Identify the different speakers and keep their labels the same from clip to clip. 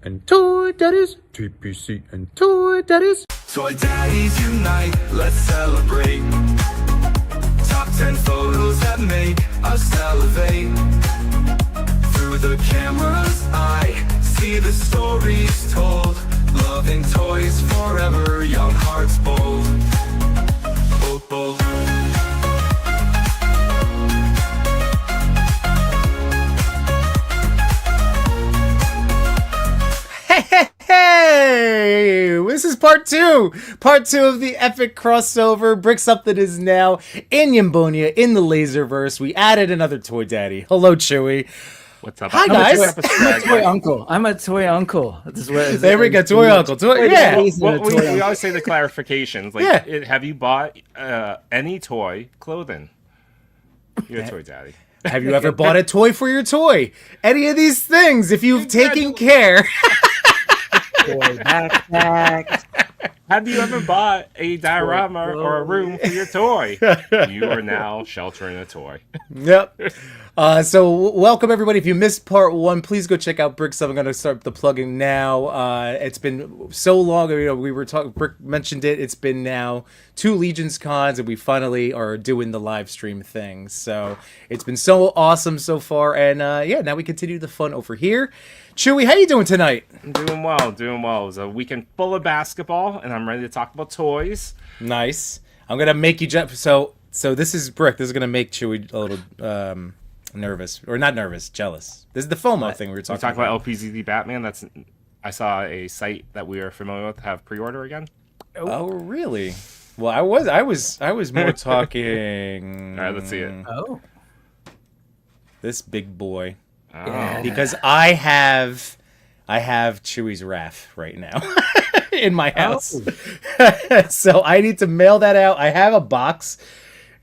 Speaker 1: and Toy Daddies. TPC and Toy Daddies.
Speaker 2: Toy Daddies unite, let's celebrate. Top 10 photos that make us elevate. Through the camera's eye, see the stories told. Loving toys forever, young hearts bold. Bold, bold.
Speaker 1: Hey, this is part two of the epic crossover. Brick.Something is now in Yimbonia in the Lazerverse. We added another Toy Daddy. Hello, Chewy.
Speaker 3: What's up?
Speaker 1: Hi, guys.
Speaker 4: I'm a toy uncle. I'm a toy uncle. This is what,
Speaker 1: There we go, toy uncle. Yeah.
Speaker 3: Well, we always say the clarifications. Like,
Speaker 1: Yeah.
Speaker 3: have you bought any toy clothing? You're a toy daddy.
Speaker 1: Have you ever bought a toy for your toy? Any of these things, if you've taken care.
Speaker 4: toy backpack.
Speaker 3: Have you ever bought a diorama or a room for your toy? You are now sheltering a toy.
Speaker 1: Yep. So welcome everybody. If you missed part one, please go check out Brick. I'm going to start the plugging now. It's been so long. You know, we were talking. Brick mentioned it. It's been now 2 Legions cons, and we finally are doing the live stream thing. So it's been so awesome so far, and yeah, now we continue the fun over here. Chewy, how you doing tonight?
Speaker 3: I'm doing well, doing well. It was a weekend full of basketball, and I'm ready to talk about toys.
Speaker 1: Nice. I'm gonna make you jump. So this is Brick. This is gonna make Chewy a little nervous, or not nervous, jealous. This is the FOMO thing we were talking about.
Speaker 3: LPZD Batman. I saw a site that we are familiar with have pre-order again.
Speaker 1: Oh, really? Well, I was more talking.
Speaker 3: All right, let's see it.
Speaker 4: Oh,
Speaker 1: This big boy.
Speaker 3: Oh.
Speaker 4: Yeah.
Speaker 1: Because I have Chewy's Wrath right now in my house. So I need to mail that out. I have a box.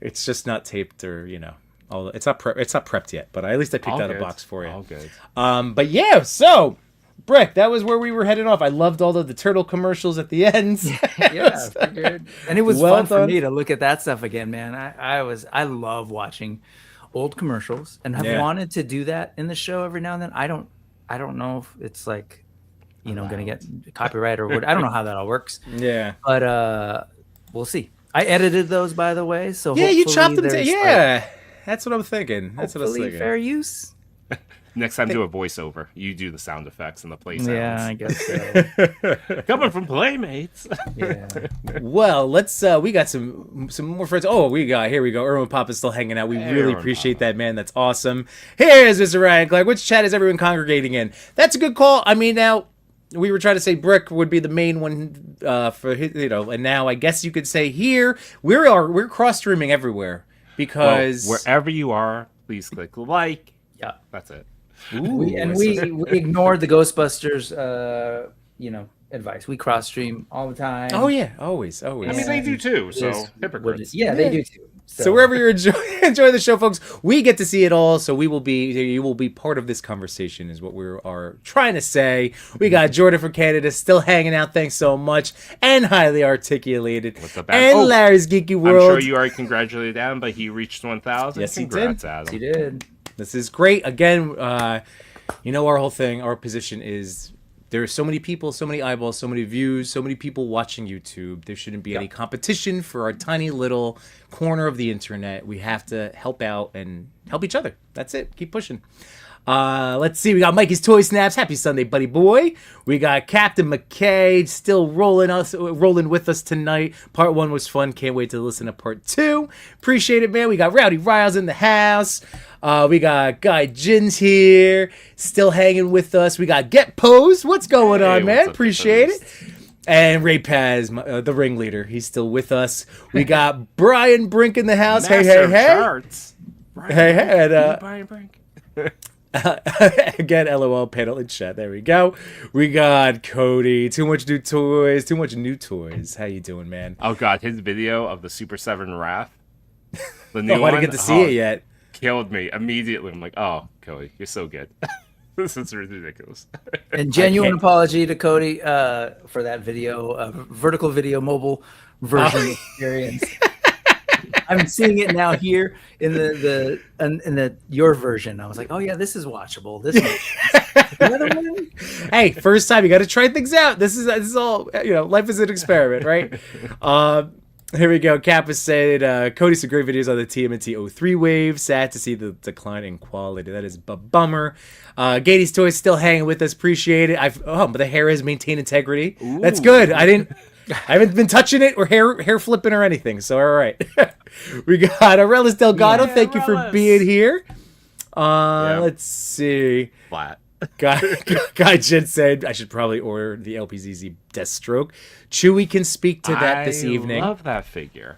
Speaker 1: It's just not taped, or it's not prepped yet, but at least I picked out a box for you.
Speaker 3: All good.
Speaker 1: But yeah, so Brick, that was where we were heading off. I loved all of the turtle commercials at the end.
Speaker 4: yeah, figured. And it was
Speaker 1: Well
Speaker 4: fun for
Speaker 1: done.
Speaker 4: me to look at that stuff again, man. I love watching old commercials and have wanted to do that in the show every now and then. I don't know if it's like, gonna get copyright or what. I don't know how that all works.
Speaker 1: Yeah.
Speaker 4: But we'll see. I edited those, by the way. So
Speaker 1: Yeah, you chopped them.
Speaker 4: there's,
Speaker 1: Yeah. That's what I'm thinking. That's what I was
Speaker 4: hopefully
Speaker 1: thinking.
Speaker 4: fair use.
Speaker 3: Next time, do a voiceover. You do the sound effects and the play sounds.
Speaker 4: Yeah, I guess so.
Speaker 3: Coming from Playmates.
Speaker 4: Yeah.
Speaker 1: Well, let's we got some more friends. Oh, here we go. Irwin Pop is still hanging out. We
Speaker 3: Hey,
Speaker 1: really
Speaker 3: Irwin
Speaker 1: appreciate
Speaker 3: Papa.
Speaker 1: that, man. That's awesome. Here's Mr. Ryan Clark. Which chat is everyone congregating in? That's a good call. I mean, now we were trying to say Brick would be the main one for his, and now I guess you could say here we're cross streaming everywhere because
Speaker 3: Well, wherever you are, please click like.
Speaker 4: Yeah.
Speaker 3: That's it.
Speaker 4: We ignored the Ghostbusters, advice. We cross stream all the time.
Speaker 1: Oh yeah, always.
Speaker 3: I mean, they do too. So
Speaker 4: Just-
Speaker 3: hypocrites.
Speaker 4: Yeah, they do too.
Speaker 1: So wherever you're enjoy the show, folks, we get to see it all. So you will be part of this conversation, is what we are trying to say. We got Jordan from Canada still hanging out. Thanks so much, and highly articulated.
Speaker 3: What's up,
Speaker 1: and
Speaker 3: Adam?
Speaker 1: Larry's Geeky
Speaker 3: I'm
Speaker 1: World.
Speaker 3: sure you already congratulated Adam, but he reached 1,000.
Speaker 1: Yes, he did.
Speaker 3: Congrats, Adam.
Speaker 4: He did.
Speaker 1: This is great. Again, our whole thing, our position is there are so many people, so many eyeballs, so many views, so many people watching YouTube. There shouldn't be any competition for our tiny little corner of the internet. We have to help out and help each other. That's it. Keep pushing. Let's see. We got Mikey's Toy Snaps. Happy Sunday, buddy boy. We got Captain McKay still rolling with us tonight. Part 1 was fun. Can't wait to listen to part 2. Appreciate it, man. We got Rowdy Riles in the house. We got Guy Jins here, still hanging with us. We got Get Posed. What's going on, man?
Speaker 3: what's up,
Speaker 1: Appreciate it. And Ray Paz, the ringleader. He's still with us. We got Brian Brink in the house.
Speaker 3: Master of
Speaker 1: Hey.
Speaker 3: Charts.
Speaker 1: Hey. And,
Speaker 3: Brian Brink.
Speaker 1: again, LOL panel in chat. There we go. We got Cody. Too much new toys. How you doing, man?
Speaker 3: Oh god, his video of the Super 7 Wrath. The new
Speaker 1: I
Speaker 3: one.
Speaker 1: didn't get to see it yet.
Speaker 3: Killed me immediately. I'm like, oh, Cody, you're so good. This is ridiculous.
Speaker 4: And genuine apology to Cody for that video, vertical video mobile version experience. I'm seeing it now here in the your version. I was like, oh yeah, this is watchable. This makes sense. The other one?
Speaker 1: Hey, first time, you got to try things out. This is all, life is an experiment, right? Here we go. Kappa said, Cody, some great videos on the TMNT 03 wave. Sad to see the decline in quality. That is a bummer. Daddies Toys still hanging with us. Appreciate it. But the hair has maintained integrity.
Speaker 3: Ooh.
Speaker 1: That's good. I haven't been touching it or hair flipping or anything. So, all right. We got Arelis Delgado.
Speaker 3: Yeah,
Speaker 1: Thank you for
Speaker 3: Arelis.
Speaker 1: being here. Let's see.
Speaker 3: Flat.
Speaker 1: Guy Jen said I should probably order the LPZZ Deathstroke. Chewy can speak to that this evening.
Speaker 3: I love that figure.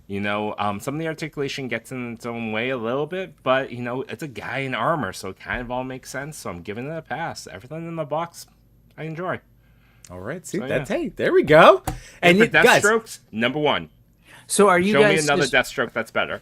Speaker 3: Some of the articulation gets in its own way a little bit, but it's a guy in armor, so it kind of all makes sense. So I'm giving it a pass. Everything in the box, I enjoy.
Speaker 1: All right, see
Speaker 3: So,
Speaker 1: that's hey, there we go.
Speaker 3: And for
Speaker 1: guys,
Speaker 3: Deathstrokes, number one.
Speaker 4: So are you
Speaker 3: Show
Speaker 4: guys
Speaker 3: me another Deathstroke that's better.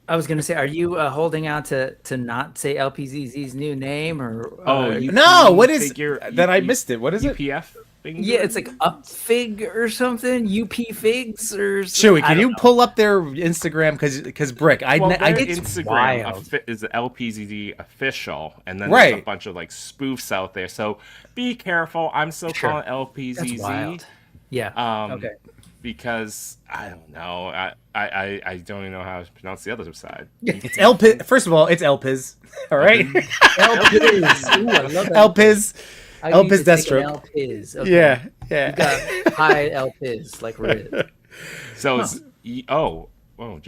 Speaker 4: I was gonna say, are you holding out to not say LPZZ's new name or?
Speaker 1: no, what is
Speaker 3: figure,
Speaker 1: that? I missed it. What is it?
Speaker 3: UPF?
Speaker 4: Yeah, it's like Up Fig or something. UP Figs or.
Speaker 1: Chewy, can you pull up their Instagram? Because Brick,
Speaker 3: Their
Speaker 4: it's
Speaker 3: Instagram
Speaker 4: wild.
Speaker 3: is LPZD official, and then
Speaker 1: Right.
Speaker 3: there's a bunch of spoofs out there. So be careful. I'm still
Speaker 4: Sure.
Speaker 3: calling LPZZ.
Speaker 4: That's wild. Yeah. Okay.
Speaker 3: Because I don't know. I don't even know how to pronounce the other side.
Speaker 1: It's Elpiz. First of all, it's Elpiz. All right,
Speaker 4: Elpiz. Ooh, I love that.
Speaker 1: Elpiz.
Speaker 4: I
Speaker 1: Elpiz
Speaker 4: used to think an
Speaker 1: Deathstroke.
Speaker 4: Elpiz. Okay.
Speaker 1: Yeah.
Speaker 4: You got high Elpiz, like Riz.
Speaker 3: So it's geez. Oh, all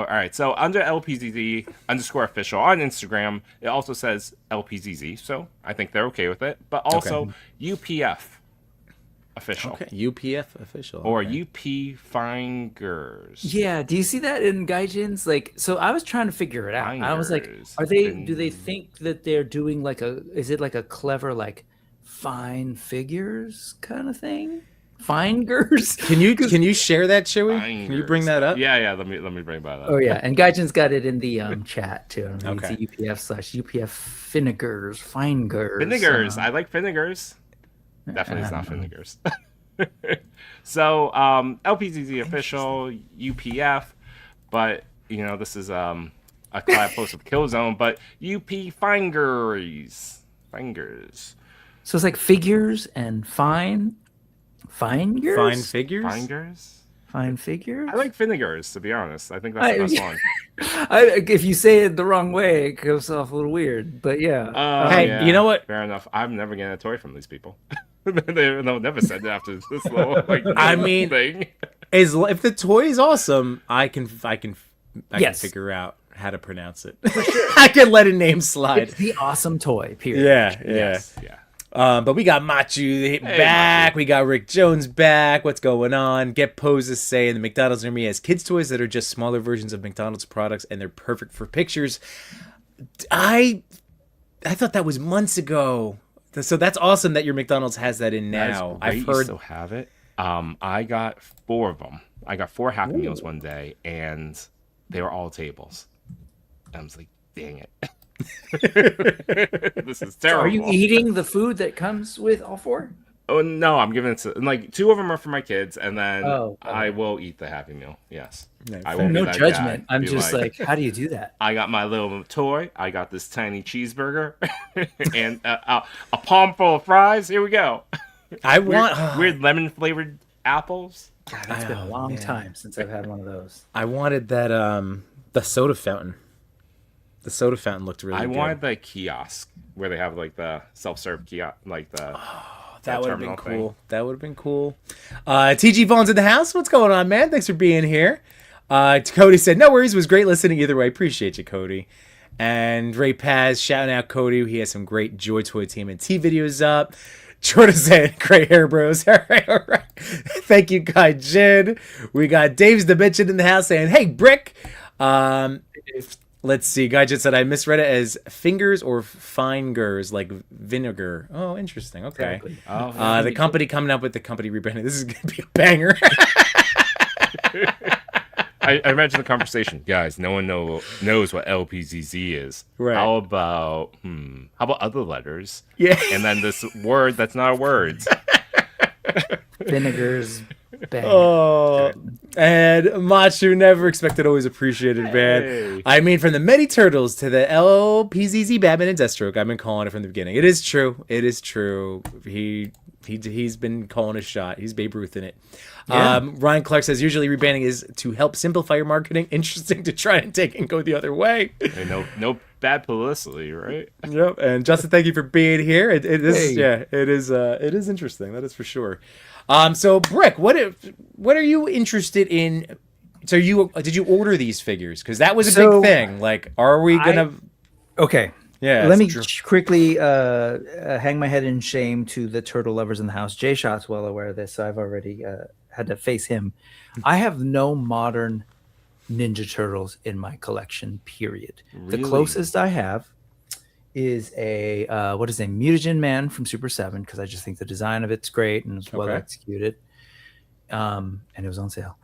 Speaker 3: right. So under LPZZ_official on Instagram, it also says LPZZ. So I think they're okay with it. But also UPF official.
Speaker 1: Okay, UPF official.
Speaker 3: Or
Speaker 1: okay.
Speaker 3: UP Fingers.
Speaker 4: Yeah, do you see that in Gaijins? So I was trying to figure it out. I was like,
Speaker 3: Fingers.
Speaker 4: do they think that they're doing is it like a clever fine figures kind of thing? Fingers?
Speaker 1: Can you share that, Chewy?
Speaker 3: Fingers.
Speaker 1: Can you bring that up?
Speaker 3: Yeah. Let me bring that up.
Speaker 4: Oh yeah, and Gaijin's got it in the chat too.
Speaker 1: Okay.
Speaker 4: It's UPF/UPF Finegers, Fingers.
Speaker 3: Finegers. I like Finegers. Definitely it's not Finegers. So LPZZ official, UPF, but this is a collab post with Killzone, but UP Fingers.
Speaker 4: So it's like figures and fine figures.
Speaker 1: Fine figures.
Speaker 3: Fingers?
Speaker 4: Fine figures.
Speaker 3: I like Finegers, to be honest. I think that's the best one.
Speaker 4: If you say it the wrong way, it goes off a little weird. But yeah.
Speaker 1: Hey,
Speaker 3: yeah,
Speaker 1: you know what?
Speaker 3: Fair enough. I'm never getting a toy from these people. They'll never said that after this little
Speaker 1: I mean,
Speaker 3: thing.
Speaker 1: If the toy is awesome, I can
Speaker 4: Yes.
Speaker 1: figure out how to pronounce it. I can let a name slide.
Speaker 4: It's the awesome toy, period.
Speaker 1: Yeah.
Speaker 3: Yes, yeah.
Speaker 1: But we got Machu back.
Speaker 3: Machu.
Speaker 1: We got Rick Jones back. What's going on? Get Poses saying the McDonald's near me has kids' toys that are just smaller versions of McDonald's products, and they're perfect for pictures. I thought that was months ago. So that's awesome that your McDonald's has that in now. I've heard.
Speaker 3: You still have it. I got 4 of them. I got 4 Happy Meals one day, and they were all tables. I was like, dang it. This is terrible.
Speaker 4: Are you eating the food that comes with all 4?
Speaker 3: Oh no, I'm giving it to 2 of them are for my kids, and then
Speaker 4: okay.
Speaker 3: I will eat the Happy Meal. Yes,
Speaker 1: No,
Speaker 3: I won't
Speaker 4: No
Speaker 3: be that
Speaker 4: judgment.
Speaker 3: guy.
Speaker 4: I'm
Speaker 3: Be
Speaker 4: just like, how do you do that?
Speaker 3: I got my little toy. I got this tiny cheeseburger and a palm full of fries. Here we go.
Speaker 1: I want.
Speaker 3: Weird lemon flavored apples.
Speaker 4: It's been a long time since I've had one of those.
Speaker 1: I wanted that. The soda fountain. The soda fountain looked really good.
Speaker 3: I wanted the kiosk where they have the self-serve kiosk,
Speaker 1: That would have been
Speaker 3: terminal
Speaker 1: cool.
Speaker 3: thing.
Speaker 1: That would have been cool. TG Vaughn's in the house. What's going on, man? Thanks for being here. Cody said, no worries. It was great listening either way. Appreciate you, Cody. And Ray Paz shouting out Cody. He has some great Joy Toy Team and T videos up. Jordan said, great hair, bros. All right. Thank you, Kai Jin. We got Dave's Dimension in the house saying, hey, Brick. Let's see. Guy just said I misread it as fingers or fingers, like vinegar. Oh, interesting. Okay.
Speaker 4: Exactly.
Speaker 3: Oh,
Speaker 1: The company coming up with the company rebranding. This is going to be a banger.
Speaker 3: I imagine the conversation, guys. No one knows what LPZZ is.
Speaker 1: Right.
Speaker 3: How about other letters?
Speaker 1: Yeah.
Speaker 3: And then this word that's not a word.
Speaker 4: Vinegars, Bang.
Speaker 1: Oh, and Machu never expected, always appreciated, man.
Speaker 3: Hey.
Speaker 1: I mean, from the Mety Turtles to the LPZZ Batman and Deathstroke, I've been calling it from the beginning. It is true. It is true. He's been calling a shot. He's Babe Ruth in it.
Speaker 4: Yeah.
Speaker 1: Ryan Clark says usually rebranding is to help simplify your marketing. Interesting to try and take and go the other way.
Speaker 3: Hey, no bad publicity, right?
Speaker 1: Yep. And Justin, thank you for being here. It is
Speaker 4: Hey.
Speaker 1: yeah. It is interesting. That is for sure. So Brick, what are you interested in? So did you order these figures? Because that was a
Speaker 4: So,
Speaker 1: big thing. Like, are we gonna?
Speaker 4: Okay.
Speaker 1: Yeah.
Speaker 4: Let me
Speaker 1: it's true.
Speaker 4: quickly hang my head in shame to the turtle lovers in the house. Jay Shot's well aware of this, so I've already had to face him. I have no modern Ninja Turtles in my collection, period. The
Speaker 3: Really?
Speaker 4: closest I have is a what is a Mutagen Man from Super 7, because I just think the design of it's great and it's well
Speaker 1: Okay.
Speaker 4: executed. And it was on sale.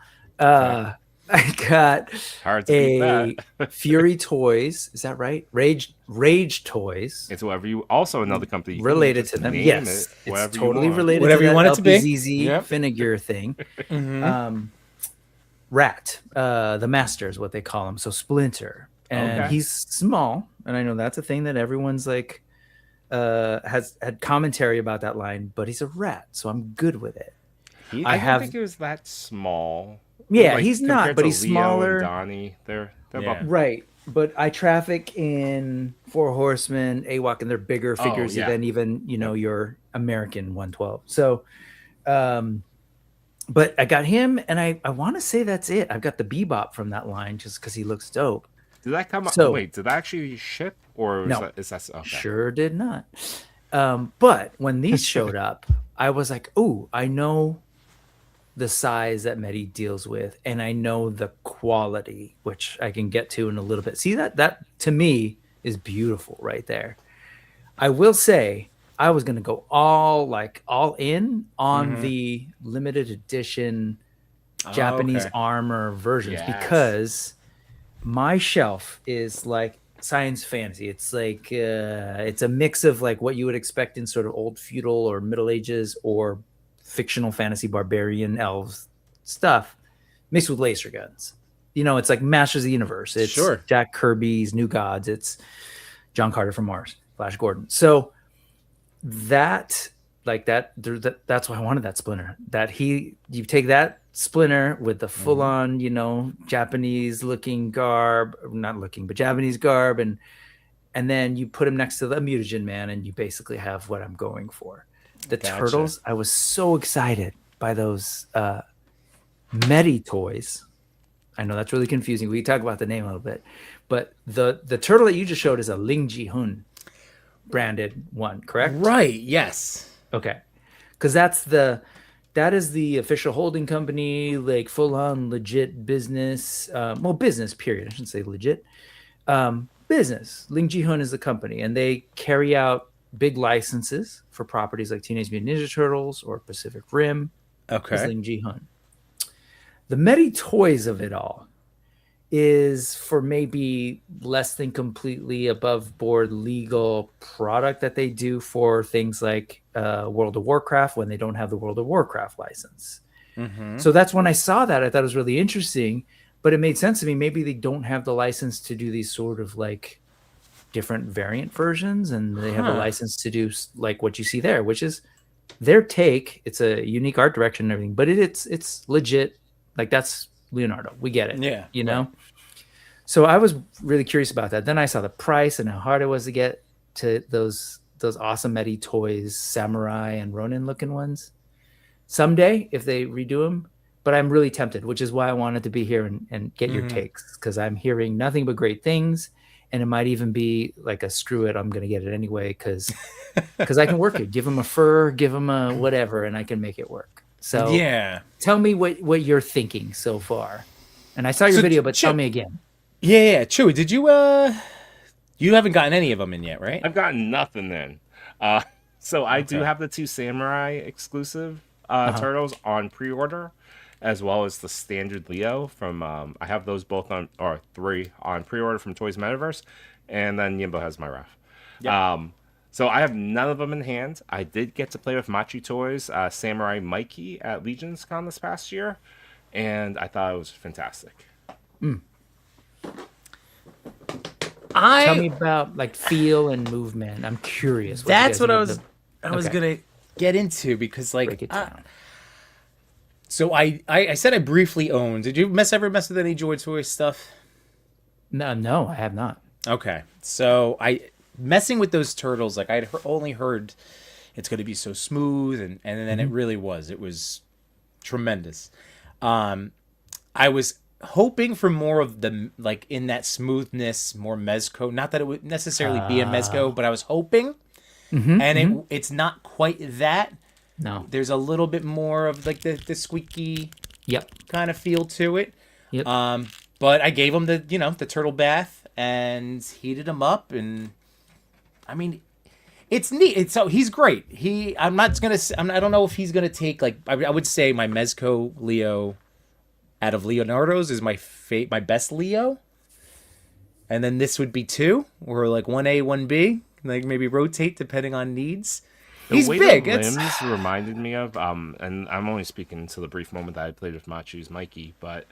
Speaker 4: I got
Speaker 3: Hard to beat
Speaker 4: a
Speaker 3: that.
Speaker 4: Fury Toys. Is that right? Rage Toys.
Speaker 3: It's whatever you. Also, another company you can
Speaker 4: Related
Speaker 3: just
Speaker 4: to them.
Speaker 3: name
Speaker 4: Yes.
Speaker 3: it,
Speaker 4: It's
Speaker 3: whatever you
Speaker 4: totally
Speaker 3: want.
Speaker 4: related
Speaker 1: Whatever
Speaker 4: to
Speaker 1: you
Speaker 4: that
Speaker 1: want it to be.
Speaker 4: LPZZ
Speaker 1: Yep.
Speaker 4: Finnegear thing. Rat, the Master is what they call him. So Splinter. And
Speaker 3: Okay.
Speaker 4: he's small. And I know that's a thing that everyone's like has had commentary about that line, but he's a rat, so I'm good with it.
Speaker 3: I
Speaker 4: I
Speaker 3: don't
Speaker 4: have-
Speaker 3: think it was that small.
Speaker 4: Yeah, he's not,
Speaker 3: compared
Speaker 4: but
Speaker 3: to
Speaker 4: he's
Speaker 3: Leo
Speaker 4: smaller.
Speaker 3: And Donnie, they're
Speaker 1: Yeah.
Speaker 3: about
Speaker 4: Right. But I traffic in Four Horsemen, AWOC, and they're bigger figures
Speaker 3: yeah.
Speaker 4: than even, your American 112. So, but I got him, and I want to say that's it. I've got the Bebop from that line just because he looks dope.
Speaker 3: Did that come out?
Speaker 4: So-
Speaker 3: Wait, did that actually ship or
Speaker 4: No.
Speaker 3: is that okay?
Speaker 4: Sure did not. But when these showed up, I was like, "Ooh, I know the size that Mety deals with, and I know the quality, which I can get to in a little bit." See that to me is beautiful right there. I will say I was gonna go all in on the limited edition Japanese
Speaker 1: okay.
Speaker 4: armor versions
Speaker 3: Yes.
Speaker 4: because my shelf is like science fantasy. It's like it's a mix of like what you would expect in sort of old feudal or Middle Ages or fictional fantasy barbarian elves stuff mixed with laser guns. It's like Masters of the Universe. It's
Speaker 1: Sure.
Speaker 4: Jack Kirby's New Gods. It's John Carter from Mars, Flash Gordon. So that's why I wanted that Splinter. You take that Splinter with the full on, Japanese looking garb, not looking, but Japanese garb, and then you put him next to the Mutagen Man, and you basically have what I'm going for. The
Speaker 1: Gotcha.
Speaker 4: Turtles, I was so excited by those Mety Toys. I know that's really confusing. We can talk about the name a little bit, but the turtle that you just showed is a Ling Ji Hun branded one, correct?
Speaker 1: Right. Yes.
Speaker 4: Okay, because that is the official holding company, like full on legit business. Business period. I shouldn't say legit. Business. Ling Ji Hun is the company, and they carry out big licenses for properties like Teenage Mutant Ninja Turtles or Pacific Rim. Is
Speaker 1: Okay.
Speaker 4: Ling Ji Hun. The Mety Toys of it all is for maybe less than completely above board legal product that they do for things like World of Warcraft when they don't have the World of Warcraft license. So that's when I saw that. I thought it was really interesting, but it made sense to me. Maybe they don't have the license to do these sort of like different variant versions, and they have a license to do like what you see there, which is their take. It's a unique art direction and everything, but it's legit. Like that's Leonardo. We get it.
Speaker 1: Yeah,
Speaker 4: You know? So I was really curious about that. Then I saw the price and how hard it was to get to those awesome Mety Toys, Samurai and Ronin looking ones. Someday, if they redo them, but I'm really tempted, which is why I wanted to be here and get your takes, because I'm hearing nothing but great things. And it might even be like a screw it, I'm going to get it anyway, because I can work it. Give them a fur, give them a whatever, and I can make it work. So
Speaker 1: Yeah.
Speaker 4: tell me what you're thinking so far. And I saw your
Speaker 1: So,
Speaker 4: video, but tell
Speaker 1: Chip-
Speaker 4: me again.
Speaker 1: Yeah. Chewy, did you you haven't gotten any of them in yet, right?
Speaker 3: I've gotten nothing then. So I do
Speaker 1: Okay.
Speaker 3: have the two Samurai exclusive turtles on pre-order, as well as the standard Leo from. I have those both on, or three on pre-order from Toys Metaverse, and then Yimbo has my ref. So I have none of them in hand. I did get to play with Mety Toys Samurai Mikey at Legion's Con this past year, and I thought it was fantastic.
Speaker 4: Tell me about like feel and movement. I'm curious.
Speaker 1: That's what I
Speaker 4: was
Speaker 1: was gonna get into, because
Speaker 4: break
Speaker 1: like
Speaker 4: it down.
Speaker 1: so I said I briefly owned. Did you ever mess with any Joy Toy stuff?
Speaker 4: No, I have not.
Speaker 1: Okay, so messing with those turtles, like I'd only heard it's going to be so smooth, and then it really was. It was tremendous. I was hoping for more of the, like, in that smoothness, more mezco. Not that it would necessarily be a mezco, but I was hoping, it's not quite that.
Speaker 4: No.
Speaker 1: There's a little bit more of like the squeaky kind of feel to it.
Speaker 4: Yep.
Speaker 1: But I gave him the turtle bath and heated him up, and I mean, it's neat. So he's great. I don't know if he's gonna take, like, I would say my Mezco Leo out of Leonardo's is my best Leo, and then this would be 2, or like 1A, 1B, like maybe rotate depending on needs. He's big.
Speaker 3: The limbs reminded me of, and I'm only speaking to the brief moment that I played with Machu's Mikey, but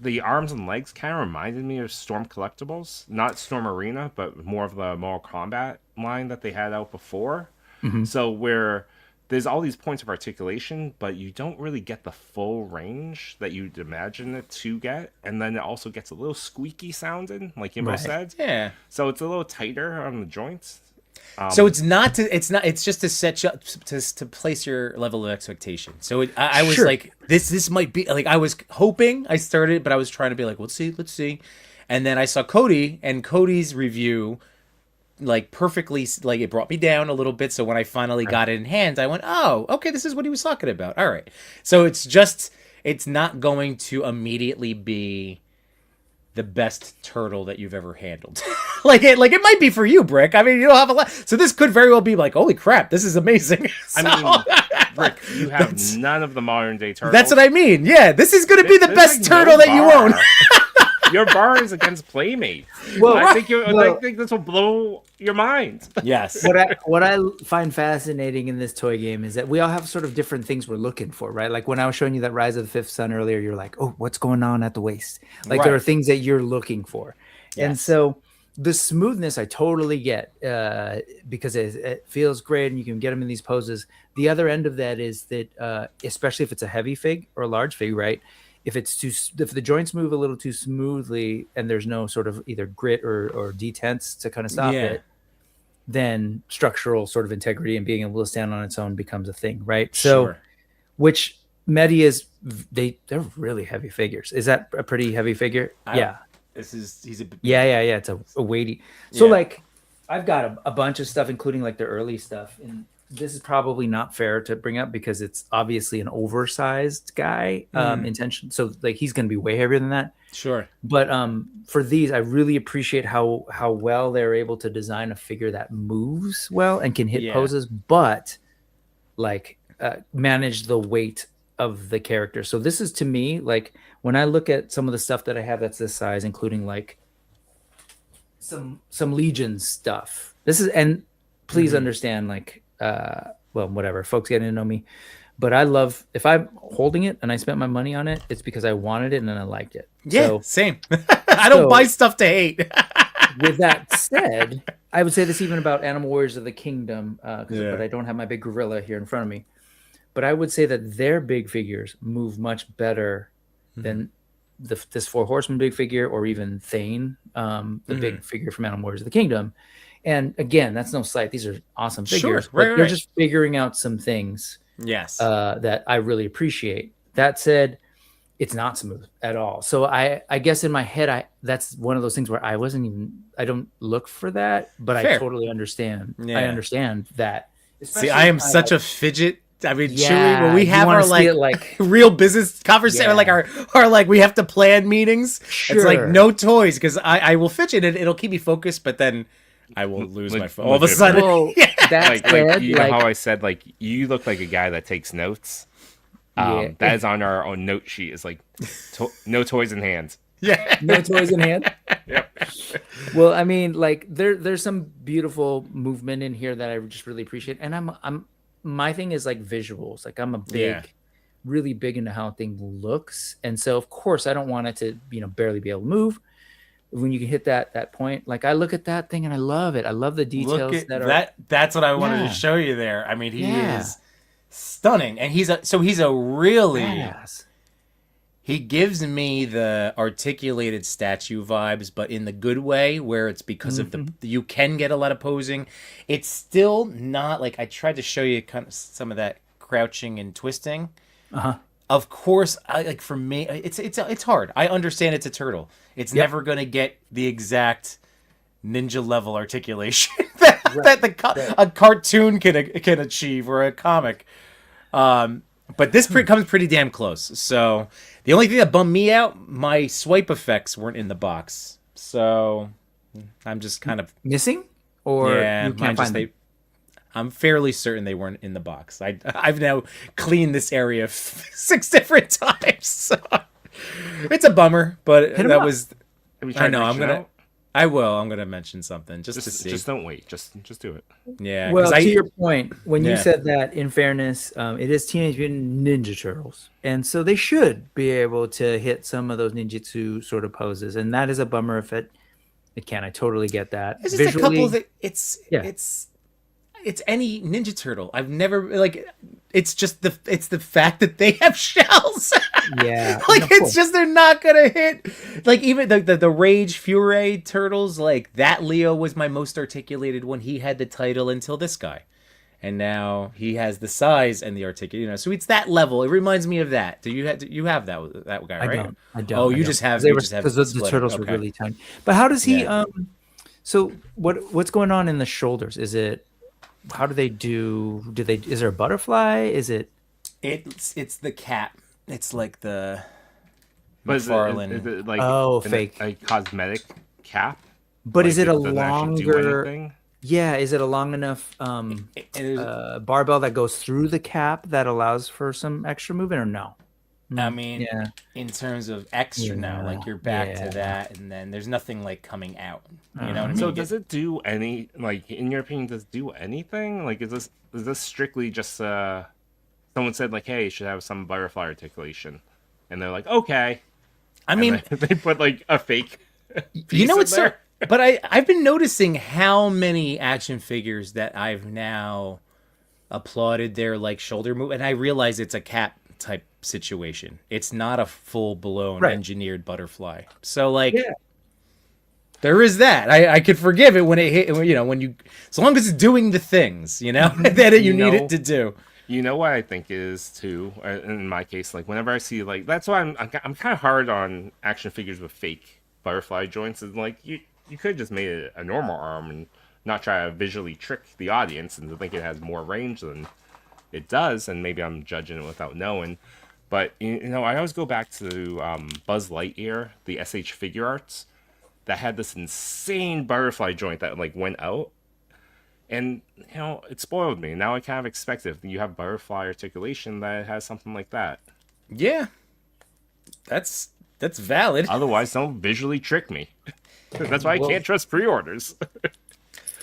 Speaker 3: the arms and legs kind of reminded me of Storm Collectibles, not Storm Arena, but more of the Mortal Kombat line that they had out before. So where there's all these points of articulation, but you don't really get the full range that you'd imagine it to get, and then it also gets a little squeaky sounding, like Yimbo said.
Speaker 1: Yeah.
Speaker 3: So it's a little tighter on the joints.
Speaker 1: So it's just to set you up to place your level of expectation. So I was like, this might be, like, I was hoping I started, but I was trying to be like, let's see. And then I saw Cody's review, like, perfectly, like, it brought me down a little bit. So when I finally got it in hand, I went, oh, okay, this is what he was talking about. All right. So it's not going to immediately be the best turtle that you've ever handled. like it might be for you, Brick. I mean, you don't have a lot. So this could very well be like, holy crap, this is amazing.
Speaker 3: I mean, Brick, you have none of the modern day turtles.
Speaker 1: That's what I mean. Yeah, this is going to be the best turtle that you own.
Speaker 3: Your bar is against Playmates.
Speaker 4: Well,
Speaker 3: I think this will blow your mind.
Speaker 1: Yes.
Speaker 4: What I find fascinating in this toy game is that we all have sort of different things we're looking for, right? Like when I was showing you that Rise of the Fifth Sun earlier, you're like, oh, what's going on at the waist? Like there are things that you're looking for. Yes. And so the smoothness I totally get because it feels great and you can get them in these poses. The other end of that is that, especially if it's a heavy fig or a large fig, right? If the joints move a little too smoothly and there's no sort of either grit or detents to kind of stop it, then structural sort of integrity and being able to stand on its own becomes a thing, right? So, which Mety is, they're really heavy figures. Is that a pretty heavy figure?
Speaker 1: He's a
Speaker 4: It's a weighty. So like, I've got a bunch of stuff, including like the early stuff, and this is probably not fair to bring up because it's obviously an oversized guy intention. So like he's going to be way heavier than that.
Speaker 1: Sure.
Speaker 4: But for these, I really appreciate how well they're able to design a figure that moves well and can hit poses, but like manage the weight of the character. So this is, to me, like when I look at some of the stuff that I have that's this size, including like some Legion stuff. This is, and please understand, like, well, whatever, folks getting to know me, but I love, if I'm holding it and I spent my money on it, it's because I wanted it and then I liked it.
Speaker 1: Yeah, same. I don't buy stuff to hate.
Speaker 4: With that said, I would say this even about Animal Warriors of the Kingdom, but I don't have my big gorilla here in front of me. But I would say that their big figures move much better than this Four Horsemen big figure, or even Thane, the big figure from Animal Warriors of the Kingdom. And again, that's no slight. These are awesome figures. But they're just figuring out some things that I really appreciate. That said, it's not smooth at all. So I guess in my head, that's one of those things where I don't look for that, but I totally understand. Yeah. I understand that.
Speaker 1: See, I am such a fidget. I mean, Chewy, when we have our like real business conversation, like our like we have to plan meetings. It's like no toys, because I will fidget and it'll keep me focused, but then I will lose my phone all of a sudden.
Speaker 4: Well, that's
Speaker 3: like you know how I said, like, you look like a guy that takes notes. That is on our own note sheet. It's like no toys in hand.
Speaker 1: Yeah.
Speaker 4: No toys in hand.
Speaker 3: Yep.
Speaker 4: Well, I mean, like there's some beautiful movement in here that I just really appreciate, and I'm my thing is like visuals. Like I'm a
Speaker 1: Yeah.
Speaker 4: really big into how a thing looks, and so of course I don't want it to barely be able to move. When you can hit that point, like I look at that thing and I love it. I love the
Speaker 1: Look
Speaker 4: details
Speaker 1: at
Speaker 4: that are.
Speaker 1: that. That's what I wanted
Speaker 4: Yeah.
Speaker 1: to show you there. I mean, he
Speaker 4: Yeah.
Speaker 1: is stunning, and he's a really.
Speaker 4: Badass.
Speaker 1: He gives me the articulated statue vibes, but in the good way, where it's because of you can get a lot of posing. It's still not like I tried to show you kind of some of that crouching and twisting. Of course, like for me, it's hard. I understand it's a turtle. It's never gonna get the exact ninja level articulation that a cartoon can achieve or a comic. But this comes pretty damn close. So the only thing that bummed me out, my swipe effects weren't in the box. So I'm just kind of
Speaker 4: Missing, or
Speaker 1: yeah.
Speaker 4: you can't find them?
Speaker 1: I'm fairly certain they weren't in the box. I've now cleaned this area 6 different times. So it's a bummer, but
Speaker 4: Hit 'em
Speaker 1: that
Speaker 4: up.
Speaker 1: was.
Speaker 3: Have you tried
Speaker 1: I know.
Speaker 3: reaching out?
Speaker 1: I will. I'm gonna mention something just to see.
Speaker 3: Just don't wait. Just do it.
Speaker 1: Yeah.
Speaker 4: Well,
Speaker 1: 'cause
Speaker 4: to your point, when you
Speaker 1: Yeah.
Speaker 4: said that, in fairness, it is Teenage Mutant Ninja Turtles, and so they should be able to hit some of those ninjutsu sort of poses, and that is a bummer if it can. I totally get that.
Speaker 1: There's just a couple that it's
Speaker 4: Yeah.
Speaker 1: it's any Ninja Turtle. I've never like. It's just the fact that they have shells.
Speaker 4: Yeah,
Speaker 1: Like
Speaker 4: of
Speaker 1: it's
Speaker 4: course.
Speaker 1: just they're not gonna hit. Like even the Rage Fury turtles, like that Leo was my most articulated when he had the title until this guy, and now he has the size and the articulate. So it's that level. It reminds me of that. Do you have that guy? Right?
Speaker 4: I don't.
Speaker 1: Oh,
Speaker 4: I
Speaker 1: you
Speaker 4: don't.
Speaker 1: just have
Speaker 4: because the
Speaker 1: split.
Speaker 4: turtles were
Speaker 1: Okay.
Speaker 4: really tiny. But how does he?
Speaker 1: Yeah.
Speaker 4: So what's going on in the shoulders? Is it? How do they do? Is there a butterfly? Is it?
Speaker 1: It's the cap. It's like the
Speaker 3: But is
Speaker 1: McFarlane.
Speaker 3: it like
Speaker 4: Fake.
Speaker 3: a cosmetic cap?
Speaker 4: But
Speaker 3: Like,
Speaker 4: is it a
Speaker 3: doesn't actually do
Speaker 4: longer?
Speaker 3: anything?
Speaker 4: Yeah, is it a long enough barbell that goes through the cap that allows for some extra movement, or no?
Speaker 1: I mean,
Speaker 4: Yeah.
Speaker 1: in terms of extra now,
Speaker 4: Yeah,
Speaker 1: like you're back
Speaker 4: yeah.
Speaker 1: to that, and then there's nothing like coming out. You know what I mean?
Speaker 3: So does it do any, like, in your opinion, does it do anything? Like, is this strictly just someone said like, hey, you should have some butterfly articulation, and they're like, okay.
Speaker 1: I
Speaker 3: And
Speaker 1: mean,
Speaker 3: they put like a fake.
Speaker 1: you know
Speaker 3: in
Speaker 1: what's so,
Speaker 3: there?
Speaker 1: but I've been noticing how many action figures that I've now applauded their like shoulder move, and I realize it's a cap type situation. It's not a full blown
Speaker 4: Right.
Speaker 1: engineered butterfly. So like.
Speaker 4: Yeah.
Speaker 1: There is that. I could forgive it when it hit. You know, when you, as long as it's doing the things, you know, that you need it to do.
Speaker 3: You know what I think is too, in my case, like whenever I see like that's why I'm kind of hard on action figures with fake butterfly joints. Is like you could just make it a normal arm and not try to visually trick the audience and to think it has more range than it does, and maybe I'm judging it without knowing. But you know, I always go back to Buzz Lightyear, the SH Figure Arts, that had this insane butterfly joint that like went out. And, you know, it spoiled me. Now I kind of expect if you have butterfly articulation that it has something like that.
Speaker 1: Yeah, that's valid.
Speaker 3: Otherwise, don't visually trick me. That's why I can't trust pre-orders.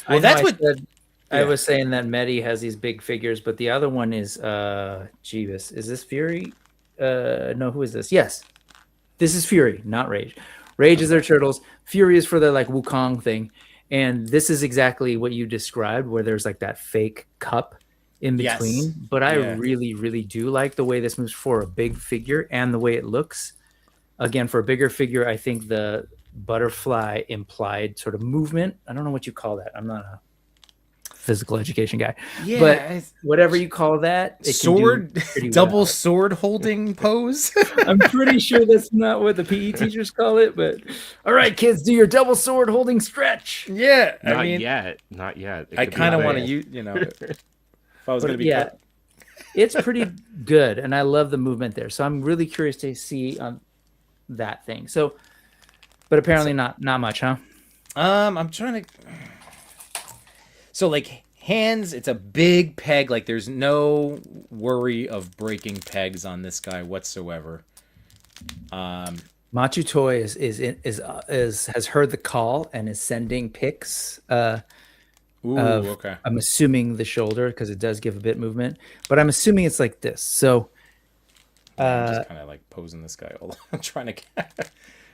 Speaker 1: Well, that's what.
Speaker 4: I was saying that Mety has these big figures, but the other one is Jeebus. Is this Fury? No, who is this? Yes, this is Fury, not Rage. Rage is their turtles. Fury is for their like Wukong thing. And this is exactly what you described, where there's like that fake cup in between.
Speaker 1: Yes.
Speaker 4: But I
Speaker 1: Yeah.
Speaker 4: really, really do like the way this moves for a big figure and the way it looks. Again, for a bigger figure, I think the butterfly implied sort of movement. I don't know what you call that. I'm not a physical education guy.
Speaker 1: Yeah,
Speaker 4: But
Speaker 1: it's-
Speaker 4: whatever you call that, it can do
Speaker 1: sword,
Speaker 4: pretty
Speaker 1: double
Speaker 4: well.
Speaker 1: sword holding pose.
Speaker 4: I'm pretty sure that's not what the PE teachers call it, but all right, kids, do your double sword holding stretch.
Speaker 1: Yeah,
Speaker 3: Not
Speaker 1: I mean,
Speaker 3: yet. Not yet. It
Speaker 1: I
Speaker 3: could be
Speaker 1: kind of
Speaker 3: big.
Speaker 1: want to use, you know, if I was
Speaker 4: But
Speaker 1: going to be.
Speaker 4: yeah, it's pretty good, and I love the movement there. So I'm really curious to see that thing. So, but apparently not much, huh?
Speaker 1: I'm trying to. So like hands, it's a big peg. Like there's no worry of breaking pegs on this guy whatsoever.
Speaker 4: Mety Toys is has heard the call and is sending pics.
Speaker 1: Ooh,
Speaker 4: Of
Speaker 1: okay.
Speaker 4: I'm assuming the shoulder because it does give a bit movement, but I'm assuming it's like this. So
Speaker 1: I'm just kind of like posing this guy. I'm trying to.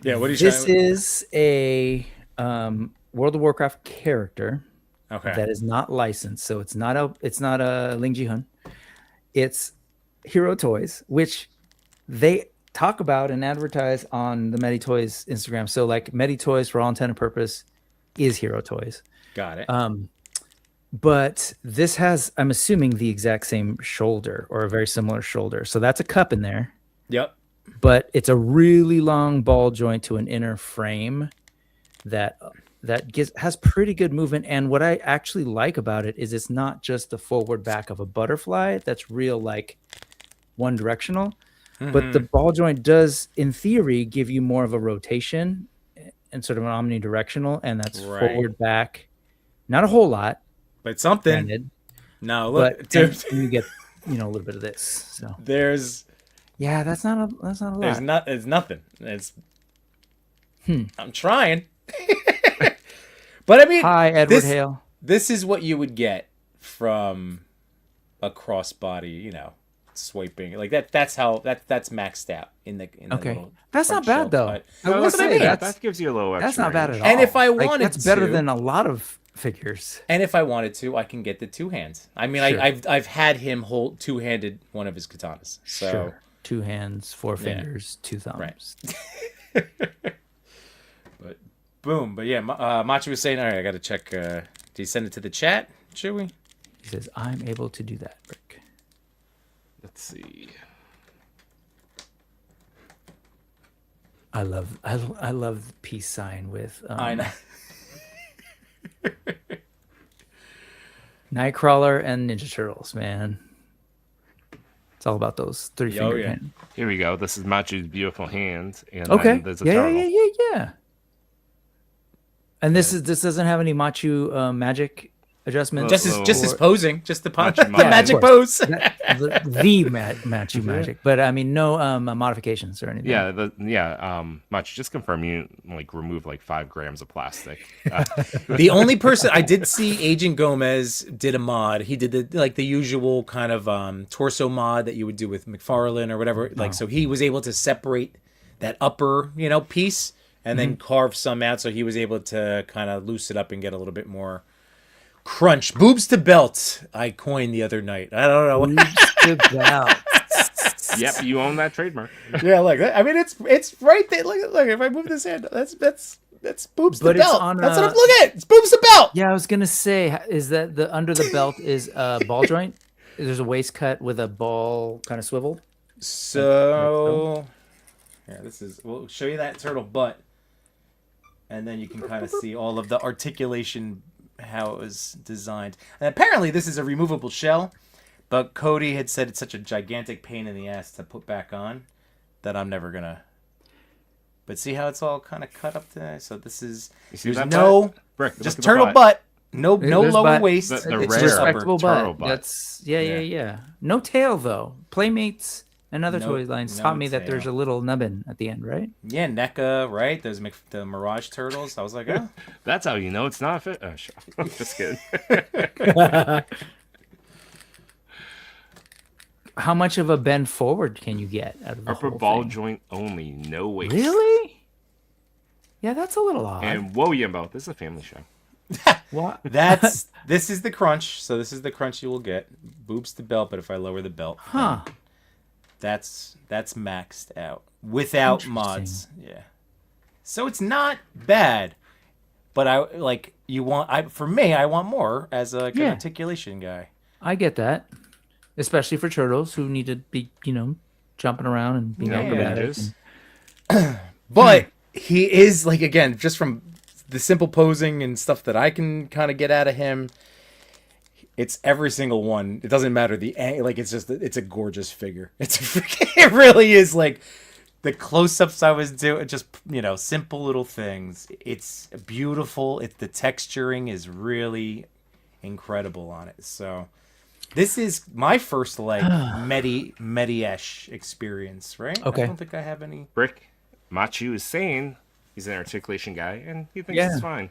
Speaker 1: Yeah, what are you
Speaker 4: this
Speaker 1: trying?
Speaker 4: is a World of Warcraft character
Speaker 1: Okay.
Speaker 4: that is not licensed, so it's not a Ling Ji-hun. It's Hero Toys, which they talk about and advertise on the Mety Toys Instagram. So like Mety Toys, for all intent and purpose, is Hero Toys.
Speaker 1: Got it.
Speaker 4: But this has, I'm assuming, the exact same shoulder or a very similar shoulder. So that's a cup in there,
Speaker 1: Yep.
Speaker 4: but it's a really long ball joint to an inner frame that has pretty good movement. And what I actually like about it is it's not just the forward back of a butterfly that's real like one directional, but the ball joint does, in theory, give you more of a rotation and sort of an omnidirectional, and that's
Speaker 1: Right.
Speaker 4: forward back. Not a whole lot,
Speaker 1: But something.
Speaker 4: granted,
Speaker 1: No, look,
Speaker 4: but
Speaker 1: dude.
Speaker 4: then you get a little bit of this. So
Speaker 1: There's
Speaker 4: yeah, that's not a lot.
Speaker 1: It's nothing. It's. I'm trying. But I mean,
Speaker 4: Hi, Edward Hale.
Speaker 1: This is what you would get from a crossbody, swiping like that. That's maxed out in the
Speaker 4: Okay,
Speaker 1: little
Speaker 4: that's not
Speaker 1: front
Speaker 4: bad
Speaker 1: shelf
Speaker 4: though.
Speaker 1: cut.
Speaker 4: I will
Speaker 3: That's what I
Speaker 4: say
Speaker 3: mean.
Speaker 4: that's
Speaker 3: That gives you a little extra.
Speaker 4: that's not bad at
Speaker 3: range.
Speaker 4: all.
Speaker 1: And if I
Speaker 4: Like,
Speaker 1: wanted
Speaker 4: that's better
Speaker 1: to-
Speaker 4: than a lot of figures.
Speaker 1: And if I wanted to, I can get the two hands. I mean,
Speaker 4: Sure.
Speaker 1: I've had him hold two-handed one of his katanas. So
Speaker 4: Sure, 2 hands, 4 fingers, 2 thumbs.
Speaker 1: but boom. But yeah, Machi was saying, all right, I got to check. Do you send it to the chat? Should we?
Speaker 4: He says, "I'm able to do that, Brick."
Speaker 3: Let's see.
Speaker 4: I love the peace sign with
Speaker 1: I know.
Speaker 4: Nightcrawler and Ninja Turtles, man. It's all about those 3 finger
Speaker 1: yeah.
Speaker 4: hands.
Speaker 3: Here we go. This is Machu's beautiful hands, and
Speaker 4: Okay.
Speaker 3: then there's a
Speaker 4: Yeah.
Speaker 3: turtle.
Speaker 4: And this doesn't have any Machu magic adjustments.
Speaker 1: Just his posing, just the
Speaker 3: Machi
Speaker 1: the
Speaker 3: Machi.
Speaker 1: magic
Speaker 4: of course.
Speaker 1: pose.
Speaker 4: Machu magic, but I mean no modifications or anything.
Speaker 3: Machu, just confirm you remove 5 grams of plastic.
Speaker 1: The only person I did see, Agent Gomez did a mod. He did the usual kind of torso mod that you would do with McFarlane or whatever. So he was able to separate that upper piece and then carve some out. So he was able to kind of loose it up and get a little bit more crunch. Boobs to belt, I coined the other night. I don't know.
Speaker 4: Boobs to belt.
Speaker 3: Yep, you own that trademark.
Speaker 1: Yeah, look. I mean, it's right there. Look. If I move this hand, that's boobs
Speaker 4: But
Speaker 1: to
Speaker 4: it's
Speaker 1: belt.
Speaker 4: on
Speaker 1: That's what I'm
Speaker 4: a-
Speaker 1: looking at. It's boobs to belt.
Speaker 4: Yeah, I was gonna say, is that the under the belt is a ball joint? There's a waist cut with a ball kind of swivel.
Speaker 1: So, yeah, we'll show you that turtle butt, and then you can kind of see all of the articulation, how it was designed. And apparently, this is a removable shell, but Cody had said it's such a gigantic pain in the ass to put back on that I'm never gonna. But see how it's all kind of cut up there. So this is
Speaker 3: see
Speaker 1: there's
Speaker 3: that
Speaker 1: no
Speaker 3: butt? Brick, look
Speaker 1: just
Speaker 3: at the
Speaker 1: turtle
Speaker 3: butt.
Speaker 1: butt. No
Speaker 4: There's
Speaker 1: lower
Speaker 4: butt.
Speaker 1: waist.
Speaker 3: The
Speaker 1: It's
Speaker 3: rare
Speaker 1: just upper.
Speaker 4: Respectable
Speaker 3: turtle
Speaker 4: butt.
Speaker 3: butt.
Speaker 4: That's yeah. No tail though. Playmates and other
Speaker 1: No-
Speaker 4: toy lines
Speaker 1: no
Speaker 4: taught me that
Speaker 1: tail.
Speaker 4: there's a little nubbin at the end, right?
Speaker 1: Yeah, NECA, right? There's the Mirage Turtles. I was like, oh.
Speaker 3: That's how you know it's not a fit. Oh, sure. Just kidding.
Speaker 4: How much of a bend forward can you get out of the
Speaker 3: Upper
Speaker 4: whole
Speaker 3: ball
Speaker 4: thing?
Speaker 3: joint only, no waist.
Speaker 4: Really? Yeah, that's a little odd.
Speaker 3: And whoa, Yimbo, this is a family show.
Speaker 4: What?
Speaker 1: This is the crunch. So this is the crunch you will get. Boobs to belt, but if I lower the belt,
Speaker 4: Huh.
Speaker 1: that's maxed out without mods. Yeah. So it's not bad, but I for me, I want more as an
Speaker 4: Yeah.
Speaker 1: articulation guy.
Speaker 4: I get that. Especially for turtles who need to be, jumping around and being
Speaker 3: Yeah,
Speaker 4: acrobatic.
Speaker 3: ninjas.
Speaker 1: But he is again, just from the simple posing and stuff that I can kind of get out of him. It's every single one. It doesn't matter it's a gorgeous figure. It really is the close-ups I was doing, just simple little things. It's beautiful. The texturing is really incredible on it. So this is my first Mety-esh experience, right?
Speaker 4: Okay.
Speaker 1: I don't think I have any.
Speaker 3: Brick, Machu is saying he's an articulation guy, and he thinks
Speaker 4: Yeah.
Speaker 3: it's fine.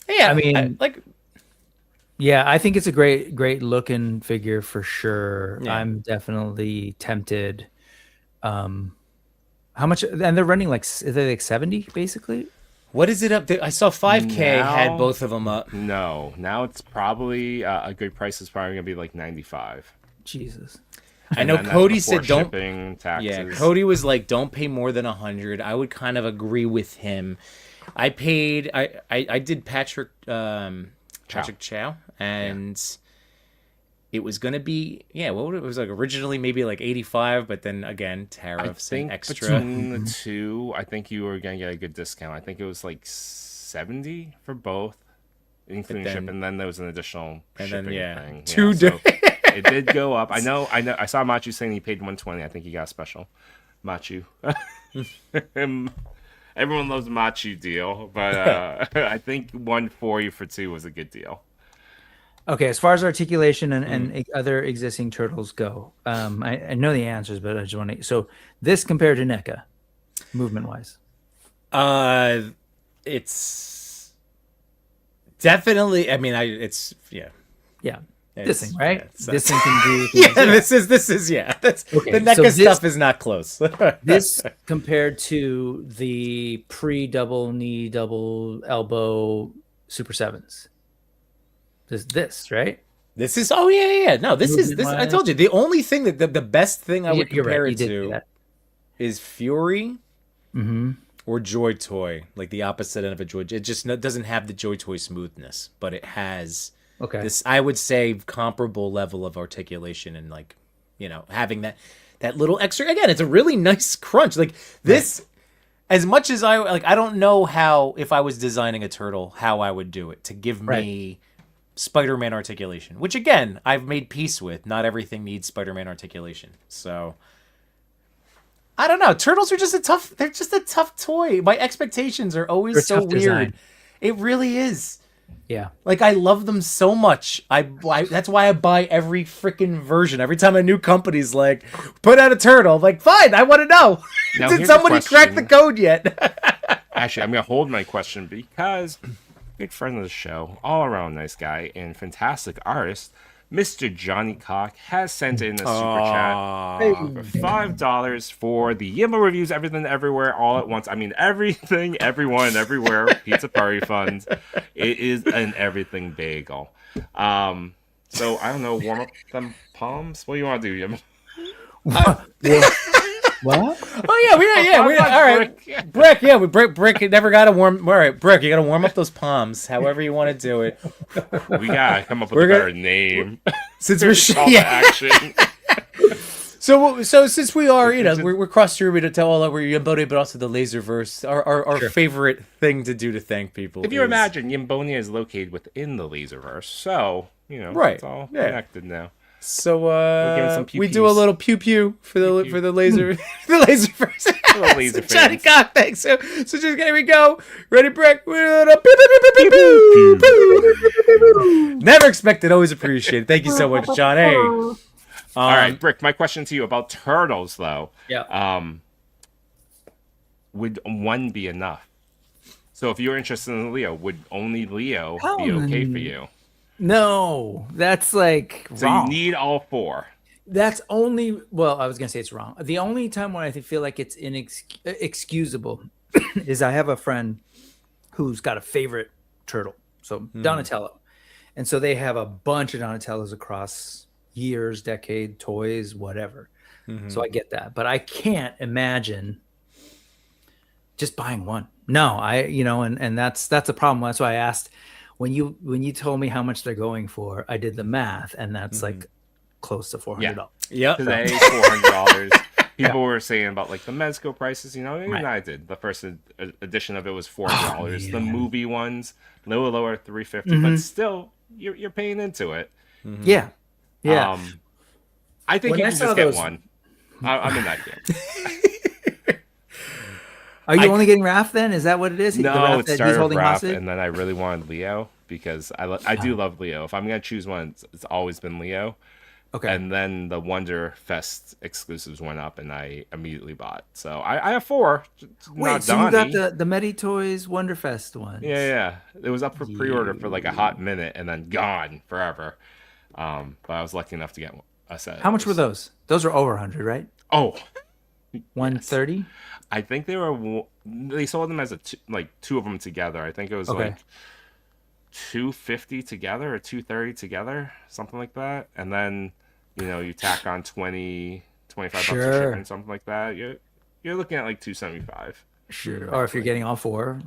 Speaker 1: Yeah,
Speaker 4: I mean,
Speaker 1: like
Speaker 4: yeah, I think it's a great looking figure for sure.
Speaker 1: Yeah.
Speaker 4: I'm definitely tempted. How much? And they're running like, is they like 70 basically?
Speaker 1: what is it up there? I saw 5K
Speaker 3: Now-
Speaker 1: had both of them up.
Speaker 3: No, now it's probably a good price is probably gonna be like 95.
Speaker 4: Jesus.
Speaker 1: I know
Speaker 3: And that's
Speaker 1: Cody
Speaker 3: before
Speaker 1: said don't.
Speaker 3: shipping, taxes.
Speaker 1: Yeah, Cody was like, don't pay more than 100. I would kind of agree with him. I paid. I did Patrick Chow, and it was gonna be it was like originally maybe like 85, but then again
Speaker 3: I
Speaker 1: tariffs
Speaker 3: think
Speaker 1: and extra.
Speaker 3: between the two, I think you were gonna get a good discount. I think it was like 70 for both, including
Speaker 1: then-
Speaker 3: shipping. And then there was an additional
Speaker 1: And
Speaker 3: shipping
Speaker 1: then,
Speaker 3: thing.
Speaker 1: two
Speaker 3: So it did go up. I know. I saw Machu saying he paid 120. I think he got a special. Machu. Everyone loves Machu deal, but I think 140 for two was a good deal.
Speaker 4: Okay, as far as articulation and other existing turtles go, I know the answers, but I just want to. So this compared to NECA, movement wise.
Speaker 1: It's definitely. I mean, it's
Speaker 4: Yeah.
Speaker 1: It's-
Speaker 4: This thing, right?
Speaker 1: yeah, it's-
Speaker 4: This thing can do
Speaker 1: yeah.
Speaker 4: things.
Speaker 1: This is That's
Speaker 4: Okay,
Speaker 1: the NECA
Speaker 4: so this-
Speaker 1: stuff is not close.
Speaker 4: This compared to the pre-double knee, double elbow Super Sevens. This right?
Speaker 1: This is yeah. No, this is this. I
Speaker 4: Movement-wise.
Speaker 1: told you the only thing that the best thing I would
Speaker 4: You're
Speaker 1: compare
Speaker 4: right. You
Speaker 1: it
Speaker 4: did do
Speaker 1: to
Speaker 4: that.
Speaker 1: is Fury
Speaker 4: Mm-hmm.
Speaker 1: or Joy Toy, like the opposite end of a Joy. It just doesn't have the Joy Toy smoothness, but it has
Speaker 4: Okay.
Speaker 1: this. I would say comparable level of articulation and like having that little extra. Again, it's a really nice crunch. Like this. As much as I don't know how, if I was designing a turtle, how I would do it to give me Spider-Man articulation, which again, I've made peace with. Not everything needs Spider-Man articulation. So I don't know. Turtles are they're just a tough toy. My expectations are always
Speaker 4: They're
Speaker 1: so
Speaker 4: tough
Speaker 1: weird.
Speaker 4: design.
Speaker 1: It really is.
Speaker 4: Yeah.
Speaker 1: Like I love them so much. That's why I buy every freaking version. Every time a new company's like, put out a turtle, I'm like, fine, I want to know.
Speaker 3: Now,
Speaker 1: Did
Speaker 3: here's a
Speaker 1: somebody crack the
Speaker 3: question.
Speaker 1: code yet?
Speaker 3: Actually, I'm gonna hold my question because good friend of the show, all around nice guy and fantastic artist, Mr. Johnny Cock has sent in a super chat for $5 for the Yimbo reviews, everything, everywhere, all at once. I mean, everything, everyone, everywhere. Pizza party funds. It is an everything bagel. So I don't know. Warm up them palms. What do you want to do, Yim?
Speaker 4: What?
Speaker 1: Oh yeah, we all right. Brick, yeah, Brick never got to warm. All right, Brick, you got to warm up those palms, however you want to do it.
Speaker 3: We gotta come up with
Speaker 1: We're
Speaker 3: a
Speaker 1: gonna-
Speaker 3: better name.
Speaker 1: Since we're
Speaker 3: Call to
Speaker 1: yeah.
Speaker 3: action.
Speaker 1: So since we are, we're cross distributed to all over Yimbonia, but also the Lazerverse, our favorite thing to do to thank people.
Speaker 3: If you
Speaker 1: is-
Speaker 3: imagine, Yimbonia is located within the Lazerverse, so
Speaker 1: Right,
Speaker 3: it's all
Speaker 1: yeah.
Speaker 3: connected now.
Speaker 1: So
Speaker 3: giving some
Speaker 1: we do a
Speaker 3: pew-pews.
Speaker 1: little pew pew for the
Speaker 3: Pew-pew.
Speaker 1: for the laser the Lazerverse.
Speaker 3: Little laser
Speaker 1: Johnny
Speaker 3: fans.
Speaker 1: Cock, thanks. So just here we go. Ready, Brick? We're gonna pew, pew, pew, pew, pew, pew. Never expected, always appreciated. Thank you so much, John. Hey.
Speaker 3: All right, Brick. My question to you about turtles, though.
Speaker 4: Yeah.
Speaker 3: Would one be enough? So if you're interested in Leo, would only Leo
Speaker 4: Hell
Speaker 3: be okay for you?
Speaker 4: No, that's like
Speaker 3: So
Speaker 4: wrong.
Speaker 3: you need all four.
Speaker 4: That's only, well, I was gonna say it's wrong. The only time when I feel like it's inexcusable is I have a friend who's got a favorite turtle, so Donatello, and so they have a bunch of Donatellos across years, decade, toys, whatever. So I get that, but I can't imagine just buying one. No, and that's a problem. That's why I asked when you told me how much they're going for. I did the math, and that's like close to $400.
Speaker 1: Yep.
Speaker 3: Today, $400. People were saying about like the Mezco prices, even I did. The first edition of it was $400. The movie ones, lower, $350, but still, you're paying into it.
Speaker 4: Yeah.
Speaker 3: I think
Speaker 4: When
Speaker 3: you
Speaker 4: I
Speaker 3: can
Speaker 4: saw
Speaker 3: just get
Speaker 4: those-
Speaker 3: one. I'm in that game.
Speaker 4: Are you only getting Raph then? Is that what it is? The
Speaker 3: No,
Speaker 4: Raph
Speaker 3: it
Speaker 4: that he's
Speaker 3: started with
Speaker 4: holding
Speaker 3: Raph,
Speaker 4: hostage?
Speaker 3: and then I really wanted Leo because I do love Leo. If I'm gonna choose one, it's always been Leo.
Speaker 4: Okay.
Speaker 3: And then the Wonder Fest exclusives went up, and I immediately bought. So I have 4.
Speaker 4: Wait,
Speaker 3: Not
Speaker 4: so you got
Speaker 3: Donnie.
Speaker 4: the Mety Toys Wonderfest ones?
Speaker 3: Yeah. It was up for pre-order for like a hot minute, and then gone forever. But I was lucky enough to get a set.
Speaker 4: How much were those? Those are over 100, right?
Speaker 3: Oh,
Speaker 4: 130?
Speaker 3: I think they sold them as like 2 of them together. I think it was
Speaker 4: Okay.
Speaker 3: like 250 together or 230 together, something like that. And then, you tack on 25 bucks of
Speaker 4: Sure.
Speaker 3: shipping, something like that. You're looking at like 275.
Speaker 4: Sure. Or if you're getting all 4,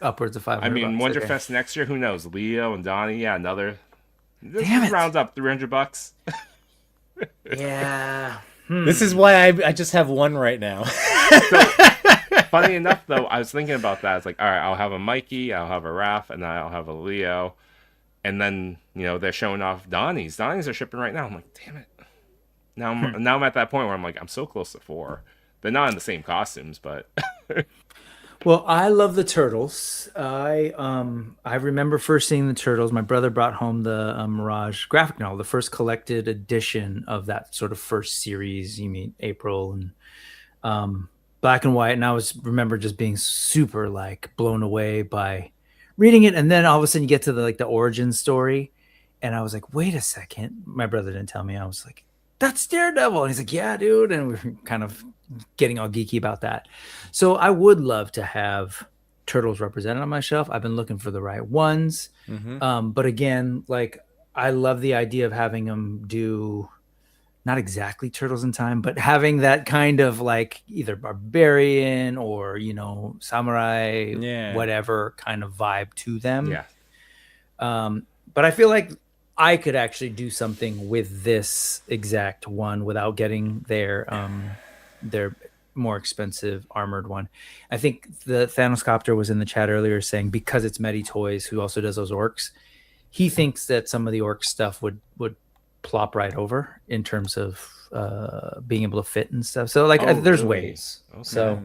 Speaker 4: upwards of 500.
Speaker 3: I mean,
Speaker 4: bucks. Okay.
Speaker 3: Wonderfest next year, who knows? Leo and Donnie, yeah, another. This
Speaker 4: Damn it.
Speaker 3: rounds up 300 bucks.
Speaker 4: Yeah.
Speaker 1: This is why I just have one right now.
Speaker 3: Funny enough, though, I was thinking about that. It's like, all right, I'll have a Mikey, I'll have a Raph, and then I'll have a Leo. And then, they're showing off Donnie's. Donnie's are shipping right now. I'm like, damn it. Now I'm at that point where I'm like, I'm so close to 4. They're not in the same costumes, but
Speaker 4: Well, I love the Turtles. I remember first seeing the Turtles. My brother brought home the Mirage graphic novel, the first collected edition of that sort of first series. You mean April and black and white, and I remember just being super like blown away by reading it. And then all of a sudden you get to the origin story, and I was like, wait a second. My brother didn't tell me. I was like, that's Daredevil, and he's like, yeah, dude. And we were kind of getting all geeky about that. So I would love to have Turtles represented on my shelf. I've been looking for the right ones. But again, like, I love the idea of having them do not exactly Turtles in Time, but having that kind of like either barbarian or, samurai, whatever kind of vibe to them.
Speaker 3: yeah.
Speaker 4: But I feel like I could actually do something with this exact one without getting their more expensive armored one. I think the Thanos Copter was in the chat earlier saying because it's Mety Toys, who also does those orcs, he thinks that some of the orc stuff would plop right over in terms of being able to fit and stuff. So like there's
Speaker 3: really?
Speaker 4: ways.
Speaker 3: Okay.
Speaker 4: So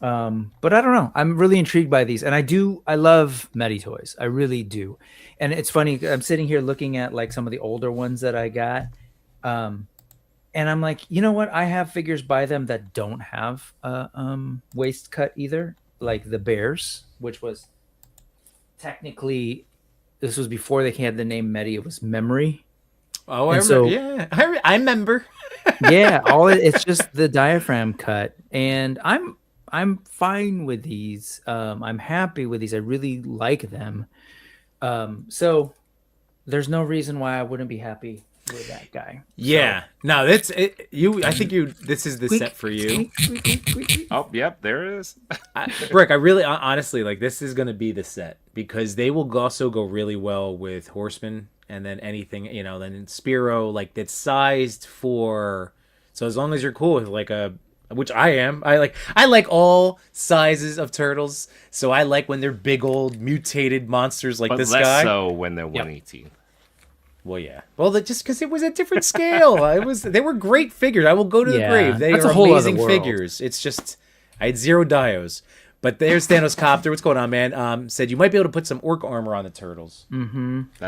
Speaker 4: but I don't know. I'm really intrigued by these, and I love Mety Toys. I really do. And it's funny. I'm sitting here looking at like some of the older ones that I got, and I'm like, you know what? I have figures by them that don't have waist cut either, like the Bears, which was technically this was before they had the name Mety. It was Memory.
Speaker 1: Oh,
Speaker 4: And
Speaker 1: I remember.
Speaker 4: so-
Speaker 1: Yeah, I remember.
Speaker 4: Yeah, it's just the diaphragm cut, and I'm fine with these. I'm happy with these. I really like them. So there's no reason why I wouldn't be happy with that guy.
Speaker 1: Yeah. No, that's it. I think this is the set for you.
Speaker 3: Oh, yep, there it is.
Speaker 1: Brick, I really honestly like this is gonna be the set because they will also go really well with Horseman and then anything, then Spiro, like that's sized for. So as long as you're cool with like which I am, I like all sizes of turtles. So I like when they're big old mutated monsters like
Speaker 3: But
Speaker 1: this
Speaker 3: less
Speaker 1: guy.
Speaker 3: so when they're 118.
Speaker 1: Well, yeah. Well, just because it was a different scale. They were great figures. I will go to the
Speaker 4: Yeah,
Speaker 1: grave. They
Speaker 4: that's
Speaker 1: are
Speaker 4: a whole other
Speaker 1: amazing
Speaker 4: world.
Speaker 1: figures. It's just I had 0 dios. But there's Thanos Copter. What's going on, man? Said you might be able to put some orc armor on the turtles.
Speaker 3: That'd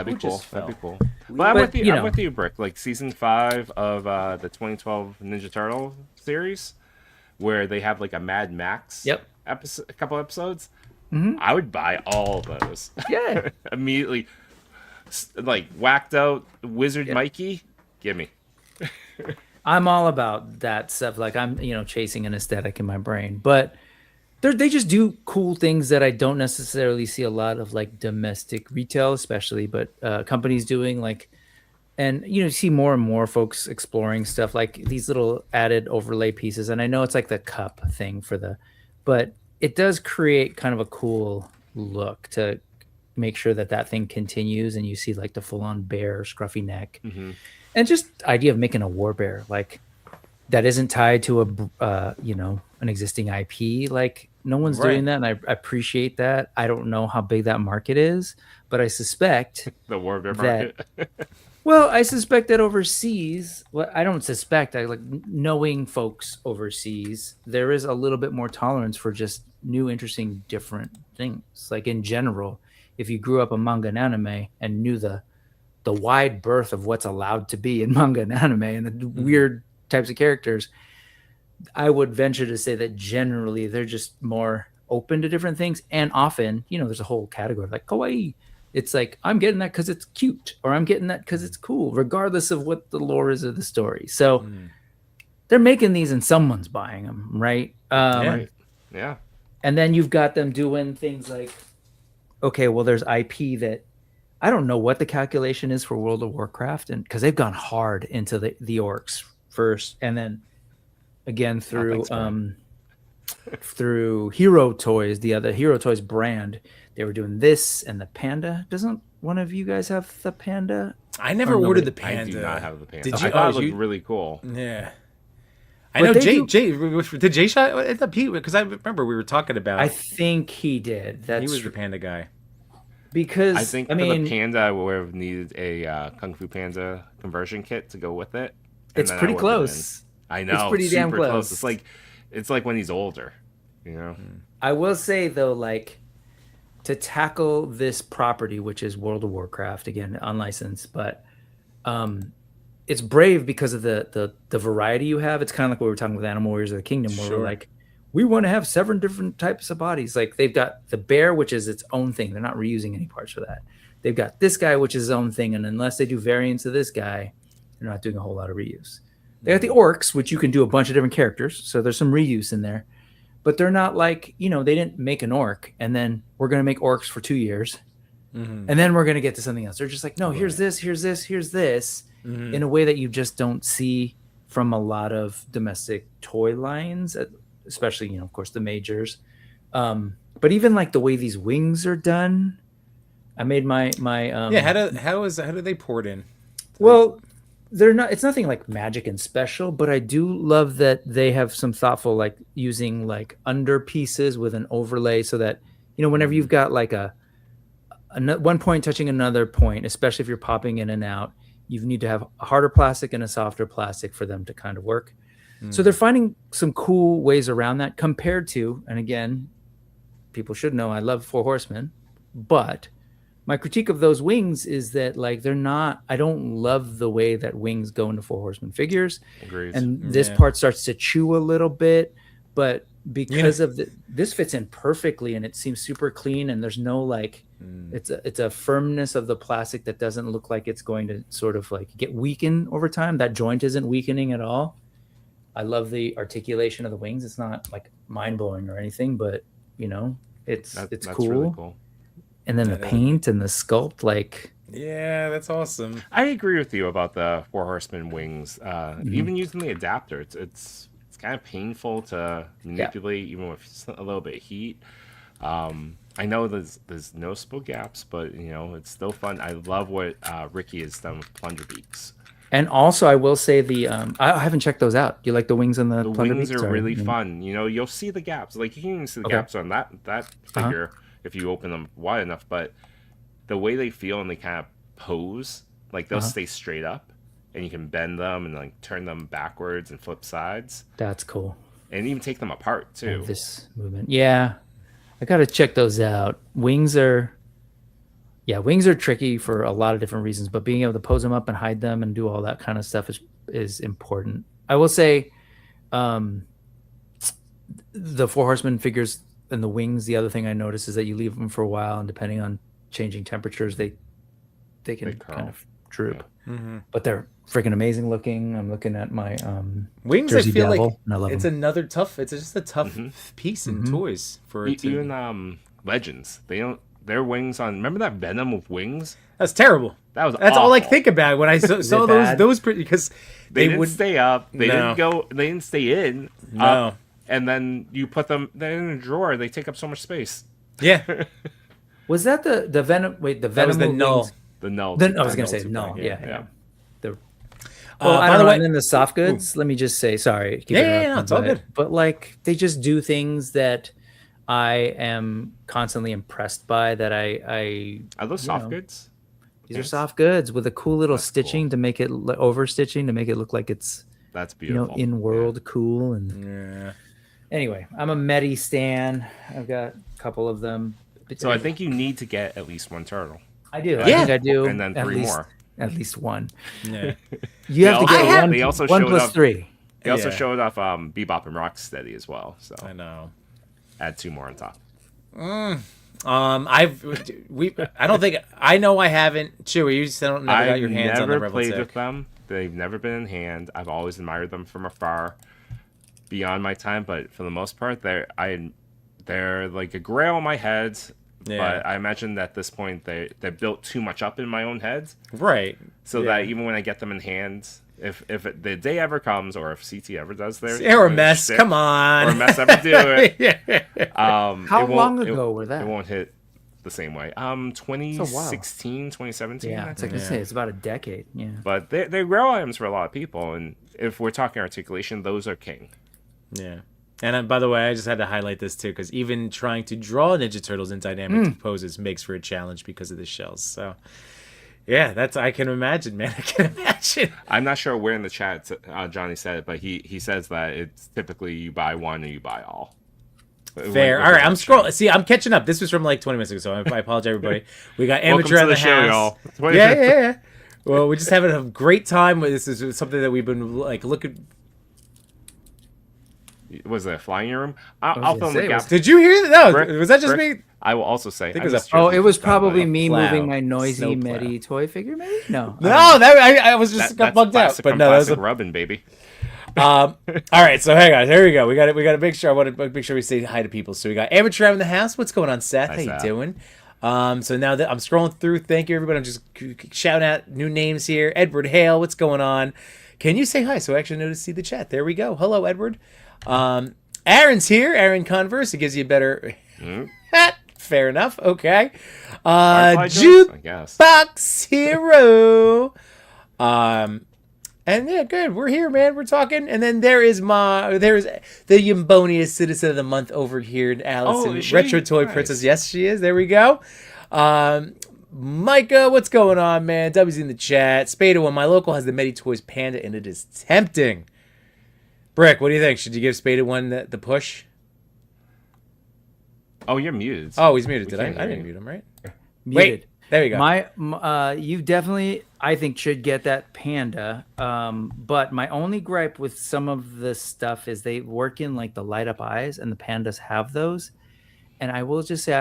Speaker 3: be
Speaker 1: Who
Speaker 3: cool.
Speaker 1: just
Speaker 3: That'd be
Speaker 1: fell?
Speaker 3: cool. But I'm with you.
Speaker 4: you
Speaker 3: I'm
Speaker 4: know.
Speaker 3: with you, Brick. Like season 5 of the 2012 Ninja Turtle series, where they have like a Mad Max episode, a couple episodes. I would buy all of those.
Speaker 4: Yeah.
Speaker 3: Immediately. Like whacked out Wizard Mikey, give me.
Speaker 4: I'm all about that stuff. Like I'm, chasing an aesthetic in my brain, but they just do cool things that I don't necessarily see a lot of like domestic retail, especially, but companies doing like, and you see more and more folks exploring stuff like these little added overlay pieces. And I know it's like the cup thing but it does create kind of a cool look to make sure that thing continues, and you see like the full-on bear, scruffy neck, and just idea of making a war bear like that isn't tied to an existing IP. Like no one's doing that, and I appreciate that. I don't know how big that market is, but I suspect
Speaker 3: The Warbear
Speaker 4: that
Speaker 3: market.
Speaker 4: well, I suspect that overseas, well, I don't suspect, I like knowing folks overseas, there is a little bit more tolerance for just new, interesting, different things. Like in general, if you grew up a manga and anime and knew the the wide berth of what's allowed to be in manga and anime and the weird types of characters, I would venture to say that generally they're just more open to different things. And often, there's a whole category like kawaii. It's like, I'm getting that because it's cute, or I'm getting that because it's cool, regardless of what the lore is of the story. So they're making these and someone's buying them, right?
Speaker 3: Yeah.
Speaker 4: And then you've got them doing things like, okay, well, there's IP that I don't know what the calculation is for World of Warcraft, and because they've gone hard into the orcs first, and then again through through Hero Toys, the other Hero Toys brand, they were doing this and the panda. Doesn't one of you guys have the panda?
Speaker 1: I never ordered the panda.
Speaker 3: I do not have the panda.
Speaker 1: Did you?
Speaker 3: I thought it looked really cool.
Speaker 1: Yeah. I know Jay. Did Jay shot at the Pete? Because I remember we were talking about.
Speaker 4: I think he did.
Speaker 1: He was the panda guy.
Speaker 4: Because
Speaker 3: I think for the panda, I would have needed a Kung Fu Panda conversion kit to go with it.
Speaker 4: It's pretty close.
Speaker 3: I know.
Speaker 4: It's pretty damn close.
Speaker 3: It's like when he's older,
Speaker 4: I will say though, like, to tackle this property, which is World of Warcraft, again unlicensed, but it's brave because of the variety you have. It's kind of like what we were talking with Animal Warriors of the Kingdom, where we're like, we want to have 7 different types of bodies. Like, they've got the bear, which is its own thing. They're not reusing any parts for that. They've got this guy, which is his own thing. And unless they do variants of this guy, they're not doing a whole lot of reuse. They got the orcs, which you can do a bunch of different characters. So there's some reuse in there. But they're not like, they didn't make an orc and then we're going to make orcs for 2 years. And then we're going to get to something else. They're just like, no, here's this, here's this, here's this, in a way that you just don't see from a lot of domestic toy lines, especially, of course, the majors. But even like the way these wings are done, I made my
Speaker 1: how do they pour it in?
Speaker 4: Well, they're not. It's nothing like magic and special, but I do love that they have some thoughtful, like using like under pieces with an overlay, so that whenever you've got like a one point touching another point, especially if you're popping in and out, you need to have a harder plastic and a softer plastic for them to kind of work. So they're finding some cool ways around that compared to, and again, people should know I love Four Horsemen, but my critique of those wings is that like they're not, I don't love the way that wings go into Four Horsemen figures.
Speaker 3: Agrees.
Speaker 4: And this part starts to chew a little bit, but because of this fits in perfectly and it seems super clean and there's no like, it's a firmness of the plastic that doesn't look like it's going to sort of like get weakened over time. That joint isn't weakening at all. I love the articulation of the wings. It's not like mind blowing or anything, but it's cool.
Speaker 3: Really cool.
Speaker 4: And then the paint and the sculpt, like,
Speaker 1: yeah, that's awesome.
Speaker 3: I agree with you about the Four Horsemen wings. Even using the adapter, it's kind of painful to manipulate, even with a little bit of heat. I know there's noticeable gaps, but it's still fun. I love what Ricky has done with plunger beaks.
Speaker 4: And also, I will say I haven't checked those out. Do you like the wings and the plunger
Speaker 3: wings
Speaker 4: beaks?
Speaker 3: are really fun. You'll see the gaps. Like you can even see the gaps on that figure if you open them wide enough. But the way they feel and they kind of pose, like they'll stay straight up, and you can bend them and like turn them backwards and flip sides.
Speaker 4: That's cool.
Speaker 3: And even take them apart too.
Speaker 4: And this movement, yeah, I gotta check those out. Wings are tricky for a lot of different reasons, but being able to pose them up and hide them and do all that kind of stuff is important. I will say, the Four Horsemen figures and the wings. The other thing I noticed is that you leave them for a while, and depending on changing temperatures, they can kind of droop. Yeah. But they're freaking amazing looking. I'm looking at my
Speaker 1: wings.
Speaker 4: Jersey
Speaker 1: I feel
Speaker 4: Devil,
Speaker 1: like
Speaker 4: and I love
Speaker 1: it's
Speaker 4: them.
Speaker 1: another tough. It's just a tough piece in toys for
Speaker 3: even Legends. They don't. Their wings on. Remember that Venom with wings?
Speaker 1: That's terrible.
Speaker 3: That's
Speaker 1: awful. All I think about when I saw those because
Speaker 3: they didn't stay up. They didn't go. They didn't stay in.
Speaker 1: No.
Speaker 3: And then you put them. They're in a drawer. They take up so much space.
Speaker 1: Yeah.
Speaker 4: Was that the Venom? Wait, the Venom
Speaker 1: was the null.
Speaker 4: Wings?
Speaker 3: The null.
Speaker 4: I was gonna say null. Yeah.
Speaker 1: Well,
Speaker 4: I don't know. And then the soft goods. Let me just say, sorry.
Speaker 1: Yeah, it's all good.
Speaker 4: But like, they just do things that I am constantly impressed by. That I
Speaker 3: are those soft goods?
Speaker 4: These are soft goods with a cool little stitching
Speaker 3: cool.
Speaker 4: to make it over stitching to make it look like it's
Speaker 3: beautiful.
Speaker 4: In world cool and Anyway, I'm a Mety stan. I've got a couple of them.
Speaker 3: So I think you need to get at least one turtle.
Speaker 4: I do. I think I do.
Speaker 3: And then 3 more.
Speaker 4: at least one.
Speaker 1: Yeah.
Speaker 4: You have to get
Speaker 3: They also
Speaker 4: one
Speaker 3: showed
Speaker 4: plus
Speaker 3: off-
Speaker 4: 3.
Speaker 3: They also
Speaker 1: Yeah.
Speaker 3: showed off Bebop and Rocksteady as well. So
Speaker 1: I know.
Speaker 3: add 2 more on top.
Speaker 1: I don't think I know. I haven't. Chewy, you just never got your hands on the
Speaker 3: never
Speaker 1: Rebel
Speaker 3: played
Speaker 1: Tech.
Speaker 3: with them. They've never been in hand. I've always admired them from afar, beyond my time. But for the most part, they're like a grail in my head.
Speaker 1: Yeah.
Speaker 3: But I imagine that at this point they built too much up in my own head,
Speaker 1: Right.
Speaker 3: so
Speaker 1: Yeah.
Speaker 3: that even when I get them in hand, if the day ever comes, or if CT ever does
Speaker 1: Or a mess.
Speaker 3: shtick,
Speaker 1: Come on.
Speaker 3: or a mess ever do it,
Speaker 1: Yeah.
Speaker 4: How long ago were that?
Speaker 3: It won't hit the same way. 2016, 2017.
Speaker 4: Yeah,
Speaker 3: I
Speaker 4: it's
Speaker 3: think.
Speaker 4: like I say, it's about a decade. Yeah.
Speaker 3: But they're grail items for a lot of people, and if we're talking articulation, those are king.
Speaker 1: Yeah. And by the way, I just had to highlight this too, because even trying to draw Ninja Turtles in dynamic poses makes for a challenge because of the shells. So, yeah, I can imagine, man. I can imagine.
Speaker 3: I'm not sure where in the chat Johnny said it, but he says that it's typically you buy one and you buy all.
Speaker 1: Fair. All right, I'm scrolling. See, I'm catching up. This was from like 20 minutes ago, so I apologize, everybody. We got Amateur in the house. Yeah. Well, we're just having a great time. This is something that we've been like looking.
Speaker 3: Was it a fly in your room? I'll fill in the gap.
Speaker 1: Did you hear that? No,
Speaker 3: Brick,
Speaker 1: was that just
Speaker 3: Brick,
Speaker 1: me?
Speaker 3: I will also say.
Speaker 1: think it was
Speaker 3: just
Speaker 1: a-
Speaker 4: Oh,
Speaker 3: jerked
Speaker 4: it was
Speaker 3: off
Speaker 4: probably
Speaker 3: about
Speaker 4: me
Speaker 1: Plow.
Speaker 4: moving my noisy
Speaker 1: Snowplow.
Speaker 4: Mety toy figure, maybe? No.
Speaker 1: No, I was just got
Speaker 3: That's
Speaker 1: bugged out.
Speaker 3: plastic
Speaker 1: But
Speaker 3: from
Speaker 1: no, that was
Speaker 3: plastic rubbing, baby.
Speaker 1: all right, so hang on. Here we go. We got to make sure. I want to make sure we say hi to people. So we got Amateur in the house. What's going on, Seth?
Speaker 3: Hi,
Speaker 1: How you
Speaker 3: Seth.
Speaker 1: doing? So now that I'm scrolling through, thank you everybody. I'm just shouting out new names here. Edward Hale, what's going on? Can you say hi? So I actually know to see the chat. There we go. Hello, Edward. Aaron's here. Aaron Converse. It gives you a better. Fair enough. Okay.
Speaker 3: Firefly jokes, I guess.
Speaker 1: Jukebox Hero. And yeah, good. We're here, man. We're talking. And then there's the Yimbonia Citizen of the Month over here, Allison,
Speaker 3: is she?
Speaker 1: Retro Toy
Speaker 3: Nice.
Speaker 1: Princess. Yes, she is. There we go. Micah, what's going on, man? W's in the chat. Spada One, my local has the Mety Toys Panda, and it is tempting. Brick, what do you think? Should you give Spada One the push?
Speaker 3: Oh, you're muted.
Speaker 1: Oh, he's muted.
Speaker 3: We
Speaker 1: Did I?
Speaker 3: can't
Speaker 1: I
Speaker 3: hear
Speaker 1: didn't
Speaker 3: you.
Speaker 1: mute him, right?
Speaker 4: Muted.
Speaker 1: Wait, there you go.
Speaker 4: You definitely, I think, should get that Panda. But my only gripe with some of the stuff is they work in like the light up eyes, and the Pandas have those. And I will just say,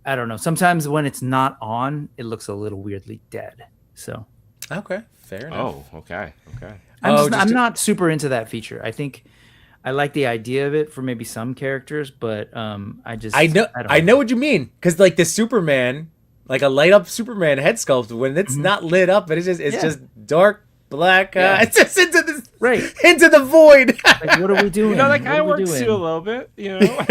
Speaker 4: I don't know. Sometimes when it's not on, it looks a little weirdly dead. So
Speaker 1: Okay, fair enough.
Speaker 3: Oh, okay.
Speaker 4: I'm not super into that feature. I think I like the idea of it for maybe some characters, but I
Speaker 1: know what you mean, because like the Superman, like a light up Superman head sculpt, when it's not lit up, it's just dark black. It's just into the void.
Speaker 4: Like, what are we doing?
Speaker 3: You know, that kind of
Speaker 4: What are we
Speaker 3: works
Speaker 4: doing?
Speaker 3: too a little bit, you know?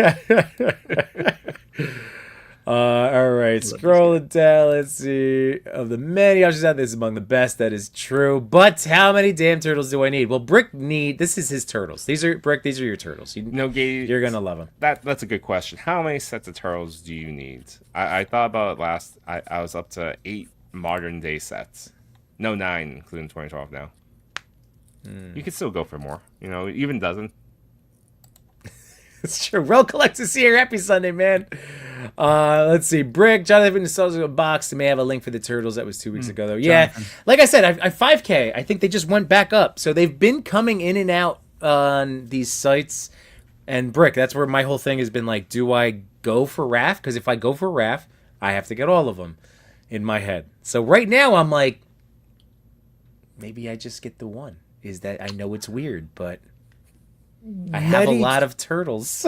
Speaker 1: All right, scrolling down. Let's see. Of the many options out, this is among the best. That is true. But how many damn turtles do I need? Well, this is his turtles. These are your turtles.
Speaker 3: No, Gabe,
Speaker 1: You're gonna love them.
Speaker 3: That's a good question. How many sets of turtles do you need? I thought about it last. I was up to 8 modern day sets. No, 9, including 2012 now. You could still go for more. You know, even dozen.
Speaker 1: It's true. Well collected here. Happy Sunday, man. Let's see. Brick, Jonathan installs a box. They may have a link for the turtles. That was 2 weeks ago, though. Yeah,
Speaker 4: Jonathan.
Speaker 1: like I said, I 5K. I think they just went back up. So they've been coming in and out on these sites. And Brick, that's where my whole thing has been like, do I go for RAF? Because if I go for RAF, I have to get all of them in my head. So right now, I'm like, maybe I just get the one. Is that I know it's weird, but I have a lot of turtles.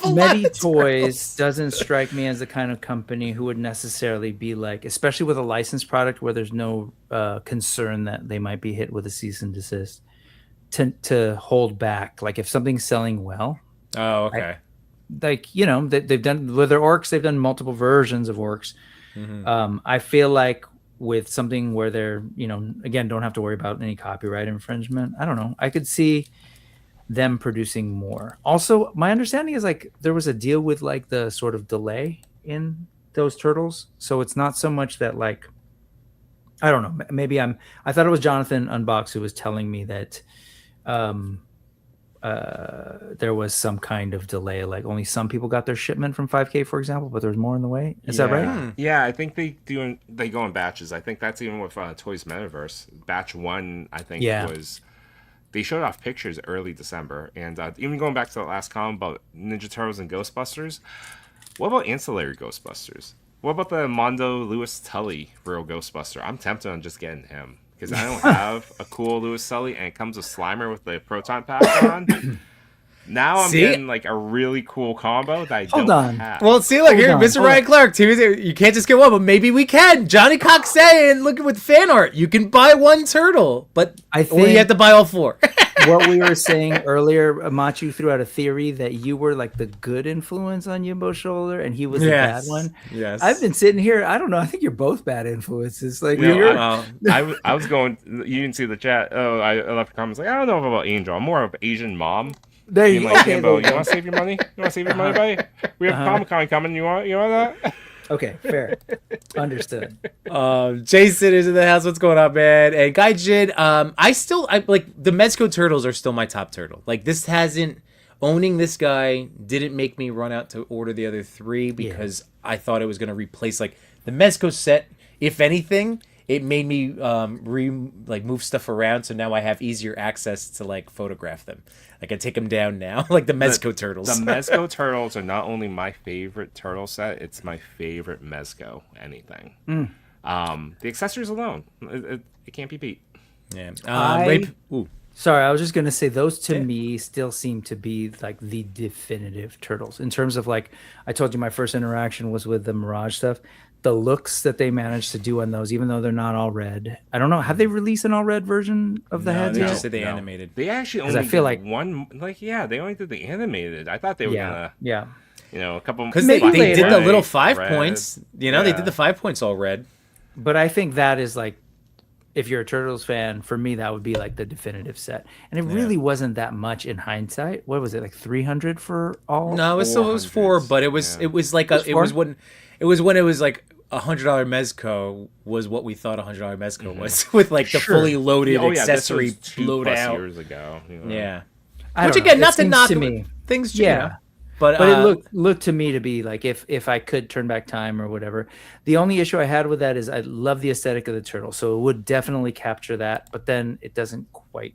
Speaker 4: Mety Toys doesn't strike me as the kind of company who would necessarily be like, especially with a licensed product where there's no concern that they might be hit with a cease and desist, to hold back. Like if something's selling well,
Speaker 1: Oh, okay.
Speaker 4: like they've done with their orcs, they've done multiple versions of orcs. I feel like with something where they're again don't have to worry about any copyright infringement. I don't know. I could see them producing more. Also, my understanding is like there was a deal with like the sort of delay in those turtles, so it's not so much that like I don't know. Maybe I thought it was Jonathan Unbox who was telling me that there was some kind of delay, like only some people got their shipment from 5K, for example, but there's more in the way. Is that right?
Speaker 3: Yeah, I think they go in batches. I think that's even with Toys Metaverse. Batch 1, I think, was they showed off pictures early December, and even going back to the last column about Ninja Turtles and Ghostbusters. What about ancillary Ghostbusters? What about the Mondo Lewis Tully real Ghostbuster? I'm tempted on just getting him because I don't have a cool Lewis Tully, and it comes with Slimer with the proton pack on. Now I'm getting like a really cool combo that I don't have.
Speaker 1: Well, see, look here, Mr. Ryan Clark. You can't just get one, but maybe we can. Johnny Cox saying, look with fan art, you can buy one turtle, but or you have to buy all 4.
Speaker 4: What we were saying earlier, Machu threw out a theory that you were like the good influence on Yimbo's shoulder, and he was the bad one.
Speaker 1: Yes,
Speaker 4: I've been sitting here. I don't know. I think you're both bad influences. Like
Speaker 3: I was going. You didn't see the chat. Oh, I left comments like I don't know about Angel. I'm more of Asian mom.
Speaker 4: There you go.
Speaker 3: Like, Yimbo, you want to save your money? You want to save your money, buddy? We have Comic-Con coming. You want that?
Speaker 4: Okay, fair. Understood.
Speaker 1: Jason is in the house. What's going on, man? And Gaijin, I like the Mezco turtles are still my top turtle. Like this hasn't owning this guy didn't make me run out to order the other 3 because I thought it was going to replace like the Mezco set. If anything, it made me move stuff around, so now I have easier access to like photograph them. I can take them down now, like the Mezco turtles.
Speaker 3: The Mezco turtles are not only my favorite turtle set; it's my favorite Mezco anything. The accessories alone, it can't be beat.
Speaker 1: Yeah.
Speaker 4: Sorry, I was just gonna say those to me still seem to be like the definitive turtles in terms of like I told you my first interaction was with the Mirage stuff. The looks that they managed to do on those, even though they're not all red. I don't know. Have they released an all red version of the heads?
Speaker 1: They just did the animated.
Speaker 3: They actually only did like one. Like they only did the animated. I thought they were gonna.
Speaker 4: Yeah.
Speaker 3: A couple.
Speaker 1: Because they did the little 5 points. They did the 5 points all red.
Speaker 4: But I think that is like, if you're a Turtles fan, for me that would be like the definitive set. And it really wasn't that much in hindsight. What was it, like 300 for all?
Speaker 1: No, it was 4, but it was like it was when it was like $100 Mezco was what we thought $100 Mezco was with like the fully loaded accessory loadout
Speaker 3: years ago.
Speaker 1: Yeah, which again, not to knock things. But
Speaker 4: it looked to me to be like if I could turn back time or whatever. The only issue I had with that is I love the aesthetic of the turtle, so it would definitely capture that. But then it doesn't quite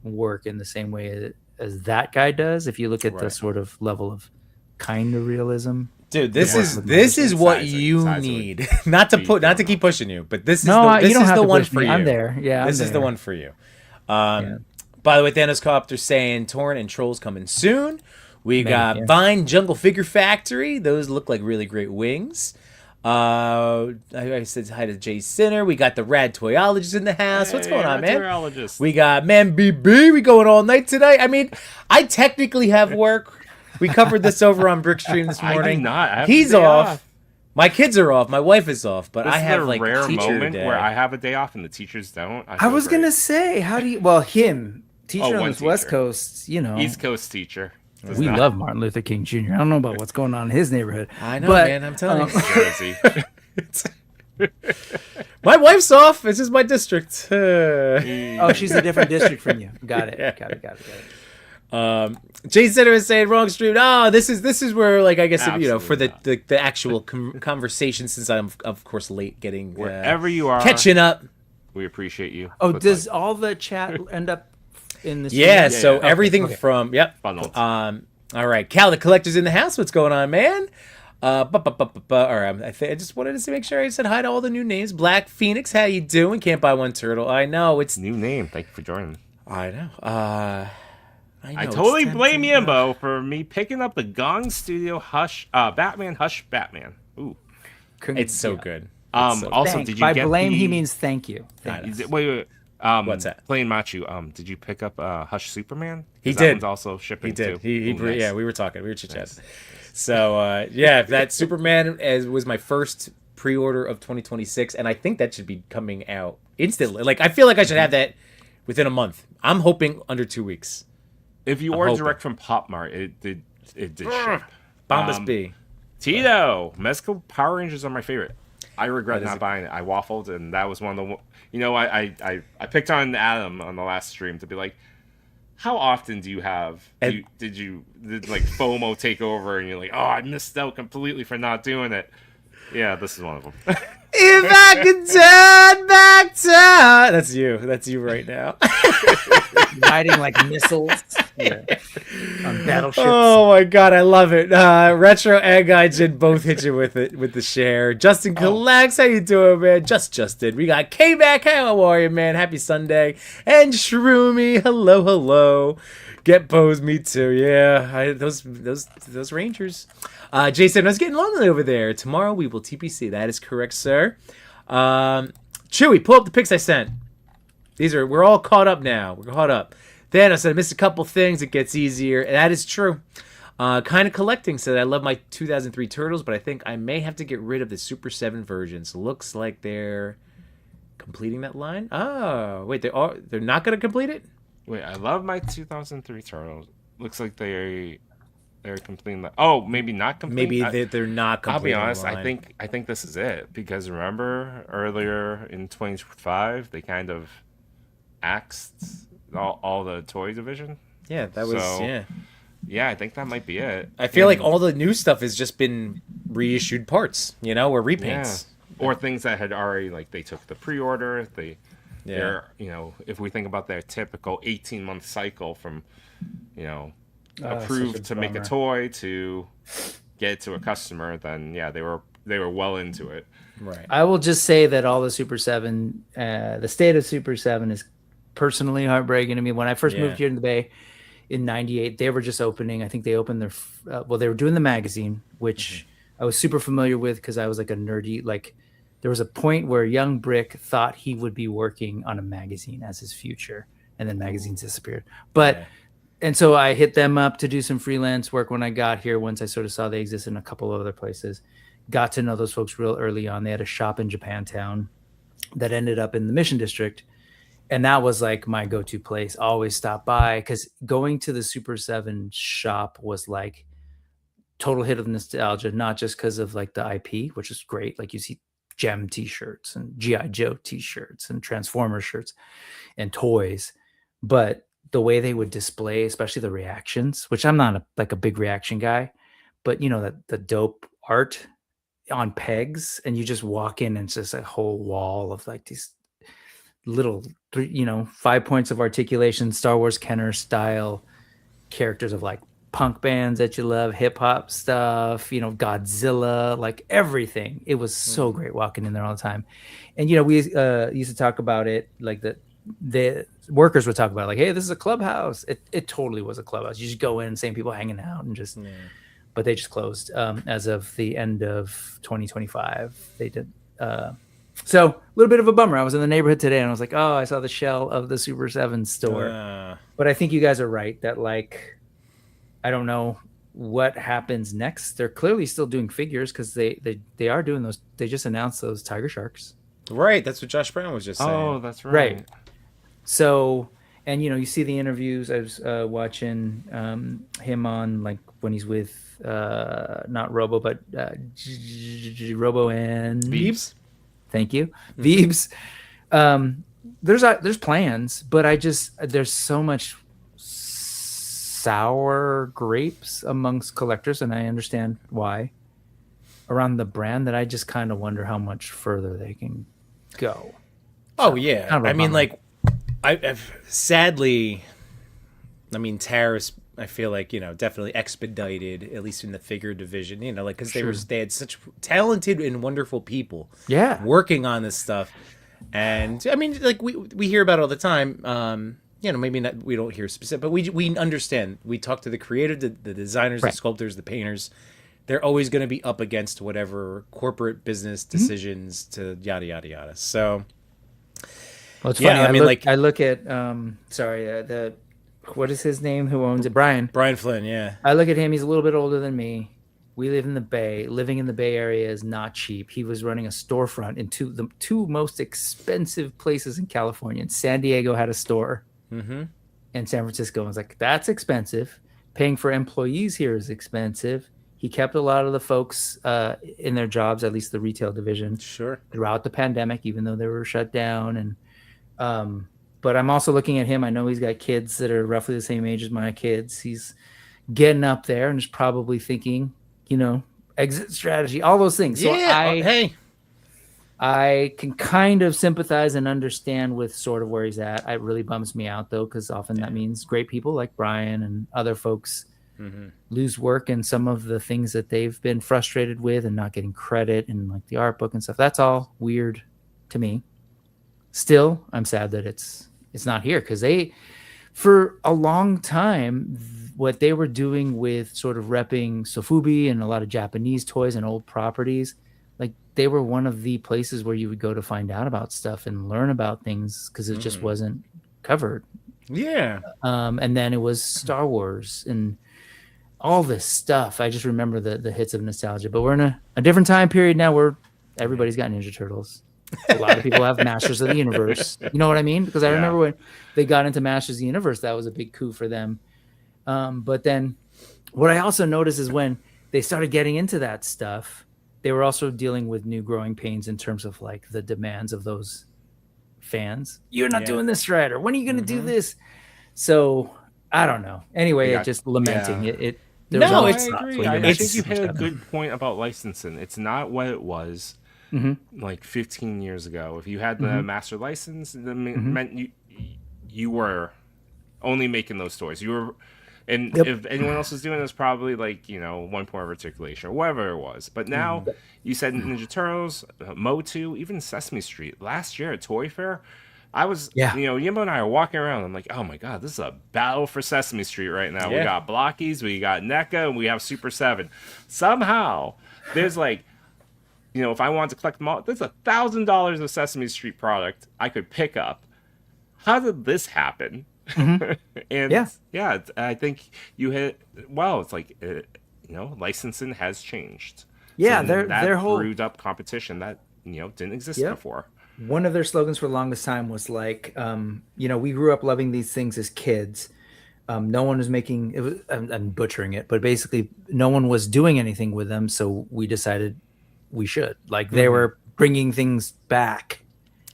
Speaker 4: work in the same way as that guy does. If you look at the sort of level of kind of realism. Dude,
Speaker 1: this is what you need. Not to keep pushing you, but this is the one for you.
Speaker 4: I'm there. Yeah,
Speaker 1: this is the one for you. By the way, Thanos Copter saying Torrent and Trolls coming soon. We got Vine Jungle Figure Factory. Those look like really great wings. I said hi to Jay Sinner. We got the Rad Toyologist in the house. What's going on, man? Toyologist. We got Man BB. We going all night tonight. I mean, I technically have work. We covered this over on Brick Stream this morning.
Speaker 3: I do not.
Speaker 1: He's off. My kids are off. My wife is off, but I have like
Speaker 3: a rare
Speaker 1: teacher
Speaker 3: moment
Speaker 1: day.
Speaker 3: where I have a day off and the teachers don't.
Speaker 4: I was gonna say, how do you? Well, him teacher on the West Coast,
Speaker 3: East Coast teacher.
Speaker 4: We love Martin Luther King Jr. I don't know about what's going on in his neighborhood.
Speaker 1: I know, man. I'm telling you. My wife's off. It's just my district.
Speaker 4: Oh, she's a different district from you. Got it. Got it.
Speaker 1: Jay Center is saying wrong stream. Oh, this is where like I guess for the actual conversation, since I'm of course late getting
Speaker 3: wherever you are
Speaker 1: catching up.
Speaker 3: We appreciate you.
Speaker 4: Oh, does all the chat end up in the stream?
Speaker 1: Yeah. So everything from all right, Cal the Collector's in the house. What's going on, man? All right, I just wanted to make sure I said hi to all the new names. Black Phoenix, how you doing? Can't buy one turtle. I know it's
Speaker 3: new name. Thank you for joining.
Speaker 1: I know.
Speaker 3: I totally blame Yimbo for me picking up the Gong Studio Batman Hush Batman. Ooh,
Speaker 1: it's so good.
Speaker 3: Also, did you get
Speaker 4: blame? He means thank you.
Speaker 3: Wait.
Speaker 1: What's that?
Speaker 3: Playing Machu. Did you pick up Hush Superman?
Speaker 1: He did.
Speaker 3: That one's also shipping.
Speaker 1: He did.
Speaker 3: Too.
Speaker 1: Nice. Yeah, we were talking. We were chit-chatting. Nice. So that Superman was my first pre-order of 2026, and I think that should be coming out instantly. Like I feel like I should have that within a month. I'm hoping under 2 weeks.
Speaker 3: If you order direct from Pop Mart, it did ship.
Speaker 1: Bombas B.
Speaker 3: Tito, Mezco Power Rangers are my favorite. I regret not buying it. I waffled, and that was one of the. I picked on Adam on the last stream to be like, how often do you have? Did like FOMO take over and you're like, oh, I missed out completely for not doing it? Yeah, this is one of them.
Speaker 1: If I could turn back time. That's you right now.
Speaker 4: Riding like missiles on battleships.
Speaker 1: Oh my god, I love it. Retro and Guy Jin both hit you with it with the share. Justin collects, how you doing, man? Justin. We got K-Back, how are you, man? Happy Sunday. And Shroomy, hello. Get Pose, me too. Yeah, those Rangers. Jason, I was getting lonely over there. Tomorrow we will TPC. That is correct, sir. Chewy, pull up the pics I sent. We're all caught up now. We're caught up. Then I said I missed a couple things. It gets easier. And that is true. Kind of collecting said I love my 2003 Turtles, but I think I may have to get rid of the Super 7 versions. Looks like they're completing that line. Oh, wait, they're not going to complete it?
Speaker 3: Wait, I love my 2003 Turtles. Looks like they're completing that. Oh, maybe not completing.
Speaker 1: Maybe they're not completing.
Speaker 3: I'll be honest.
Speaker 1: The line.
Speaker 3: I think this is it, because remember earlier in 2025 they kind of axed all the toy division.
Speaker 1: Yeah, that was
Speaker 3: Yeah, I think that might be it.
Speaker 1: I feel like all the new stuff has just been reissued parts, or repaints.
Speaker 3: Yeah. Or things that had already, like, they took the pre-order. They're, if we think about their typical 18-month cycle from, approved to make a toy to get it to a customer, then they were well into it.
Speaker 1: Right.
Speaker 4: I will just say that all the Super 7, the state of Super 7 is personally heartbreaking to me. When I first moved here in the Bay in '98, they were just opening. I think they opened their they were doing the magazine, which I was super familiar with because I was like a nerdy. Like, there was a point where young Brick thought he would be working on a magazine as his future, and then magazines disappeared. And so I hit them up to do some freelance work when I got here. Once I sort of saw they existed in a couple of other places, got to know those folks real early on. They had a shop in Japantown that ended up in the Mission District. And that was like my go-to place. Always stop by, because going to the Super 7 shop was like total hit of nostalgia, not just because of like the IP, which is great. Like, you see Gem t-shirts and G.I. Joe t-shirts and Transformers shirts and toys, but the way they would display, especially the reactions, which I'm not a big reaction guy, but that the dope art on pegs, and you just walk in and it's just a whole wall of like these little 5 points of articulation, Star Wars Kenner style characters of like punk bands that you love, hip hop stuff, Godzilla, like everything. It was so great walking in there all the time. And we used to talk about it, like the workers would talk about it, like, hey, this is a clubhouse. It totally was a clubhouse. You just go in, same people hanging out, and just but they just closed as of the end of 2025. They did. So a little bit of a bummer. I was in the neighborhood today and I was like, oh, I saw the shell of the Super 7 store. But I think you guys are right that, like, I don't know what happens next. They're clearly still doing figures because they are doing those. They just announced those Tiger Sharks.
Speaker 1: Right. That's what Josh Brown was just saying.
Speaker 3: Oh, that's right.
Speaker 4: Right. So, and you see the interviews. I was watching him on, like, when he's with not Robo, but Robo and
Speaker 1: Beebs.
Speaker 4: Thank you, Beebs. There's plans, but there's so much sour grapes amongst collectors, and I understand why, around the brand, that I just kind of wonder how much further they can go.
Speaker 1: Oh yeah, I mean, like, I've sadly, tariffs, I feel like, definitely expedited, at least in the figure division, like, because they had such talented and wonderful people working on this stuff. And I mean, like, we hear about it all the time. Maybe not, we don't hear specific, but we understand. We talk to the creative, the designers, the sculptors, the painters. They're always going to be up against whatever corporate business decisions to yada, yada, yada. So,
Speaker 4: well, it's funny. I look at, what is his name? Who owns it? Brian
Speaker 1: Flynn. Yeah.
Speaker 4: I look at him. He's a little bit older than me. We live in the Bay. Living in the Bay Area is not cheap. He was running a storefront in the two most expensive places in California. And San Diego had a store. Mm-hmm. And San Francisco was like, that's expensive. Paying for employees here is expensive. He kept a lot of the folks in their jobs, at least the retail division, throughout the pandemic, even though they were shut down. And but I'm also looking at him. I know he's got kids that are roughly the same age as my kids. He's getting up there and is probably thinking, exit strategy, all those things. So I can kind of sympathize and understand with sort of where he's at. It really bums me out though, because often that means great people like Brian and other folks lose work, and some of the things that they've been frustrated with and not getting credit and like the art book and stuff. That's all weird to me. Still, I'm sad that it's not here, because they, for a long time, what they were doing with sort of repping Sofubi and a lot of Japanese toys and old properties, like they were one of the places where you would go to find out about stuff and learn about things, because it just wasn't covered.
Speaker 1: Yeah.
Speaker 4: And then it was Star Wars and all this stuff. I just remember the hits of nostalgia. But we're in a different time period now where everybody's got Ninja Turtles. A lot of people have Masters of the Universe. You know what I mean? Because I remember when they got into Masters of the Universe, that was a big coup for them. But then what I also noticed is when they started getting into that stuff, they were also dealing with new growing pains in terms of like the demands of those fans. You're not doing this right, or when are you going to do this? So I don't know. Anyway, just lamenting it.
Speaker 3: I agree. I think you hit a good point about licensing. It's not what it was like 15 years ago. If you had the master license, it meant you were only making those toys. You were, and if anyone else was doing this, probably like one point of articulation or whatever it was. But now you said Ninja Turtles, Motu, even Sesame Street. Last year at Toy Fair, I was, Yimbo and I are walking around. I'm like, oh my God, this is a battle for Sesame Street right now. Yeah. We got Blockies, we got NECA, and we have Super 7. Somehow, there's like, if I wanted to collect them all, there's $1,000 of Sesame Street product I could pick up. How did this happen? And I think you hit, it's like, licensing has changed.
Speaker 4: Yeah,
Speaker 3: so
Speaker 4: their whole
Speaker 3: brewed up competition that, didn't exist before.
Speaker 4: One of their slogans for the longest time was like, we grew up loving these things as kids. No one was making it. Was, I'm butchering it, but basically, no one was doing anything with them. So we decided we should. Like they were bringing things back,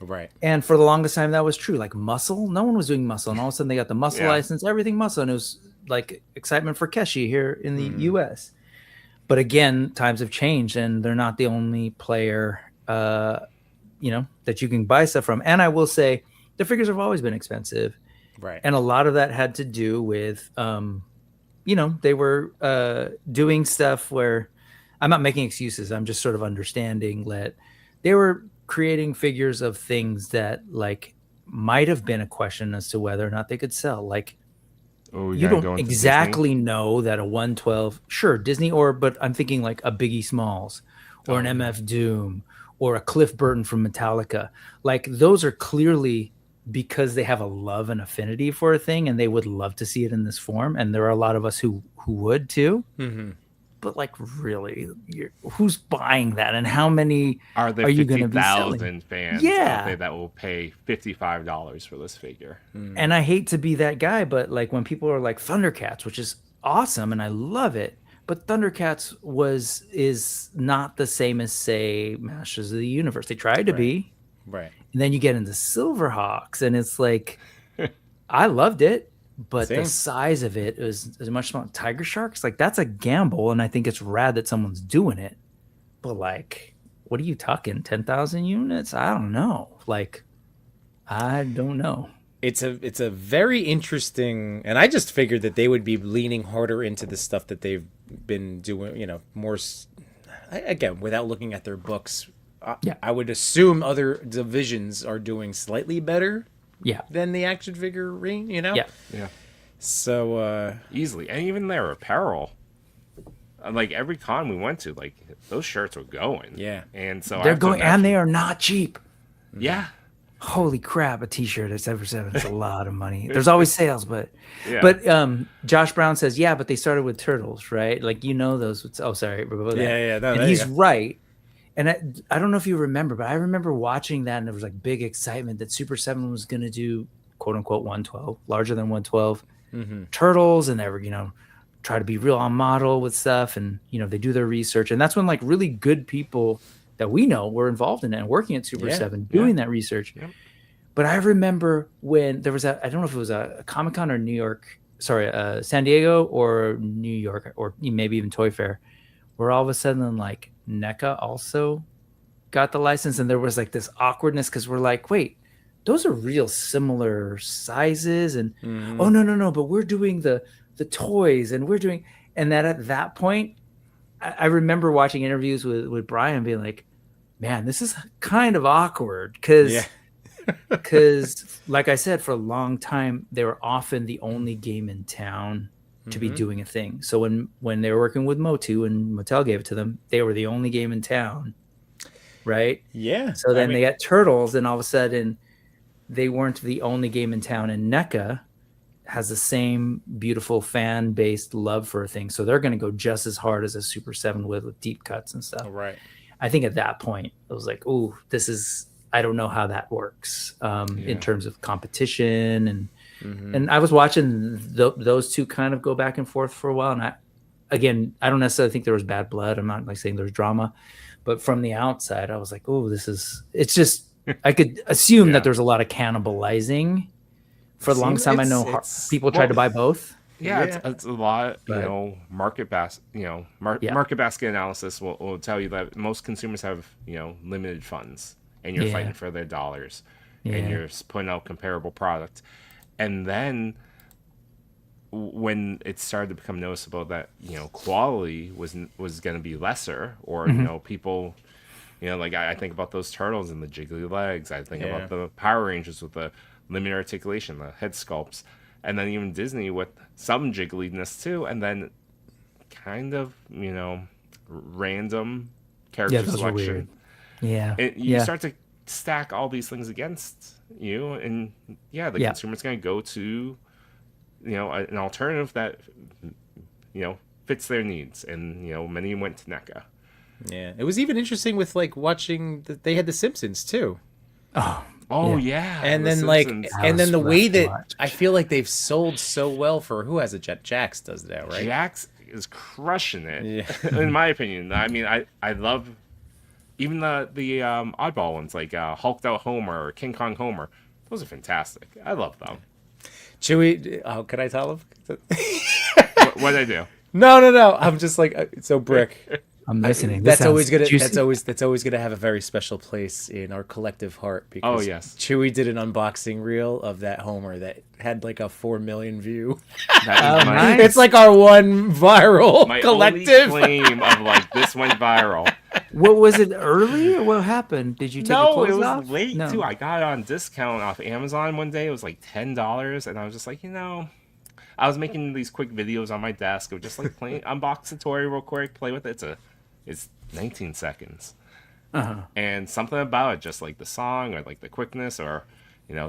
Speaker 1: right?
Speaker 4: And for the longest time, that was true. Like Muscle, no one was doing Muscle, and all of a sudden they got the Muscle license, everything Muscle, and it was like excitement for Keshi here in the U.S. But again, times have changed, and they're not the only player. That you can buy stuff from. And I will say the figures have always been expensive.
Speaker 1: Right.
Speaker 4: And a lot of that had to do with, they were doing stuff where I'm not making excuses. I'm just sort of understanding that they were creating figures of things that like might have been a question as to whether or not they could sell. Like, you don't exactly know that a 112, sure, Disney, but I'm thinking like a Biggie Smalls or an MF Doom or a Cliff Burton from Metallica. Like those are clearly because they have a love and affinity for a thing and they would love to see it in this form. And there are a lot of us who would too. But like really, who's buying that? And how many
Speaker 3: are you going to be selling? Fans that will pay $55 for this figure.
Speaker 4: And I hate to be that guy, but like when people are like Thundercats, which is awesome and I love it, but Thundercats is not the same as, say, Masters of the Universe. They tried to be.
Speaker 1: Right.
Speaker 4: And then you get into Silverhawks, and it's like, I loved it, but the size of it is much smaller. Tiger Sharks, like, that's a gamble, and I think it's rad that someone's doing it. But, like, what are you talking, 10,000 units? I don't know. Like, I don't know.
Speaker 1: It's a very interesting, and I just figured that they would be leaning harder into the stuff that they've been doing, more, again, without looking at their books. I would assume other divisions are doing slightly better than the action figure ring, Yeah. So,
Speaker 3: easily. And even their apparel. Like every con we went to, like those shirts were going.
Speaker 1: Yeah.
Speaker 3: And so
Speaker 4: they're going, and they are not cheap.
Speaker 3: Yeah.
Speaker 4: Holy crap, a t-shirt at 7 is a lot of money. There's always sales, but Josh Brown says, but they started with Turtles, right? Like, those. Oh, sorry. No, and he's right. And I don't know if you remember, but I remember watching that and there was like big excitement that Super 7 was going to do quote unquote 112, larger than 112 Turtles. And they were, try to be real on model with stuff. And, they do their research. And that's when like really good people that we know were involved in it and working at Super 7, doing that research. Yep. But I remember when there was I don't know if it was a Comic-Con or New York, sorry, San Diego or New York, or maybe even Toy Fair, where all of a sudden like NECA also got the license, and there was like this awkwardness because we're like, wait, those are real similar sizes, and oh no, but we're doing the toys, and we're doing, and that at that point, I remember watching interviews with Brian being like, man, this is kind of awkward because like I said, for a long time they were often the only game in town to be doing a thing. So when they were working with Motu and Mattel gave it to them, they were the only game in town, right?
Speaker 1: Yeah.
Speaker 4: So then they got Turtles, and all of a sudden they weren't the only game in town, and NECA has the same beautiful fan-based love for a thing, so they're going to go just as hard as a Super 7 would with deep cuts and stuff.
Speaker 1: Right.
Speaker 4: I think at that point it was like, oh, this is, I don't know how that works in terms of competition, and I was watching those two kind of go back and forth for a while, and I don't necessarily think there was bad blood. I'm not like saying there's drama, but from the outside I was like, oh, it's just I could assume that there's a lot of cannibalizing. For the longest time, I know people tried to buy both.
Speaker 3: Yeah, it's a lot. Market basket. Market basket analysis will tell you that most consumers have limited funds, and you're fighting for their dollars, and you're putting out comparable product. And then when it started to become noticeable that quality was going to be lesser, or people, like I think about those turtles and the jiggly legs. I think about the Power Rangers with the limited articulation, the head sculpts, and then even Disney with some jiggliness too, and then kind of random character selection. You start to stack all these things against you, and the consumer's going to go to an alternative that fits their needs, and many went to NECA.
Speaker 1: Yeah, it was even interesting with like watching they had the Simpsons too.
Speaker 3: Oh yeah,
Speaker 1: and then the way that I feel like they've sold so well for who has a Jet. Jax does that, right?
Speaker 3: Jax is crushing it, in my opinion. I mean, I love even the oddball ones like Hulked Out Homer or King Kong Homer. Those are fantastic. I love them.
Speaker 1: Chewy, can I tell him?
Speaker 3: What did I do?
Speaker 1: No. I'm just like so Brick.
Speaker 4: I'm listening.
Speaker 1: That's always gonna have a very special place in our collective heart because Chewy did an unboxing reel of that Homer that had like a 4 million view.
Speaker 3: Nice.
Speaker 1: It's like our one viral
Speaker 3: my
Speaker 1: collective
Speaker 3: only claim of like this went viral.
Speaker 4: What was it early, or what happened? Did you take your clothes
Speaker 3: it was
Speaker 4: off?
Speaker 3: late too. I got it on discount off Amazon one day. It was like $10, and I was just like, I was making these quick videos on my desk of just like playing, unbox the toy real quick, play with it. It's 19 seconds. And something about it, just like the song or like the quickness or,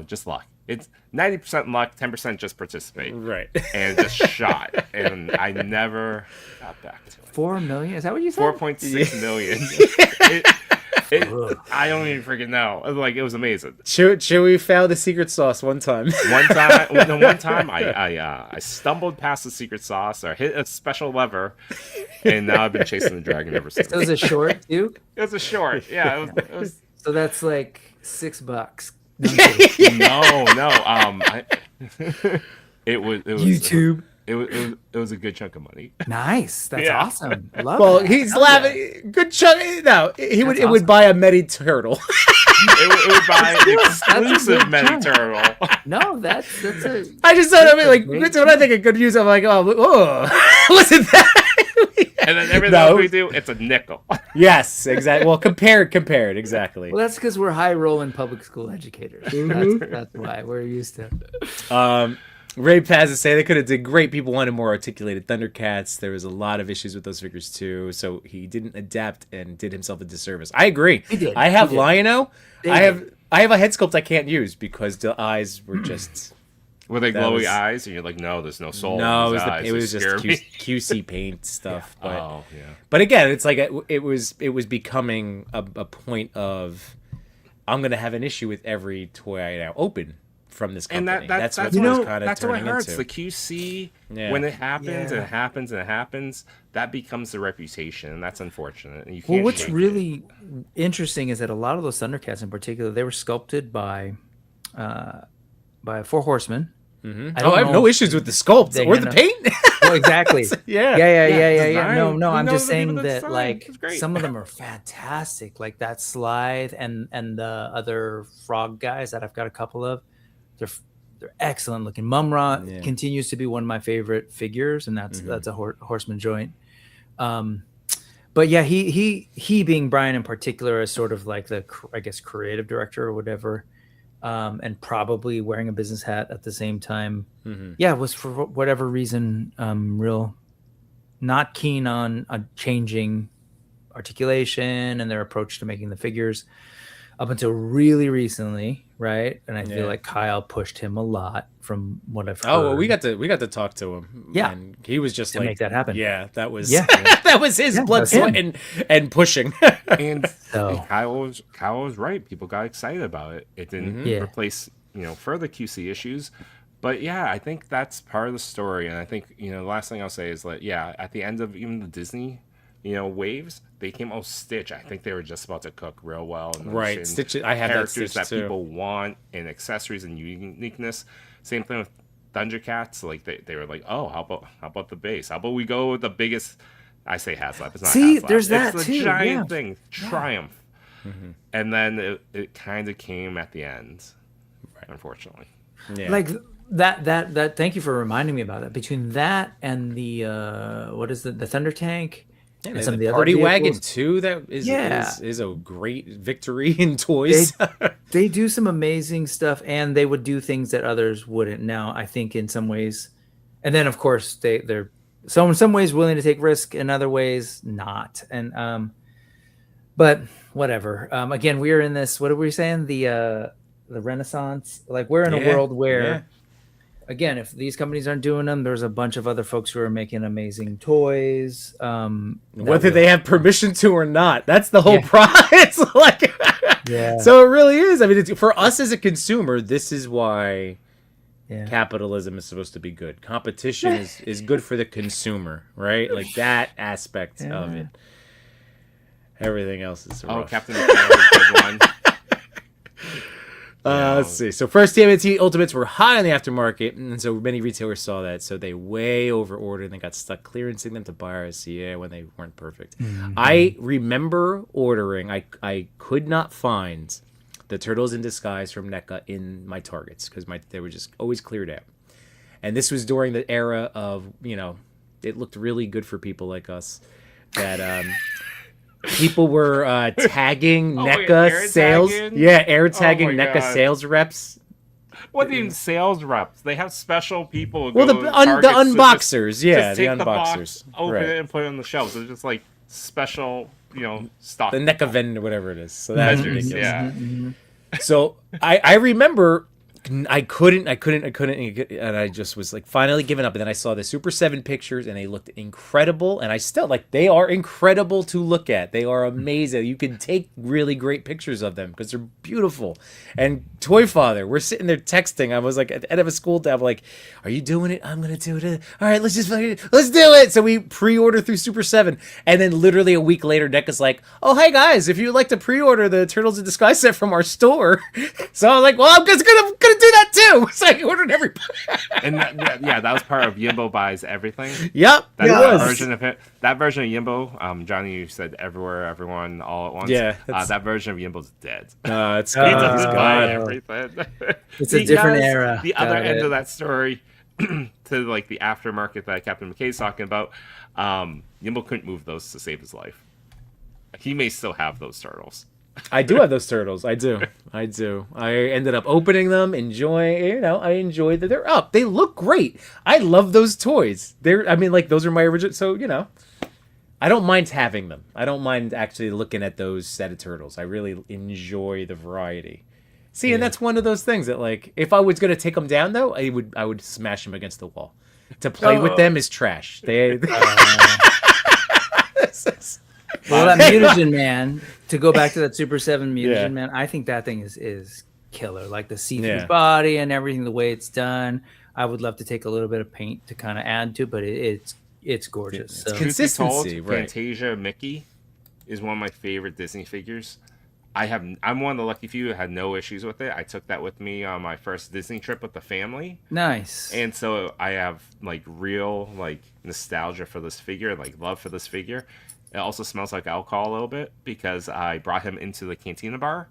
Speaker 3: just luck. It's 90% luck, 10% just participate.
Speaker 1: Right.
Speaker 3: And just shot. And I never got back to it.
Speaker 4: 4 million? Is that what you said?
Speaker 3: 4.6 million. I don't even freaking know. It was amazing.
Speaker 1: Chewy found the secret sauce one time.
Speaker 3: One time I stumbled past the secret sauce or hit a special lever, and now I've been chasing the dragon ever since.
Speaker 4: So it was a short too?
Speaker 3: It was a short, yeah. It was...
Speaker 4: So that's like $6.
Speaker 3: It was
Speaker 4: YouTube.
Speaker 3: It was a good chunk of money.
Speaker 4: Nice. That's awesome. Love
Speaker 1: well,
Speaker 4: that.
Speaker 1: he's laughing. Good chunk. No, it would buy a Mety Turtle.
Speaker 3: it would buy an exclusive Mety Turtle.
Speaker 4: No, that's a.
Speaker 1: I just thought when I think of good use, I'm like, oh, listen to that.
Speaker 3: And then everything else we do, it's a nickel.
Speaker 1: Yes, exactly. Well, compared, exactly.
Speaker 4: Well, that's because we're high rolling public school educators. That's why we're used to.
Speaker 1: Ray Paz is saying they could have did great. People wanted more articulated Thundercats. There was a lot of issues with those figures too, so he didn't adapt and did himself a disservice. I agree.
Speaker 4: He did.
Speaker 1: I have Lion-O. I have a head sculpt I can't use because the eyes were just.
Speaker 3: Were they glowy eyes? And you're like, no, there's no soul.
Speaker 1: No,
Speaker 3: in these eyes.
Speaker 1: it was just QC paint stuff.
Speaker 3: Yeah.
Speaker 1: But again, it's like it was becoming a point of I'm gonna have an issue with every toy I now open from this company.
Speaker 3: And that's
Speaker 1: what
Speaker 3: what
Speaker 1: it's kind of
Speaker 3: that's what
Speaker 1: turning
Speaker 3: hurts.
Speaker 1: into.
Speaker 3: The QC when it happens and it happens and it happens, that becomes the reputation, and that's unfortunate. And you can't
Speaker 4: what's really interesting is that a lot of those Thundercats in particular, they were sculpted by by Four Horsemen.
Speaker 1: I have no issues with the sculpt or the paint.
Speaker 4: Well, exactly.
Speaker 1: Yeah.
Speaker 4: No. I'm just saying
Speaker 3: the
Speaker 4: that
Speaker 3: design.
Speaker 4: like
Speaker 3: It's great.
Speaker 4: some of them are fantastic. Like that Slithe and the other frog guys that I've got a couple of. They're excellent looking. Mumra continues to be one of my favorite figures, and that's a Horseman joint. But yeah, he being Brian in particular is sort of like the, I guess, creative director or whatever. And probably wearing a business hat at the same time. Was for whatever reason real not keen on changing articulation and their approach to making the figures up until really recently, right? And I feel like Kyle pushed him a lot from what I've heard.
Speaker 1: Oh, well, we got to talk to him.
Speaker 4: Yeah,
Speaker 1: and he was just
Speaker 4: to
Speaker 1: like,
Speaker 4: make that happen.
Speaker 1: Yeah, that was that was his blood, sweat, and pushing.
Speaker 3: And Kyle was right. People got excited about it. It didn't replace further QC issues, but I think that's part of the story. And I think the last thing I'll say is like at the end of even the Disney waves, they came Stitch. I think they were just about to cook real well. And
Speaker 1: right, Stitch. I have
Speaker 3: characters that
Speaker 1: too.
Speaker 3: People want and accessories and uniqueness. Same thing with Thundercats. Like they were like, oh, how about the base? How about we go with the biggest? I say Haslab. It's not Haslab.
Speaker 4: There's that
Speaker 3: it's
Speaker 4: too.
Speaker 3: The giant thing, Triumph. And then it kind of came at the end, unfortunately.
Speaker 4: Yeah. Like that. Thank you for reminding me about that. Between that and the what is the Thunder Tank.
Speaker 1: Yeah, and some of the Party other Wagon too. That is a great victory in toys.
Speaker 4: They do some amazing stuff, and they would do things that others wouldn't. Now, I think in some ways, and then of course they're so in some ways willing to take risk, in other ways not. And but whatever. Again, we are in this. What are we saying? The Renaissance. Like we're in a world where. Again, if these companies aren't doing them, there's a bunch of other folks who are making amazing toys.
Speaker 1: Whether they have permission to or not, that's the whole prize. Like, so it really is. I mean, for us as a consumer, this is why capitalism is supposed to be good. Competition is good for the consumer, right? Like that aspect of it. Everything else is rough.
Speaker 3: Captain America is a good one.
Speaker 1: Let's see. So first TMNT Ultimates were high on the aftermarket, and so many retailers saw that, so they way over ordered and they got stuck clearancing them to buyers when they weren't perfect. I remember ordering. I could not find the Turtles in Disguise from NECA in my Targets because they were just always cleared out. And this was during the era of it looked really good for people like us that. People were tagging NECA sales. Air tagging NECA sales reps.
Speaker 3: What even sales reps? They have special people.
Speaker 1: Well, the unboxers, the unboxers.
Speaker 3: Open it and put it on the shelves. It's just like special, stock.
Speaker 1: The NECA vendor, whatever it is. So that's ridiculous.
Speaker 3: So
Speaker 1: I remember. I couldn't, and I just was like finally giving up. And then I saw the Super 7 pictures, and they looked incredible. And I still they are incredible to look at. They are amazing. You can take really great pictures of them because they're beautiful. And Toy Father, we're sitting there texting. I was like at the end of a school day, I'm like, "Are you doing it? I'm gonna do it. All right, let's do it." So we pre-order through Super 7, and then literally a week later, NECA's like, "Oh, hey guys, if you'd like to pre-order the Turtles in Disguise set from our store," so I'm like, "Well, I'm just gonna do that too." So I ordered everybody.
Speaker 3: And that was part of Yimbo Buys Everything.
Speaker 1: Yep,
Speaker 3: that version of it. That version of Yimbo, Johnny, you said everywhere, everyone, all at once.
Speaker 1: Yeah,
Speaker 3: that version of Yimbo's dead.
Speaker 1: It's
Speaker 3: he doesn't buy everything.
Speaker 4: It's a different era.
Speaker 3: The other end of that story, to like the aftermarket that Captain McKay's talking about, Yimbo couldn't move those to save his life. He may still have those turtles.
Speaker 1: I do have those turtles. I do. I ended up opening them, enjoying. I enjoy that they're up. They look great. I love those toys. Those are my original. So I don't mind having them. I don't mind actually looking at those set of turtles. I really enjoy the variety. See, and that's one of those things that if I was gonna take them down though, I would smash them against the wall. To play with them is trash.
Speaker 4: Well, that Mutagen Man, to go back to that Super 7 Mutagen Man, I think that thing is killer. Like the see-through body and everything, the way it's done. I would love to take a little bit of paint to kind of add to, but it's gorgeous.
Speaker 1: It's consistency,
Speaker 3: right? Fantasia Mickey is one of my favorite Disney figures. I'm one of the lucky few who had no issues with it. I took that with me on my first Disney trip with the family.
Speaker 4: Nice.
Speaker 3: And so I have like real like nostalgia for this figure, like love for this figure. It also smells like alcohol a little bit because I brought him into the cantina bar.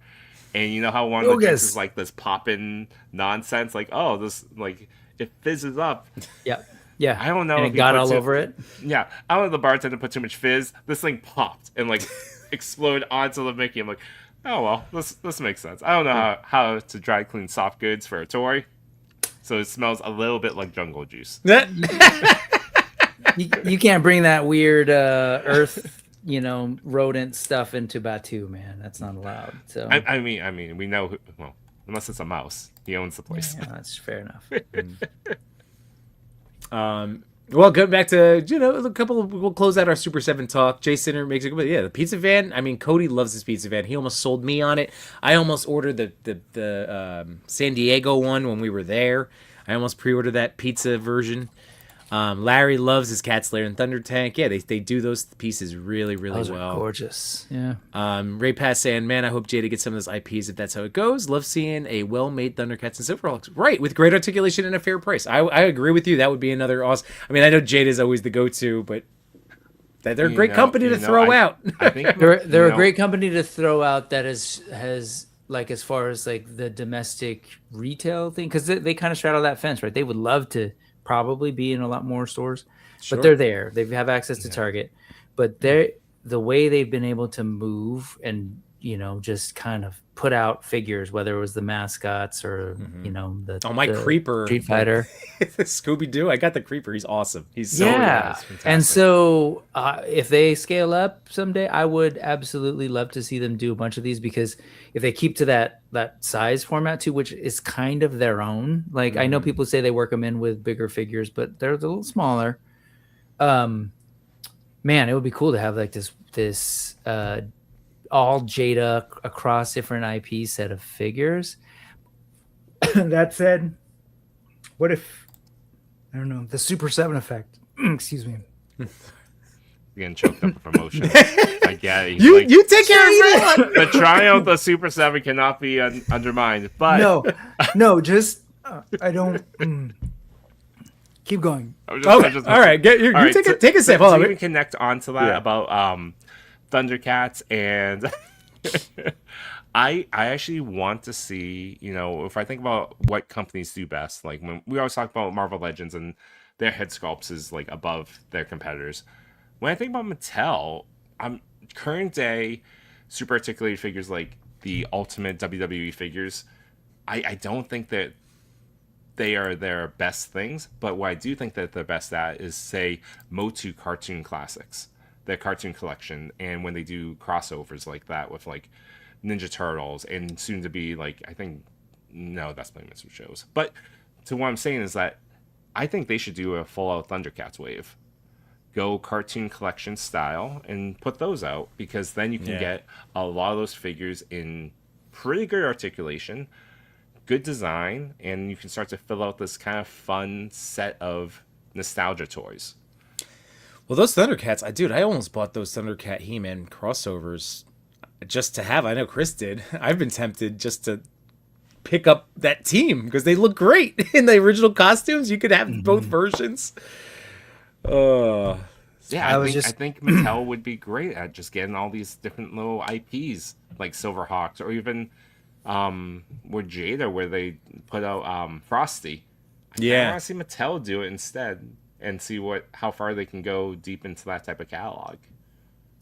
Speaker 3: And you know how one of the drinks is like this poppin' nonsense, like, oh, this like it fizzes up.
Speaker 4: Yeah. Yeah.
Speaker 3: I don't know
Speaker 4: And
Speaker 3: if
Speaker 4: it
Speaker 3: he
Speaker 4: got
Speaker 3: put
Speaker 4: all
Speaker 3: too-
Speaker 4: over it.
Speaker 3: Yeah. I don't know if the bartender put too much fizz. This thing popped and like exploded onto the Mickey. I'm like, oh well, this makes sense. I don't know how to dry clean soft goods for a toy. So it smells a little bit like jungle juice.
Speaker 4: You can't bring that weird earth, rodent stuff into Batu, man. That's not allowed. So
Speaker 3: I mean, we know well, unless it's a mouse, he owns the place.
Speaker 4: yeah, that's fair enough.
Speaker 1: Well, going back to a couple. We'll close out our Super 7 talk. Jay Sinner makes it. Yeah, the pizza van. I mean, Cody loves his pizza van. He almost sold me on it. I almost ordered the San Diego one when we were there. I almost pre-ordered that pizza version. Larry loves his Cat Slayer and Thunder Tank. Yeah, they do those pieces really, really
Speaker 4: Those
Speaker 1: well.
Speaker 4: are gorgeous. Yeah.
Speaker 1: Ray Pass saying, man, I hope Jada gets some of those IPs if that's how it goes. Love seeing a well-made Thundercats and Silverhawks. Right, with great articulation and a fair price. I agree with you. That would be another awesome. I mean, I know Jada's always the go-to, but they're a great company to throw out.
Speaker 3: I think
Speaker 4: They're a great company to throw out that has like as far as like the domestic retail thing, because they kind of straddle that fence, right? They would love to probably be in a lot more stores, but they're there. They have access to Target, but the way they've been able to move and just kind of put out figures, whether it was the mascots or the
Speaker 1: Creeper
Speaker 4: Street Fighter,
Speaker 1: Scooby Doo. I got the Creeper. He's awesome. He's so fantastic.
Speaker 4: And so if they scale up someday, I would absolutely love to see them do a bunch of these, because if they keep to that size format too, which is kind of their own. Like I know people say they work them in with bigger figures, but they're a little smaller. Man, it would be cool to have like this all Jada across different IP set of figures. That said, what if, I don't know, the Super 7 effect? Excuse me.
Speaker 3: Getting choked up with promotion. I get it.
Speaker 1: You take care of that.
Speaker 3: The triumph of Super 7 cannot be undermined. But
Speaker 4: No, just I don't. Keep going.
Speaker 1: All right. Take a sip. Hold on.
Speaker 3: To even connect onto that about Thundercats, and I actually want to see, if I think about what companies do best, like when we always talk about Marvel Legends and their head sculpts is like above their competitors. When I think about Mattel, current day super articulated figures like the Ultimate WWE figures, I don't think that they are their best things, but what I do think that they're best at is, say, Motu cartoon classics, their cartoon collection, and when they do crossovers like that with like Ninja Turtles and soon to be like, I think, no, that's playing some shows. But to what I'm saying is that I think they should do a full out Thundercats wave. Go cartoon collection style and put those out, because then you can get a lot of those figures in pretty good articulation, good design, and you can start to fill out this kind of fun set of nostalgia toys.
Speaker 1: Well, those Thundercats, I almost bought those Thundercat He-Man crossovers just to have. I know Chris did. I've been tempted just to pick up that team because they look great in the original costumes. You could have both versions.
Speaker 3: Yeah, I think Mattel would be great at just getting all these different little IPs like Silverhawks, or even with Jada, where they put out Frosty. I want to see Mattel do it instead and see how far they can go deep into that type of catalog.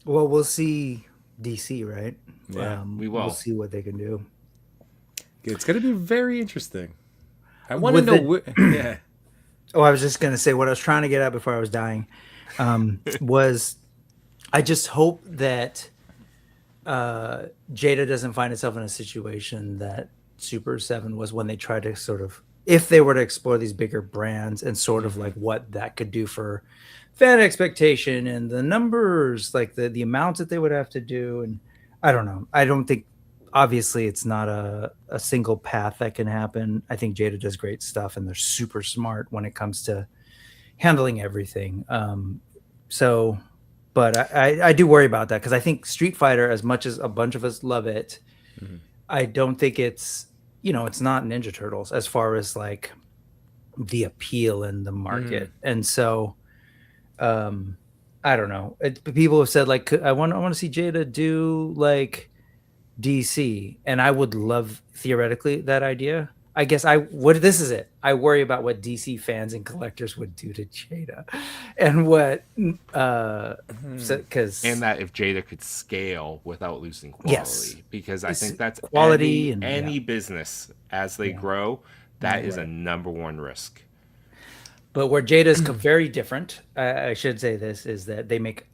Speaker 4: Well, we'll see DC, right?
Speaker 3: Yeah, we will.
Speaker 4: We'll see what they can do.
Speaker 1: It's going to be very interesting. I want to know. Yeah.
Speaker 4: Oh, I was just going to say what I was trying to get at before I was dying. Was I just hope that Jada doesn't find itself in a situation that Super 7 was when they tried to sort of, if they were to explore these bigger brands and sort of like what that could do for fan expectation and the numbers, like the amounts that they would have to do. And I don't know. I don't think, obviously it's not a single path that can happen. I think Jada does great stuff and they're super smart when it comes to handling everything. But I do worry about that, because I think Street Fighter, as much as a bunch of us love it, I don't think it's, it's not Ninja Turtles as far as like the appeal in the market. And so, I don't know. People have said like, I want to see Jada do like DC, and I would love theoretically that idea. I guess this is it. I worry about what DC fans and collectors would do to Jada, and what because
Speaker 3: and that if Jada could scale without losing quality,
Speaker 4: Yes.
Speaker 3: because I think that's
Speaker 4: quality
Speaker 3: any business as they grow, that is a number one risk.
Speaker 4: But where Jada's very different, I should say this, is that they make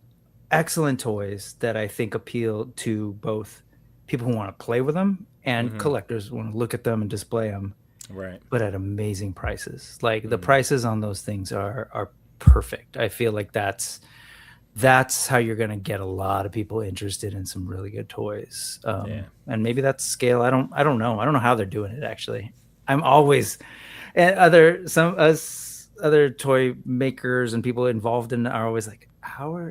Speaker 4: excellent toys that I think appeal to both people who want to play with them and collectors who want to look at them and display them.
Speaker 1: Right.
Speaker 4: But at amazing prices. Like the prices on those things are perfect. I feel like that's how you're going to get a lot of people interested in some really good toys. And maybe that's scale. I don't know. I don't know how they're doing it actually. I'm always and other toy makers and people involved in it are always like, how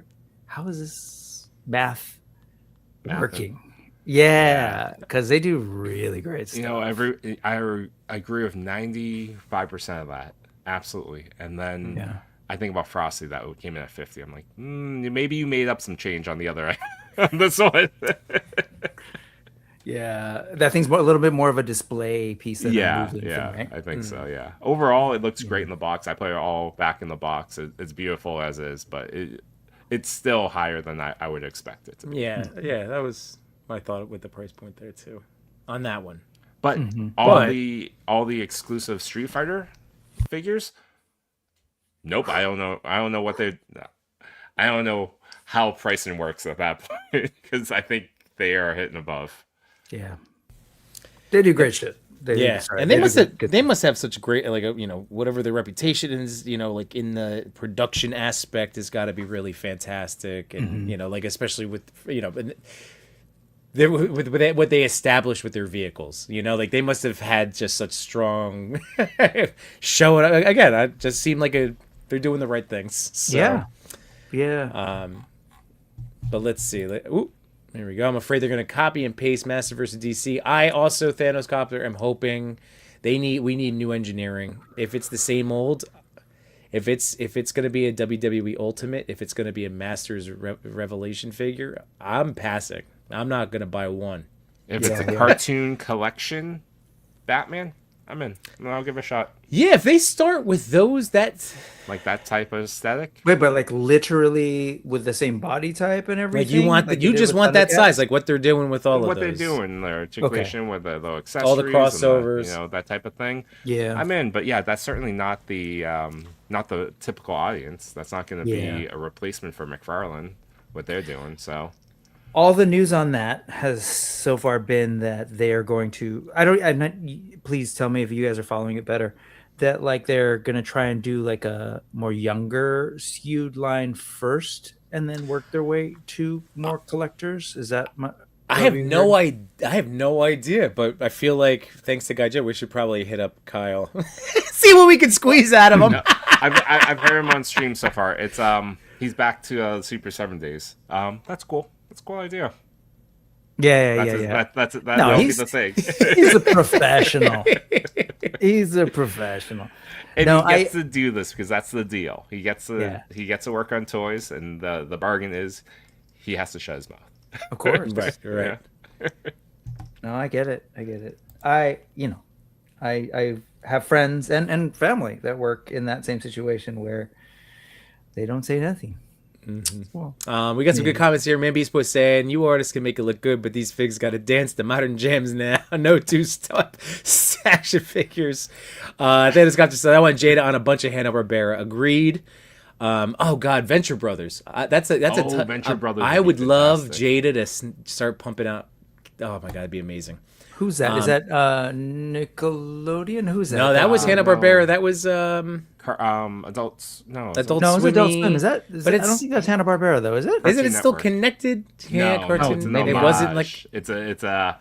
Speaker 4: is this math working? Yeah, because they do really great stuff.
Speaker 3: I agree with 95% of that, absolutely. And then I think about Frosty that came in at 50. I'm like, maybe you made up some change on the other end on this one.
Speaker 4: Yeah, that thing's a little bit more of a display piece than a moving thing, right?
Speaker 3: I think so. Yeah, overall it looks great in the box. I play it all back in the box. It's beautiful as is, but it's still higher than I would expect it to be.
Speaker 1: Yeah, that was my thought with the price point there too, on that one.
Speaker 3: But all the exclusive Street Fighter figures, nope. I don't know what they. I don't know how pricing works at that point because I think they are hitting above.
Speaker 4: Yeah, they do great shit.
Speaker 1: And they must have such great, like, whatever their reputation is, like in the production aspect has got to be really fantastic, and like especially with with what they establish with their vehicles, like they must have had just such strong show. Again, it just seemed like they're doing the right things. So,
Speaker 4: yeah.
Speaker 1: But let's see. There we go. I'm afraid they're going to copy and paste Masterverse DC. I also, Thanos Copter, am hoping we need new engineering. If it's the same old, if it's going to be a WWE Ultimate, if it's going to be a Masters Revelation figure, I'm passing. I'm not going to buy one.
Speaker 3: If it's a cartoon collection Batman, I'm in. I'll give it a shot.
Speaker 1: Yeah, if they start with those, that's
Speaker 3: like that type of aesthetic.
Speaker 4: Wait, but like literally with the same body type and everything.
Speaker 1: Like you just want that size, like what they're doing with all of
Speaker 3: what
Speaker 1: those.
Speaker 3: they're doing, their articulation with the accessories,
Speaker 1: all the crossovers,
Speaker 3: and that type of thing.
Speaker 4: Yeah,
Speaker 3: I'm in. But yeah, that's certainly not the typical audience. That's not going to be a replacement for McFarlane. What they're doing, so.
Speaker 4: All the news on that has so far been that they are going to. Please tell me if you guys are following it better. That like they're gonna try and do like a more younger skewed line first, and then work their way to more collectors. Is that my?
Speaker 1: I have no idea, but I feel like thanks to Guy Jet, we should probably hit up Kyle, see what we can squeeze out of him.
Speaker 3: No, I've heard him on stream so far. It's he's back to Super 7 Days. That's cool. That's a cool idea.
Speaker 4: Yeah.
Speaker 3: That'll be the thing.
Speaker 4: He's a professional. He's a professional.
Speaker 3: And he gets to do this because that's the deal. He gets to work on toys, and the bargain is he has to shut his mouth.
Speaker 4: Of course.
Speaker 1: Right.
Speaker 3: Yeah.
Speaker 4: No, I get it. I have friends and family that work in that same situation where they don't say nothing.
Speaker 1: Well, we got some good comments here. Man Beast Boy saying, "You artists can make it look good, but these figs got to dance to modern jams now. No two-step action figures." Thanos got to say, "I want Jada on a bunch of Hanna-Barbera." Agreed. Oh God, Venture Brothers.
Speaker 3: Venture Brothers.
Speaker 1: I would love Jada to start pumping out. Oh my God, it'd be amazing.
Speaker 4: Who's that? Is that Nickelodeon? Who's that?
Speaker 1: No, that was Hanna-Barbera.
Speaker 3: No.
Speaker 1: That was
Speaker 3: Adults. No,
Speaker 1: Adult
Speaker 4: no, it's Adult
Speaker 1: Swim-y.
Speaker 4: Swim. Is that? I don't think that's Hanna-Barbera though. Is it?
Speaker 1: Isn't it still
Speaker 3: Network.
Speaker 1: connected? Yeah,
Speaker 3: No,
Speaker 1: cartoon.
Speaker 3: it's an
Speaker 1: Maybe it wasn't
Speaker 3: homage.
Speaker 1: like.
Speaker 3: It's a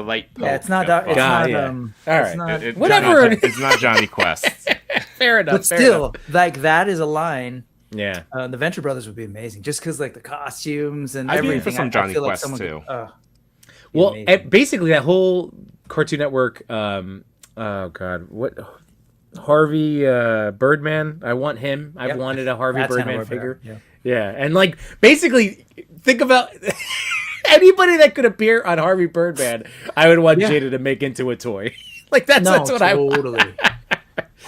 Speaker 3: light.
Speaker 4: Yeah, it's not.
Speaker 3: poke.
Speaker 4: It's not.
Speaker 1: yeah.
Speaker 4: All
Speaker 1: right.
Speaker 4: Not,
Speaker 1: Whatever.
Speaker 3: It's not Johnny Quest.
Speaker 1: Fair enough.
Speaker 4: but still, like that is a line.
Speaker 1: Yeah.
Speaker 4: The Venture Brothers would be amazing, just because like the costumes and
Speaker 3: I'd be in
Speaker 4: everything.
Speaker 3: for some
Speaker 4: I
Speaker 3: Johnny
Speaker 4: feel like
Speaker 3: Quest,
Speaker 4: someone
Speaker 3: too.
Speaker 1: Well,
Speaker 4: amazing.
Speaker 1: basically that whole Cartoon Network. Oh God, what? Harvey Birdman. I want him. I've
Speaker 4: Yep.
Speaker 1: wanted a Harvey
Speaker 4: That's
Speaker 1: Birdman
Speaker 4: Hanna-Barbera,
Speaker 1: figure.
Speaker 4: yeah.
Speaker 1: Yeah, and like basically, think about anybody that could appear on Harvey Birdman. I would want
Speaker 4: Yeah.
Speaker 1: Jada to make into a toy. Like that's what I want.
Speaker 4: totally.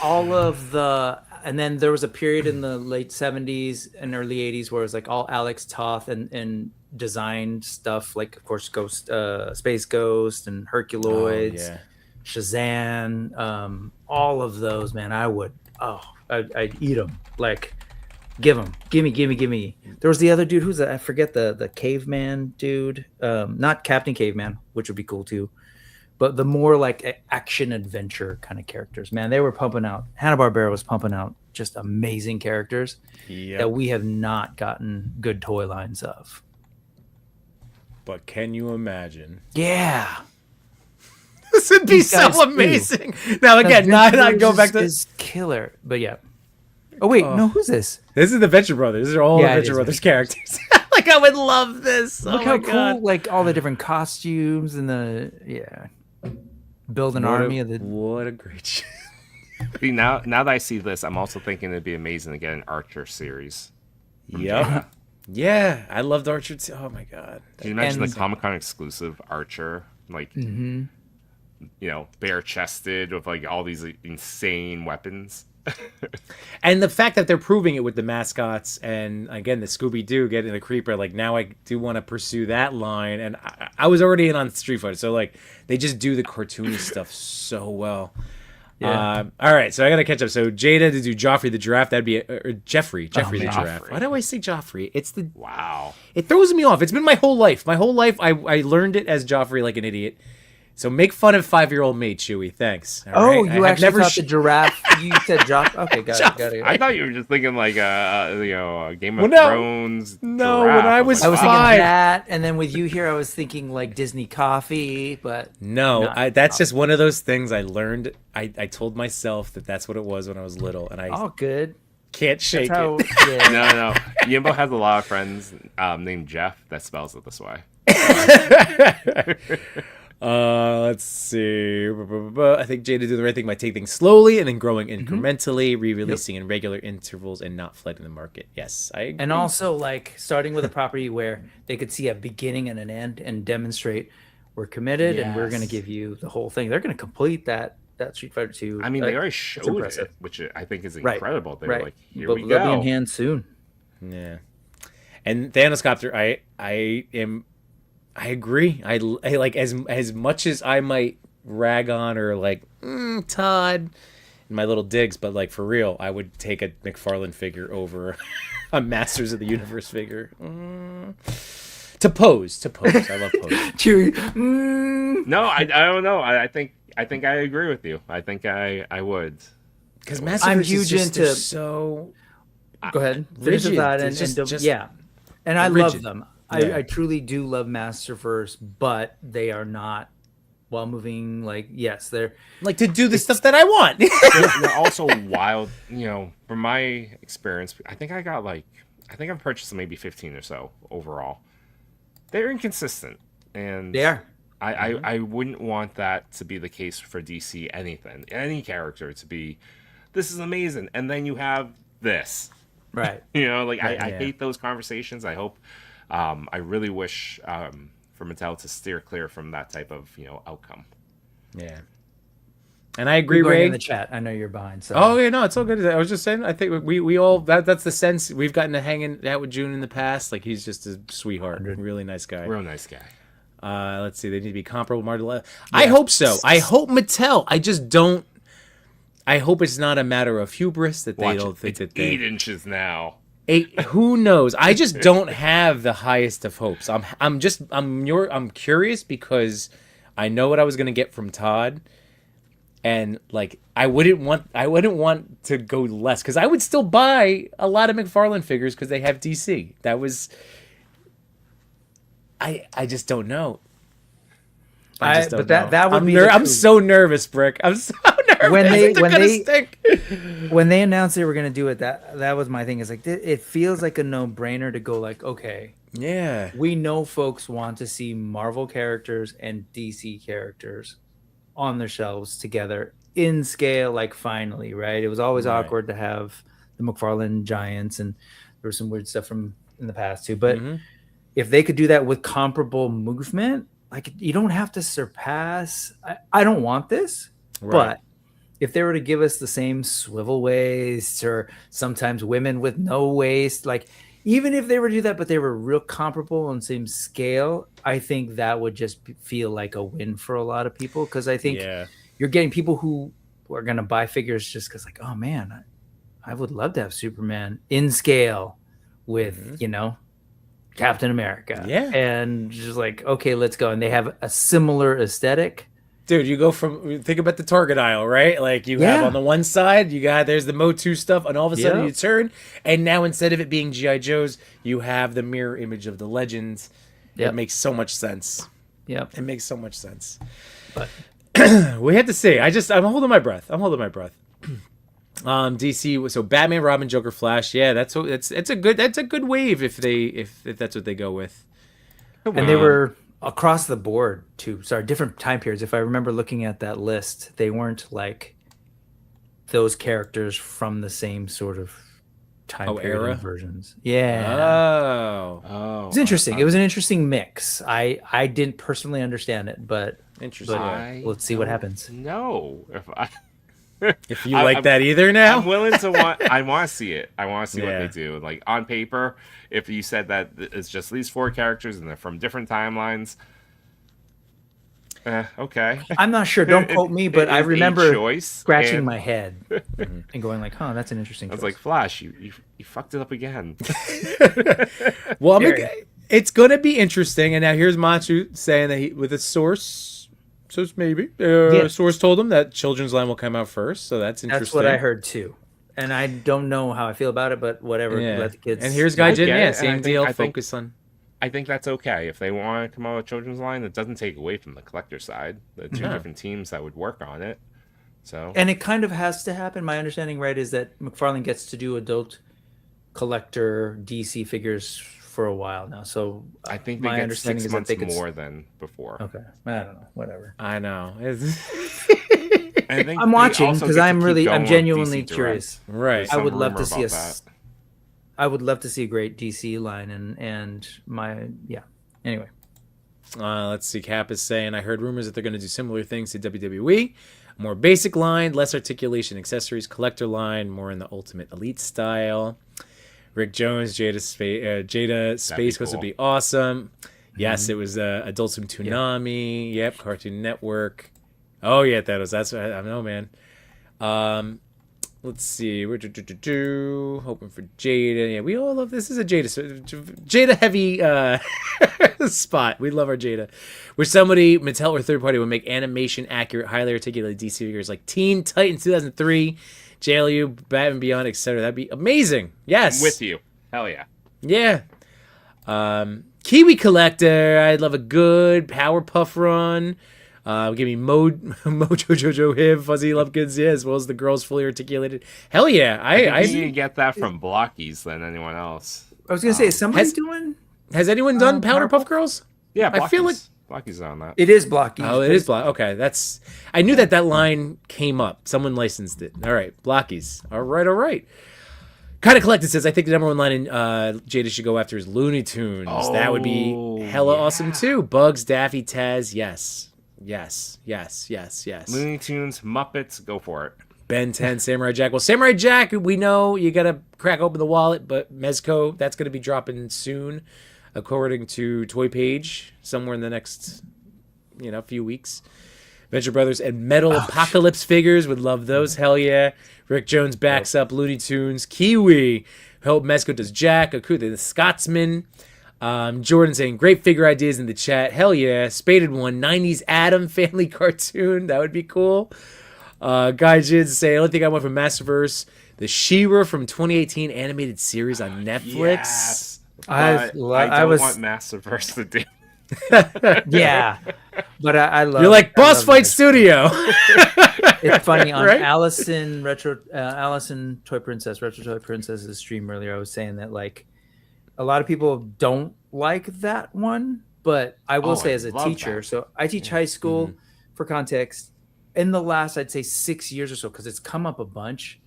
Speaker 4: All of the, and then there was a period in the late 70s and early 80s where it was like all Alex Toth and designed stuff, like of course Ghost, Space Ghost and Herculoids,
Speaker 1: yeah.
Speaker 4: Shazam, all of those, man. I'd eat them. Like, gimme. There was the other dude who's I forget the caveman dude, not Captain Caveman, which would be cool too, but the more like action adventure kind of characters. Man, they were pumping out. Hanna-Barbera was pumping out just amazing characters that we have not gotten good toy lines of.
Speaker 1: But can you imagine?
Speaker 4: Yeah.
Speaker 1: This would be
Speaker 4: These guys
Speaker 1: so
Speaker 4: do.
Speaker 1: amazing. Now again, not go back to
Speaker 4: is killer, but yeah. Oh wait, no, who's this?
Speaker 1: this is the Venture Brothers. These are all
Speaker 4: Yeah, it
Speaker 1: Venture
Speaker 4: is
Speaker 1: Brothers characters. Like I would love this.
Speaker 4: Look
Speaker 1: oh
Speaker 4: how
Speaker 1: my God.
Speaker 4: cool, like all the different costumes and build an army of the.
Speaker 1: What a great show.
Speaker 3: See, now that I see this, I'm also thinking it'd be amazing to get an Archer series.
Speaker 1: Yep. Yeah, I loved Archer too. Oh my God.
Speaker 3: Can you imagine
Speaker 4: And-
Speaker 3: the Comic-Con exclusive Archer, like you know, bare chested with like all these like, insane weapons?
Speaker 1: And the fact that they're proving it with the mascots and again the Scooby-Doo getting the Creeper, like now I do want to pursue that line. And I was already in on Street Fighter, so like they just do the cartoony stuff so well.
Speaker 4: Yeah.
Speaker 1: All right, so I gotta catch up. So Jada to do Joffrey the giraffe, that'd be or Jeffrey the
Speaker 3: man.
Speaker 1: giraffe.
Speaker 3: Joffrey.
Speaker 1: Why do I say Joffrey? It's the
Speaker 3: Wow.
Speaker 1: it throws me off. It's been my whole life. My whole life I learned it as Joffrey like an idiot. So make fun of 5-year-old me, Chewy. Thanks. All
Speaker 4: Oh,
Speaker 1: right?
Speaker 4: you
Speaker 1: I have
Speaker 4: actually
Speaker 1: never
Speaker 4: thought the giraffe. You said Joff. Okay, got it.
Speaker 3: I thought you were just thinking like Game of
Speaker 1: Well, no.
Speaker 3: Thrones.
Speaker 1: No,
Speaker 3: giraffe.
Speaker 1: when I was
Speaker 4: I was thinking
Speaker 1: 5.
Speaker 4: that, and then with you here, I was thinking like Disney coffee, but
Speaker 1: No,
Speaker 4: Not-
Speaker 1: that's just one of those things I learned. I told myself that that's what it was when I was little, and I
Speaker 4: all good.
Speaker 1: can't shake
Speaker 4: That's how,
Speaker 1: it.
Speaker 4: yeah.
Speaker 3: No. Yimbo has a lot of friends named Jeff that spells it this way.
Speaker 1: Let's see. I think Jada did the right thing by taking things slowly and then growing incrementally, re-releasing in regular intervals, and not flooding the market. Yes, I agree.
Speaker 4: And also, like, starting with a property where they could see a beginning and an end and demonstrate we're committed and we're going to
Speaker 1: Yes.
Speaker 4: give you the whole thing. They're going to complete that Street Fighter 2.
Speaker 3: I mean,
Speaker 4: like,
Speaker 3: they already
Speaker 4: it's
Speaker 3: showed
Speaker 4: impressive.
Speaker 3: it, which I think is
Speaker 4: Right,
Speaker 3: incredible. They're
Speaker 4: right.
Speaker 3: like, here
Speaker 4: But
Speaker 3: we
Speaker 4: they'll be in
Speaker 3: go.
Speaker 4: hand soon.
Speaker 1: Yeah, and Thanoscopter, I agree. I like as much as I might rag on or like Todd in my little digs, but like for real, I would take a McFarlane figure over a Masters of the Universe figure. To pose. I love pose.
Speaker 4: Chewy.
Speaker 3: No, I don't know. I think I agree with you. I think I would.
Speaker 1: Because Masters
Speaker 4: I'm
Speaker 1: is
Speaker 4: huge
Speaker 1: just, they're
Speaker 4: into-
Speaker 1: so
Speaker 4: Go ahead. Finish with
Speaker 1: rigid.
Speaker 4: that
Speaker 1: It's just
Speaker 4: yeah. And I love
Speaker 1: rigid.
Speaker 4: them.
Speaker 1: Yeah.
Speaker 4: I truly do love Masterverse, but they are not while moving. Like, yes, they're
Speaker 1: like to do the stuff that I want.
Speaker 3: They're also wild. You know, from my experience, I think I've purchased maybe 15 or so overall. They're inconsistent, and
Speaker 4: they are.
Speaker 3: I wouldn't want that to be the case for DC. Any character to be, this is amazing, and then you have this.
Speaker 4: Right.
Speaker 3: You know, like I
Speaker 4: Yeah.
Speaker 3: hate those conversations. I hope, I really wish for Mattel to steer clear from that type of outcome.
Speaker 1: Yeah. And I agree,
Speaker 4: You're going
Speaker 1: Ray.
Speaker 4: in the chat. I know you're behind. So.
Speaker 1: Oh yeah, no, it's all good. I was just saying, I think we all that's the sense we've gotten to hanging out with June in the past. Like he's just a sweetheart, really nice guy.
Speaker 3: Real nice guy.
Speaker 1: Let's see, they need to be comparable. Martel. I hope so. I hope Mattel. I just don't. I hope it's not a matter of hubris that they
Speaker 3: Watch
Speaker 1: don't
Speaker 3: it.
Speaker 1: think
Speaker 3: It's
Speaker 1: that they.
Speaker 3: 8 inches now.
Speaker 1: Who knows? I just don't have the highest of hopes. I'm curious because I know what I was gonna get from Todd, and like I wouldn't want to go less because I would still buy a lot of McFarlane figures because they have DC. That was. I just don't know. I just don't know.
Speaker 4: That would
Speaker 1: I'm
Speaker 4: be.
Speaker 1: I'm so nervous, Brick. I'm so nervous.
Speaker 4: when they
Speaker 1: They're
Speaker 4: when
Speaker 1: gonna
Speaker 4: they
Speaker 1: stink.
Speaker 4: when they announced they were gonna do it, that was my thing. Is like it feels like a no-brainer to go like, okay,
Speaker 1: Yeah.
Speaker 4: we know folks want to see Marvel characters and DC characters on their shelves together in scale, like finally, right? It was always
Speaker 1: Right.
Speaker 4: awkward to have the McFarlane Giants, and there was some weird stuff from in the past too. But if they could do that with comparable movement, like you don't have to surpass. I don't want this, but if they were to give us the same swivel waist or sometimes women with no waist, like even if they were to do that, but they were real comparable on same scale, I think that would just feel like a win for a lot of people. Because I think you're getting people who are going to buy figures just because like, oh man, I would love to have Superman in scale with, Captain America.
Speaker 1: Yeah.
Speaker 4: And just like, okay, let's go. And they have a similar aesthetic.
Speaker 1: Dude, you go from think about the Target aisle, right? Like you have on the one side, there's the Motu stuff, and all of a sudden you turn, and now instead of it being GI Joes, you have the mirror image of the Legends. It makes so much sense.
Speaker 4: Yep,
Speaker 1: it makes so much sense.
Speaker 4: But
Speaker 1: we have to see. I'm holding my breath. DC. So Batman, Robin, Joker, Flash. Yeah, that's a good wave if that's what they go with.
Speaker 4: And they were across the board too. Sorry, different time periods. If I remember looking at that list, they weren't like those characters from the same sort of time period
Speaker 1: era
Speaker 4: versions. Yeah.
Speaker 1: Oh.
Speaker 4: It's interesting. It was an interesting mix. I didn't personally understand it, but
Speaker 1: interesting.
Speaker 4: Let's see what happens.
Speaker 3: No,
Speaker 1: if you like that either now,
Speaker 3: I'm willing to I want to see it. I want to see what they do. Like on paper, if you said that it's just these 4 characters and they're from different timelines, okay.
Speaker 4: I'm not sure. Don't quote me, but I remember scratching my head and going like, "Huh, that's an interesting."
Speaker 3: I was like, "Flash, you fucked it up again."
Speaker 1: Well, it's gonna be interesting. And now here's Machu saying that with a source. So it's maybe source told him that Children's Line will come out first, so that's interesting.
Speaker 4: That's what I heard too, and I don't know how I feel about it, but whatever. Let the kids.
Speaker 1: And here's Gaijin, same deal. Focus on.
Speaker 3: I think that's okay if they want to come out with Children's Line. It doesn't take away from the collector side. The 2 different teams that would work on it. So
Speaker 4: and it kind of has to happen. My understanding, right, is that McFarlane gets to do adult collector DC figures for a while now. So
Speaker 3: I think my understanding is that they could more than before.
Speaker 4: Okay, I don't know. Whatever.
Speaker 1: I know.
Speaker 4: I'm watching because I'm genuinely curious.
Speaker 1: Right.
Speaker 4: I would love to see I would love to see a great DC line and Anyway.
Speaker 1: Let's see. Cap is saying, I heard rumors that they're going to do similar things to WWE. More basic line, less articulation accessories, collector line, more in the Ultimate Elite style. Rick Jones, Jada Space Ghost would be awesome. Yes, it was Adult Swim Toonami. Yep, Cartoon Network. Oh yeah, that's I don't know, man. Let's see. Hoping for Jada. Yeah, we all love this. Is a Jada heavy spot. We love our Jada. Where somebody, Mattel or third party, would make animation accurate, highly articulated DC figures like Teen Titans 2003. JLU, Batman Beyond, etc. That'd be amazing. Yes.
Speaker 3: With you. Hell yeah.
Speaker 1: Yeah. Kiwi Collector. I'd love a good Powerpuff run. Give me Mojo Jojo Hiv, Fuzzy Lumpkins, as well as the girls fully articulated. Hell yeah. I
Speaker 3: think you can get that from Blockies than anyone else.
Speaker 4: I was going to say, is somebody doing?
Speaker 1: Has anyone done Powerpuff Girls?
Speaker 3: Yeah, Blockies.
Speaker 1: I feel like
Speaker 3: Blocky's on that.
Speaker 4: It is Blocky.
Speaker 1: Oh, it is Blocky. Okay, I knew that line came up. Someone licensed it. All right, Blockies. All right. Kind of Collected says, I think the number 1 line in Jada should go after is Looney Tunes. That would be hella awesome too. Bugs, Daffy, Taz. Yes.
Speaker 3: Looney Tunes, Muppets, go for it.
Speaker 1: Ben 10, Samurai Jack. Well, Samurai Jack, we know you got to crack open the wallet, but Mezco, that's going to be dropping soon. According to Toy Page, somewhere in the next, few weeks. Venture Brothers and Metal Apocalypse figures, would love those. Hell yeah. Rick Jones backs up Looney Tunes. Kiwi. Hope Mezco does Jack. Akuta the Scotsman. Jordan saying, great figure ideas in the chat. Hell yeah. Spaded one. 90s Adam family cartoon. That would be cool. Guy Jids saying, I don't think I went from Masterverse. The She-Ra from 2018 animated series on Netflix.
Speaker 3: Yes. I don't want Masterverse to do.
Speaker 4: Yeah, but I love.
Speaker 1: You're like Boss Fight Studio.
Speaker 4: It's funny on
Speaker 1: Right?
Speaker 4: Allison Toy Princess, Retro Toy Princess's stream earlier. I was saying that like a lot of people don't like that one, but I will say
Speaker 3: I
Speaker 4: as a
Speaker 3: love
Speaker 4: teacher,
Speaker 3: that.
Speaker 4: so I teach high school for context. In the last, I'd say 6 years or so, because it's come up a bunch,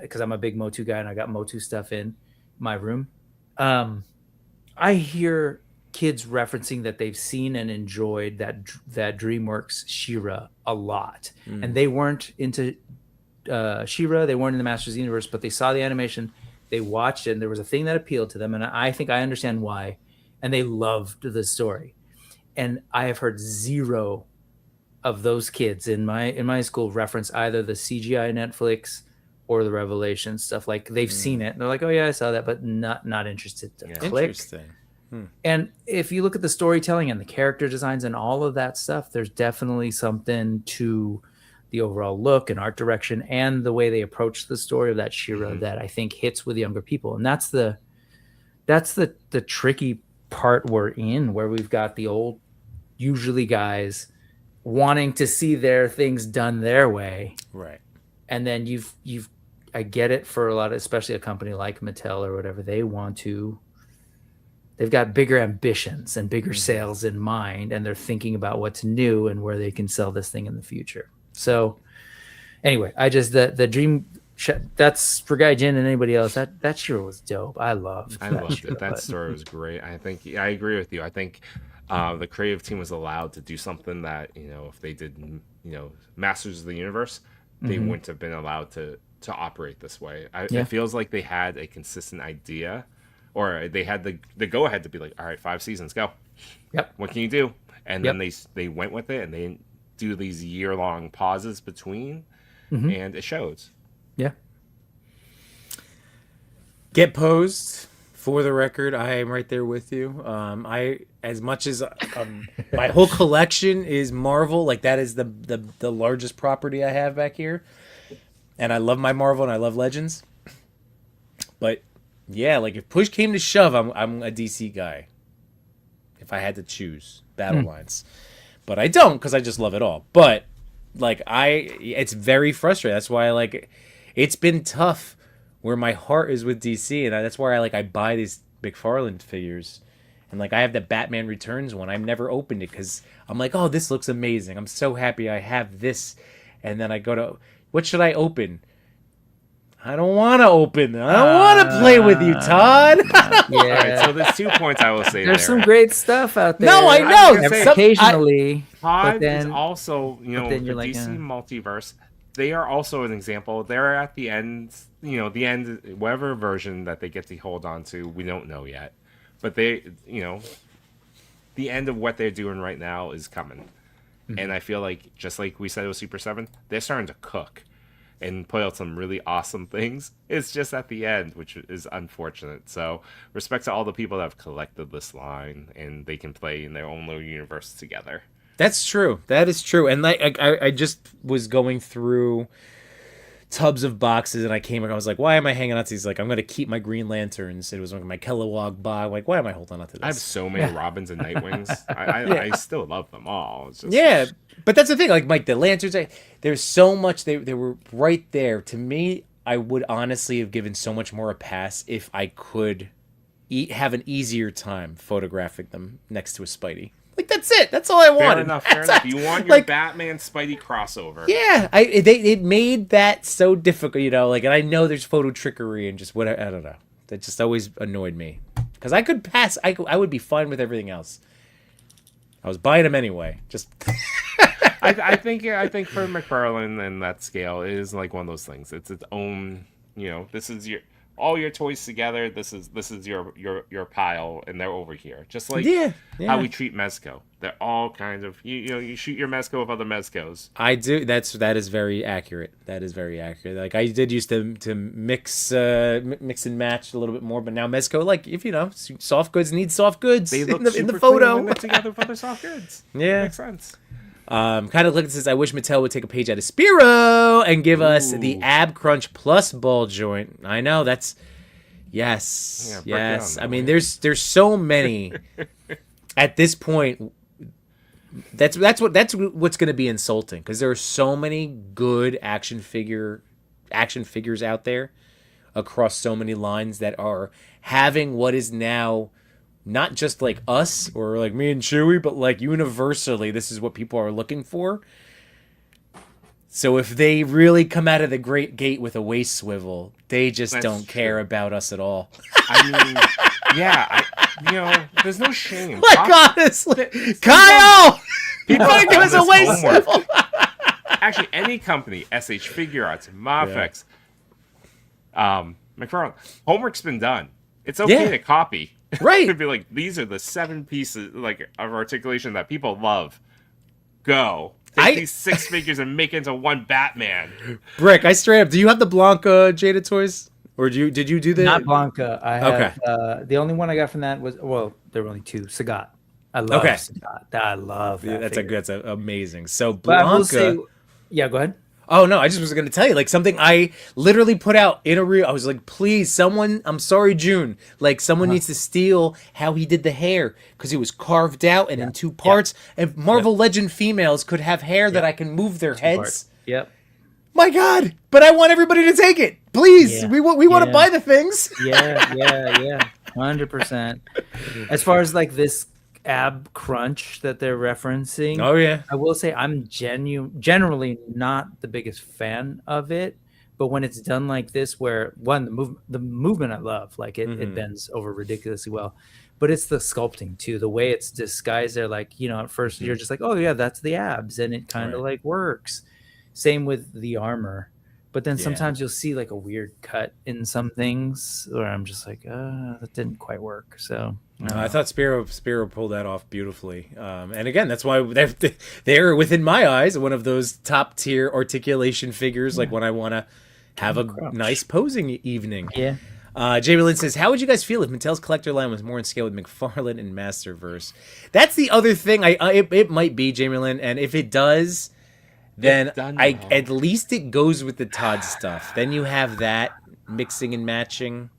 Speaker 4: because I'm a big Motu guy and I got Motu stuff in my room. I hear kids referencing that they've seen and enjoyed that DreamWorks She-Ra a lot, and they weren't into She-Ra, they weren't in the Masters of the Universe, but they saw the animation, they watched it, and there was a thing that appealed to them, and I think I understand why, and they loved the story. And I have heard zero of those kids in my school reference either the CGI Netflix or the Revelation stuff. Like they've seen it, and they're like, "Oh yeah, I saw that," but not interested to click.
Speaker 1: Interesting.
Speaker 4: And if you look at the storytelling and the character designs and all of that stuff, there's definitely something to the overall look and art direction and the way they approach the story of that She-Ra that I think hits with younger people. And that's the tricky part we're in, where we've got the old, usually guys wanting to see their things done their way.
Speaker 1: Right.
Speaker 4: And then I get it for a lot of, especially a company like Mattel or whatever, they've got bigger ambitions and bigger sales in mind, and they're thinking about what's new and where they can sell this thing in the future. So anyway, the dream, that's for Guy Jin and anybody else. That sure was dope. I loved
Speaker 3: it. That story was great. I think I agree with you. I think the creative team was allowed to do something that, if they did, Masters of the Universe, they wouldn't have been allowed to operate this way. It feels like they had a consistent idea, or they had the go ahead to be like, all right, 5 seasons, go.
Speaker 4: Yep.
Speaker 3: What can you do? And then they went with it, and they didn't do these year-long pauses between, and it shows.
Speaker 4: Yeah.
Speaker 1: Get posed. For the record, I am right there with you. As much as my whole collection is Marvel, like that is the largest property I have back here, and I love my Marvel and I love Legends. But yeah, like if push came to shove, I'm a DC guy. If I had to choose battle lines, but I don't, because I just love it all. But like it's very frustrating. That's why it's been tough. Where my heart is with DC, and that's why I buy these McFarlane figures, and I have the Batman Returns one. I've never opened it because I'm like, oh, this looks amazing. I'm so happy I have this, and then I go to, what should I open? I don't want to open. I don't want to play with you, Todd.
Speaker 4: Yeah.
Speaker 3: All right, so there's 2 points I will say.
Speaker 4: There's some great stuff out there.
Speaker 1: No, I know.
Speaker 4: Occasionally,
Speaker 3: Todd
Speaker 4: but then
Speaker 3: is also, the DC multiverse. They are also an example. They're at the end, the end, whatever version that they get to hold on to, we don't know yet. But they, the end of what they're doing right now is coming. And I feel like, just like we said with Super 7, they're starting to cook and put out some really awesome things. It's just at the end, which is unfortunate. So respect to all the people that have collected this line, and they can play in their own little universe together.
Speaker 1: That's true. That is true. And I just was going through tubs of boxes, and I was like, why am I hanging on to these? I'm going to keep my Green Lanterns. It was my Kilowog box. I'm like, why am I holding on to this?
Speaker 3: I have so many Robins and Nightwings. I still love them all. It's just...
Speaker 1: Yeah, but that's the thing. Mike, the Lanterns, there's so much. They were right there. To me, I would honestly have given so much more a pass if I could have an easier time photographing them next to a Spidey. That's it. That's all I wanted.
Speaker 3: Fair enough. You want your Batman Spidey crossover.
Speaker 1: Yeah, it made that so difficult, and I know there's photo trickery and just whatever. I don't know. That just always annoyed me, because I could pass. I would be fine with everything else. I was buying them anyway. Just.
Speaker 3: I think for McFarlane and that scale, it is one of those things. It's its own. This is all your toys together. This is your pile, and they're over here. Just like how we treat Mezco. They're all kind of you shoot your Mezco with other Mezcos.
Speaker 1: I do. That is very accurate. That is very accurate. I did used to mix and match a little bit more, but now Mezco, if soft goods need soft goods,
Speaker 3: they look
Speaker 1: in the
Speaker 3: super
Speaker 1: photo.
Speaker 3: Clean when they're together with other soft goods.
Speaker 1: Yeah,
Speaker 3: makes sense.
Speaker 1: Kind of looking at this, I wish Mattel would take a page out of Spiro and give us the Ab Crunch plus ball joint. I know that's yes. I mean, there's so many at this point. That's what's going to be insulting, because there are so many good action figures out there across so many lines that are having what is now not just like us or like me and Chewy, but like universally, this is what people are looking for. So if they really come out of the great gate with a waist swivel, they just don't care about us at all.
Speaker 3: I mean, yeah, there's no shame.
Speaker 1: Like, honestly, Kyle!
Speaker 3: People
Speaker 1: want to give us a waist swivel?
Speaker 3: Actually, any company, SH Figure Arts, Mafex, McFarlane, homework's been done. It's okay to copy.
Speaker 1: Right.
Speaker 3: It'd be like, these are the 7 pieces like of articulation that people love. Go. Take these 6 figures and make it into one Batman.
Speaker 1: Brick, I straight up. Do you have the Blanca Jada toys? Or did you do the...
Speaker 4: Not Blanca. I have, the only one I got from that was, well, there were only 2. Sagat. I love Sagat. I love that.
Speaker 1: That's amazing. So
Speaker 4: But
Speaker 1: Blanca...
Speaker 4: I will say, yeah, go ahead.
Speaker 1: Oh, no, I just was going to tell you, like, something I literally put out in a reel. I was like, please, someone, I'm sorry, June. Like, someone needs to steal how he did the hair, because it was carved out and in 2 parts. And Marvel Legend females could have hair that I can move their heads.
Speaker 4: Parts. Yep.
Speaker 1: My God, but I want everybody to take it. Please, we want to buy the things.
Speaker 4: Yeah, 100%. As far as, like, this ab crunch that they're referencing, I will say I'm generally not the biggest fan of it, but when it's done like this, where the movement I love, like it bends over ridiculously well, but it's the sculpting too, the way it's disguised. They're like, at first you're just like, oh yeah, that's the abs, and it kind of like works. Same with the armor. But then sometimes you'll see like a weird cut in some things where I'm just like, that didn't quite work. So
Speaker 1: I thought Spiro pulled that off beautifully. And again, that's why they're within my eyes one of those top tier articulation figures. Like when I want to have a nice posing evening.
Speaker 4: Yeah.
Speaker 1: Jamie Lynn says, how would you guys feel if Mattel's collector line was more in scale with McFarlane and Masterverse? That's the other thing. It might be, Jamie Lynn, and if it does, then at least it goes with the Todd stuff. Then you have that mixing and matching.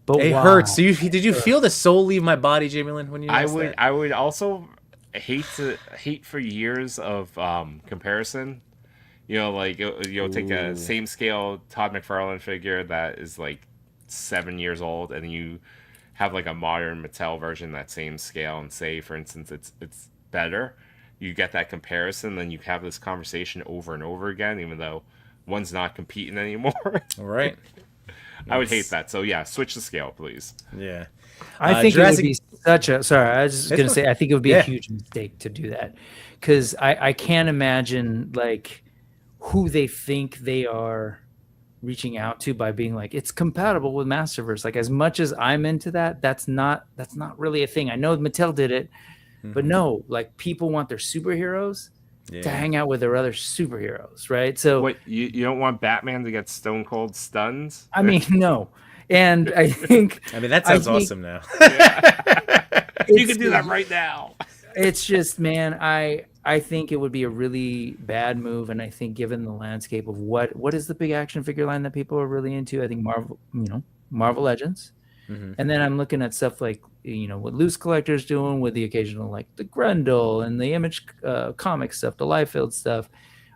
Speaker 1: But it hurts. So did you feel the soul leave my body, Jamie Lynn, when you noticed that?
Speaker 3: I would also hate for years of comparison. Like you'll take a same scale Todd McFarlane figure that is like 7 years old, and you have like a modern Mattel version that same scale, and say, for instance, it's better. You get that comparison, then you have this conversation over and over again, even though one's not competing anymore.
Speaker 1: All right.
Speaker 3: I would hate that. So yeah, switch the scale, please.
Speaker 1: Yeah.
Speaker 4: I think it would be I was just going to say, I think it would be a huge mistake to do that, because I can't imagine like who they think they are reaching out to by being like, it's compatible with Masterverse. Like, as much as I'm into that, that's not really a thing. I know Mattel did it, but no, like, people want their superheroes to hang out with their other superheroes, right? So
Speaker 3: what, you don't want Batman to get stone cold stuns?
Speaker 4: I mean, no. And I think
Speaker 1: that sounds awesome now.
Speaker 3: You can do that right now.
Speaker 4: It's just, man, I think it would be a really bad move, and I think given the landscape of what is the big action figure line that people are really into, I think Marvel Legends. And then I'm looking at stuff like, what Loose Collector's doing with the occasional, like the Grendel and the Image comic stuff, the Liefeld stuff.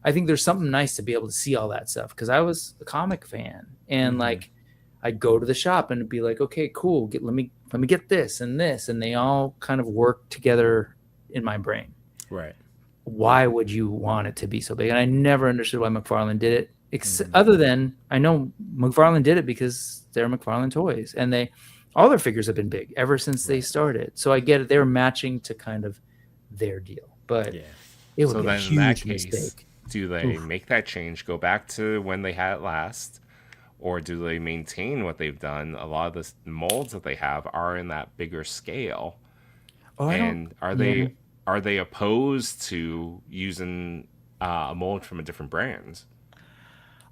Speaker 4: I think there's something nice to be able to see all that stuff, because I was a comic fan, and like I'd go to the shop and be like, okay, cool, let me get this and this, and they all kind of work together in my brain.
Speaker 1: Right.
Speaker 4: Why would you want it to be so big? And I never understood why McFarlane did it. Other than I know McFarlane did it because they're McFarlane Toys, and all their figures have been big ever since they started. So I get it; they're matching to kind of their deal. But it would be a huge mistake.
Speaker 3: Do they make that change? Go back to when they had it last, or do they maintain what they've done? A lot of the molds that they have are in that bigger scale. Are they opposed to using a mold from a different brand?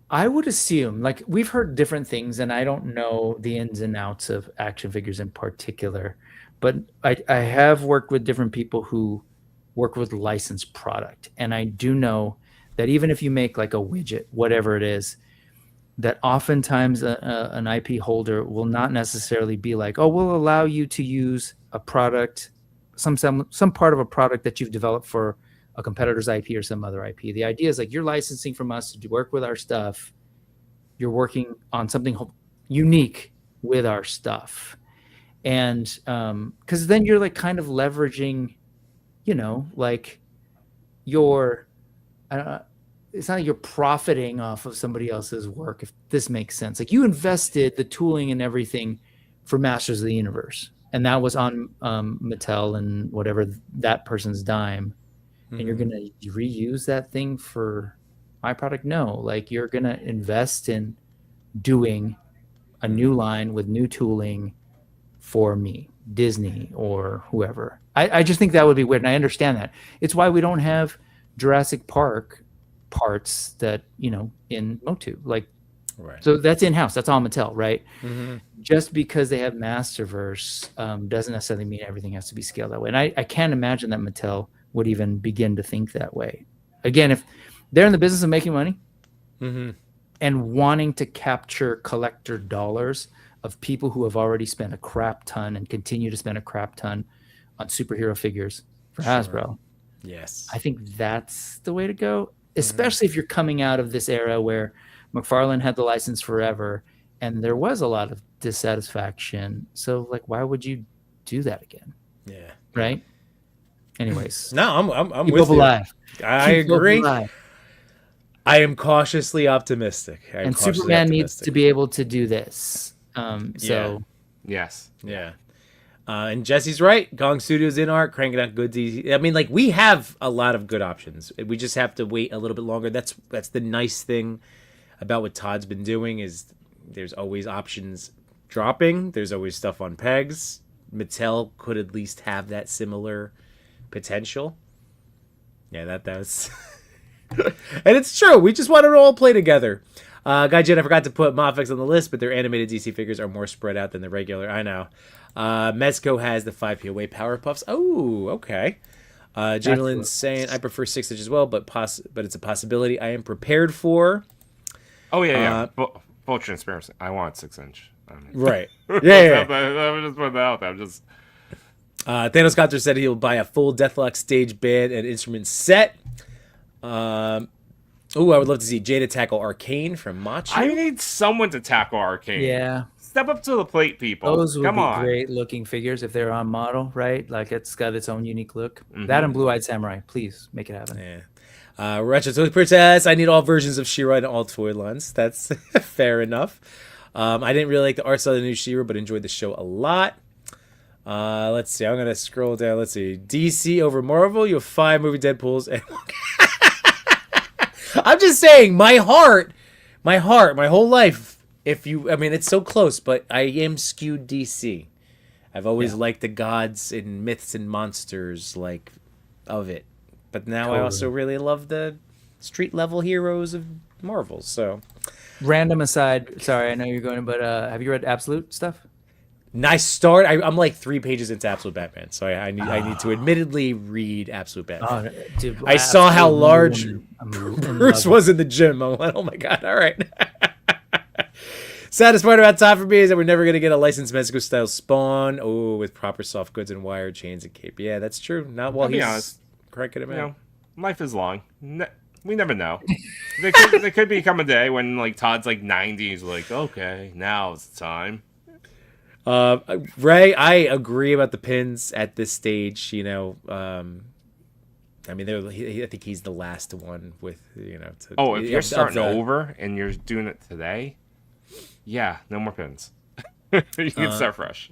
Speaker 4: I would assume, like, we've heard different things, and I don't know the ins and outs of action figures in particular, but I have worked with different people who work with licensed product, and I do know that even if you make like a widget, whatever it is, that oftentimes an IP holder will not necessarily be like, oh, we'll allow you to use a product some part of a product that you've developed for a competitor's IP or some other IP. The idea is like you're licensing from us to work with our stuff. You're working on something unique with our stuff. And because then you're like kind of leveraging, like it's not like you're profiting off of somebody else's work, if this makes sense. Like you invested the tooling and everything for Masters of the Universe, and that was on Mattel and whatever that person's dime. And you're going to reuse that thing for my product? No, like you're going to invest in doing a new line with new tooling for me, Disney or whoever. I just think that would be weird. And I understand that. It's why we don't have Jurassic Park parts that, in Motu. Like,
Speaker 1: right.
Speaker 4: So that's in-house. That's all Mattel, right? Just because they have Masterverse doesn't necessarily mean everything has to be scaled that way. And I can't imagine that Mattel would even begin to think that way. Again, if they're in the business of making money and wanting to capture collector dollars of people who have already spent a crap ton and continue to spend a crap ton on superhero figures for Hasbro.
Speaker 1: Yes.
Speaker 4: I think that's the way to go, especially if you're coming out of this era where McFarlane had the license forever and there was a lot of dissatisfaction. So like, why would you do that again?
Speaker 1: Yeah.
Speaker 4: Right. Anyways.
Speaker 1: No, I'm
Speaker 4: keep
Speaker 1: with
Speaker 4: hope
Speaker 1: you.
Speaker 4: Alive.
Speaker 1: I agree. I am cautiously optimistic.
Speaker 4: And Superman needs to be able to do this.
Speaker 3: Yes.
Speaker 1: Yeah. And Jesse's right. Gong Studios in art, cranking out good DC. I mean, like, we have a lot of good options. We just have to wait a little bit longer. That's the nice thing about what Todd's been doing is there's always options dropping. There's always stuff on pegs. Mattel could at least have that similar potential. Yeah, that was... And it's true. We just want it to all play together. Guy Jen, I forgot to put Mafex on the list, but their animated DC figures are more spread out than the regular. I know. Mezco has the 5 POA Power Puffs. Oh, okay. Jamielin's saying, I prefer 6-inch as well, but it's a possibility I am prepared for.
Speaker 3: Oh, yeah. Full transparency. I want 6-inch.
Speaker 1: Right. Yeah.
Speaker 3: I'm just putting that out there. I'm just...
Speaker 1: Thanos Cotter said he'll buy a full Deathlock stage band and instrument set. I would love to see Jada tackle Arcane from Machi.
Speaker 3: I need someone to tackle Arcane.
Speaker 4: Yeah.
Speaker 3: Step up to the plate, people.
Speaker 4: Those would be great looking figures if they're on model, right? Like it's got its own unique look. That and Blue-Eyed Samurai. Please make it happen.
Speaker 1: Yeah. Retro Toy Princess. I need all versions of She-Ra and all toy lines. That's fair enough. I didn't really like the art style of the new She-Ra, but enjoyed the show a lot. Let's see. I'm gonna scroll down. Let's see. DC over Marvel. You have 5 movie Deadpools. And I'm just saying, my whole life. It's so close, but I am skewed DC. I've always liked the gods and myths and monsters of it, but now I also really love the street level heroes of Marvel. So,
Speaker 4: random aside. Sorry, I know you're going, but have you read Absolute stuff?
Speaker 1: Nice start. I'm like 3 pages into Absolute Batman, so I need to admittedly read Absolute Batman.
Speaker 4: Oh, dude,
Speaker 1: I saw how large Bruce was in the gym. I'm like, oh my god! All right. Saddest part about Todd for me is that we're never gonna get a licensed Mexico style Spawn. Oh, with proper soft goods and wire chains and cape. Yeah, that's true. Not while he's cranking him out.
Speaker 3: Life is long. We never know. There could become a day when Todd's 90. He's like, okay, now it's time.
Speaker 1: Ray, I agree about the pins at this stage. I think he's the last one with
Speaker 3: if you're starting over and you're doing it today, yeah, no more pins. You can start fresh.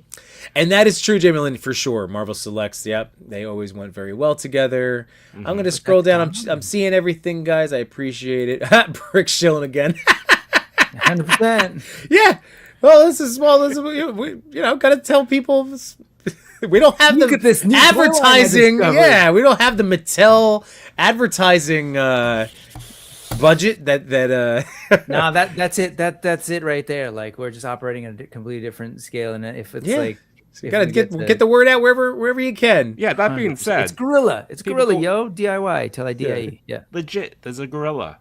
Speaker 1: And that is true, Jamie Lynn, for sure. Marvel Selects, yep, they always went very well together. I'm going to scroll down. I'm seeing everything, guys. I appreciate it. Brick shilling again.
Speaker 4: 100%.
Speaker 1: Yeah. Well, this is small. We got to tell people. We don't have the advertising. Yeah, we don't have the Mattel advertising budget that
Speaker 4: No, that's it. That's it right there. We're just operating at a completely different scale, and if it's
Speaker 1: so you gotta get the word out wherever you can.
Speaker 3: Yeah, that being said,
Speaker 4: it's guerrilla. It's guerrilla, yo. DIY till I DIE. Yeah,
Speaker 3: legit. There's a gorilla.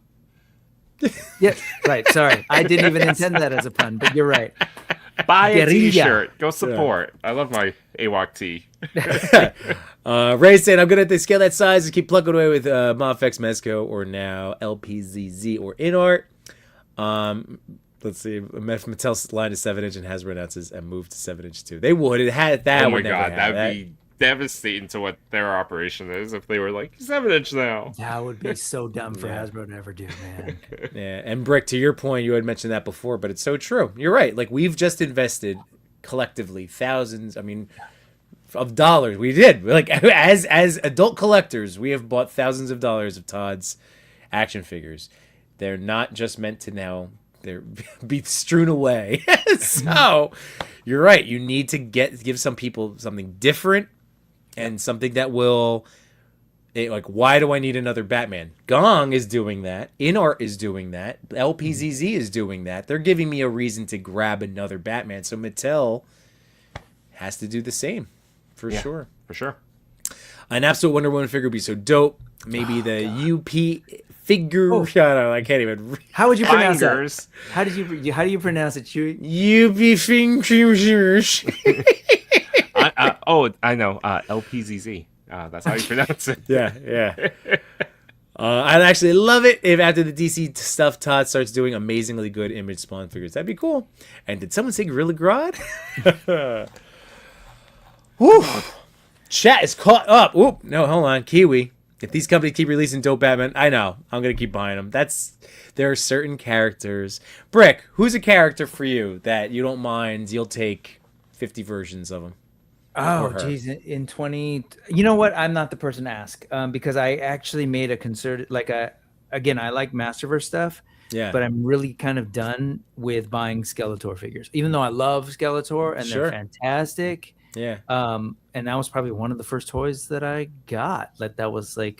Speaker 4: Yeah, right. Sorry, I didn't even intend that as a pun, but you're right.
Speaker 3: Buy a
Speaker 4: Guerrilla.
Speaker 3: t-shirt. Go support. I love my AWOC tee.
Speaker 1: Ray said, I'm going to scale that size and keep plugging away with Mofex, Mezco, or now LPZZ or InArt. Let's see. Mattel's line is 7-inch and Hasbro announces and moved to 7-inch too. They would. It had that.
Speaker 3: Oh my god, that'd be devastating to what their operation is if they were like 7-inch now.
Speaker 4: That would be so dumb for Hasbro to ever do, man.
Speaker 1: Yeah, and Brick, to your point, you had mentioned that before, but it's so true. You're right. Like, we've just invested collectively thousands, of dollars. We did. Like, as adult collectors, we have bought thousands of dollars of Todd's action figures. They're not just meant to now be strewn away. So, you're right. You need to give some people something different and something that will... why do I need another Batman? Gong is doing that. InArt is doing that. LPZZ is doing that. They're giving me a reason to grab another Batman. So Mattel has to do the same, for sure.
Speaker 3: For sure.
Speaker 1: An absolute Wonder Woman figure would be so dope. Maybe the UP figure. Oh. Shut up! I can't even.
Speaker 4: How would you pronounce
Speaker 3: Fingers.
Speaker 4: that? How do you pronounce it?
Speaker 1: UP fingers.
Speaker 3: I know. LPZZ. That's how you pronounce it.
Speaker 1: Yeah. I'd actually love it if after the DC stuff, Todd starts doing amazingly good Image Spawn figures. That'd be cool. And did someone say Gorilla Grodd? Woo! Chat is caught up. Oop! No, hold on. Kiwi. If these companies keep releasing dope Batman, I know. I'm going to keep buying them. There are certain characters. Brick, who's a character for you that you don't mind? You'll take 50 versions of them.
Speaker 4: Oh, geez. In 20... You know what? I'm not the person to ask because I actually made a concerted... Again, I like Masterverse stuff, but I'm really kind of done with buying Skeletor figures. Even though I love Skeletor and they're fantastic.
Speaker 1: Yeah.
Speaker 4: And that was probably one of the first toys that I got. That was I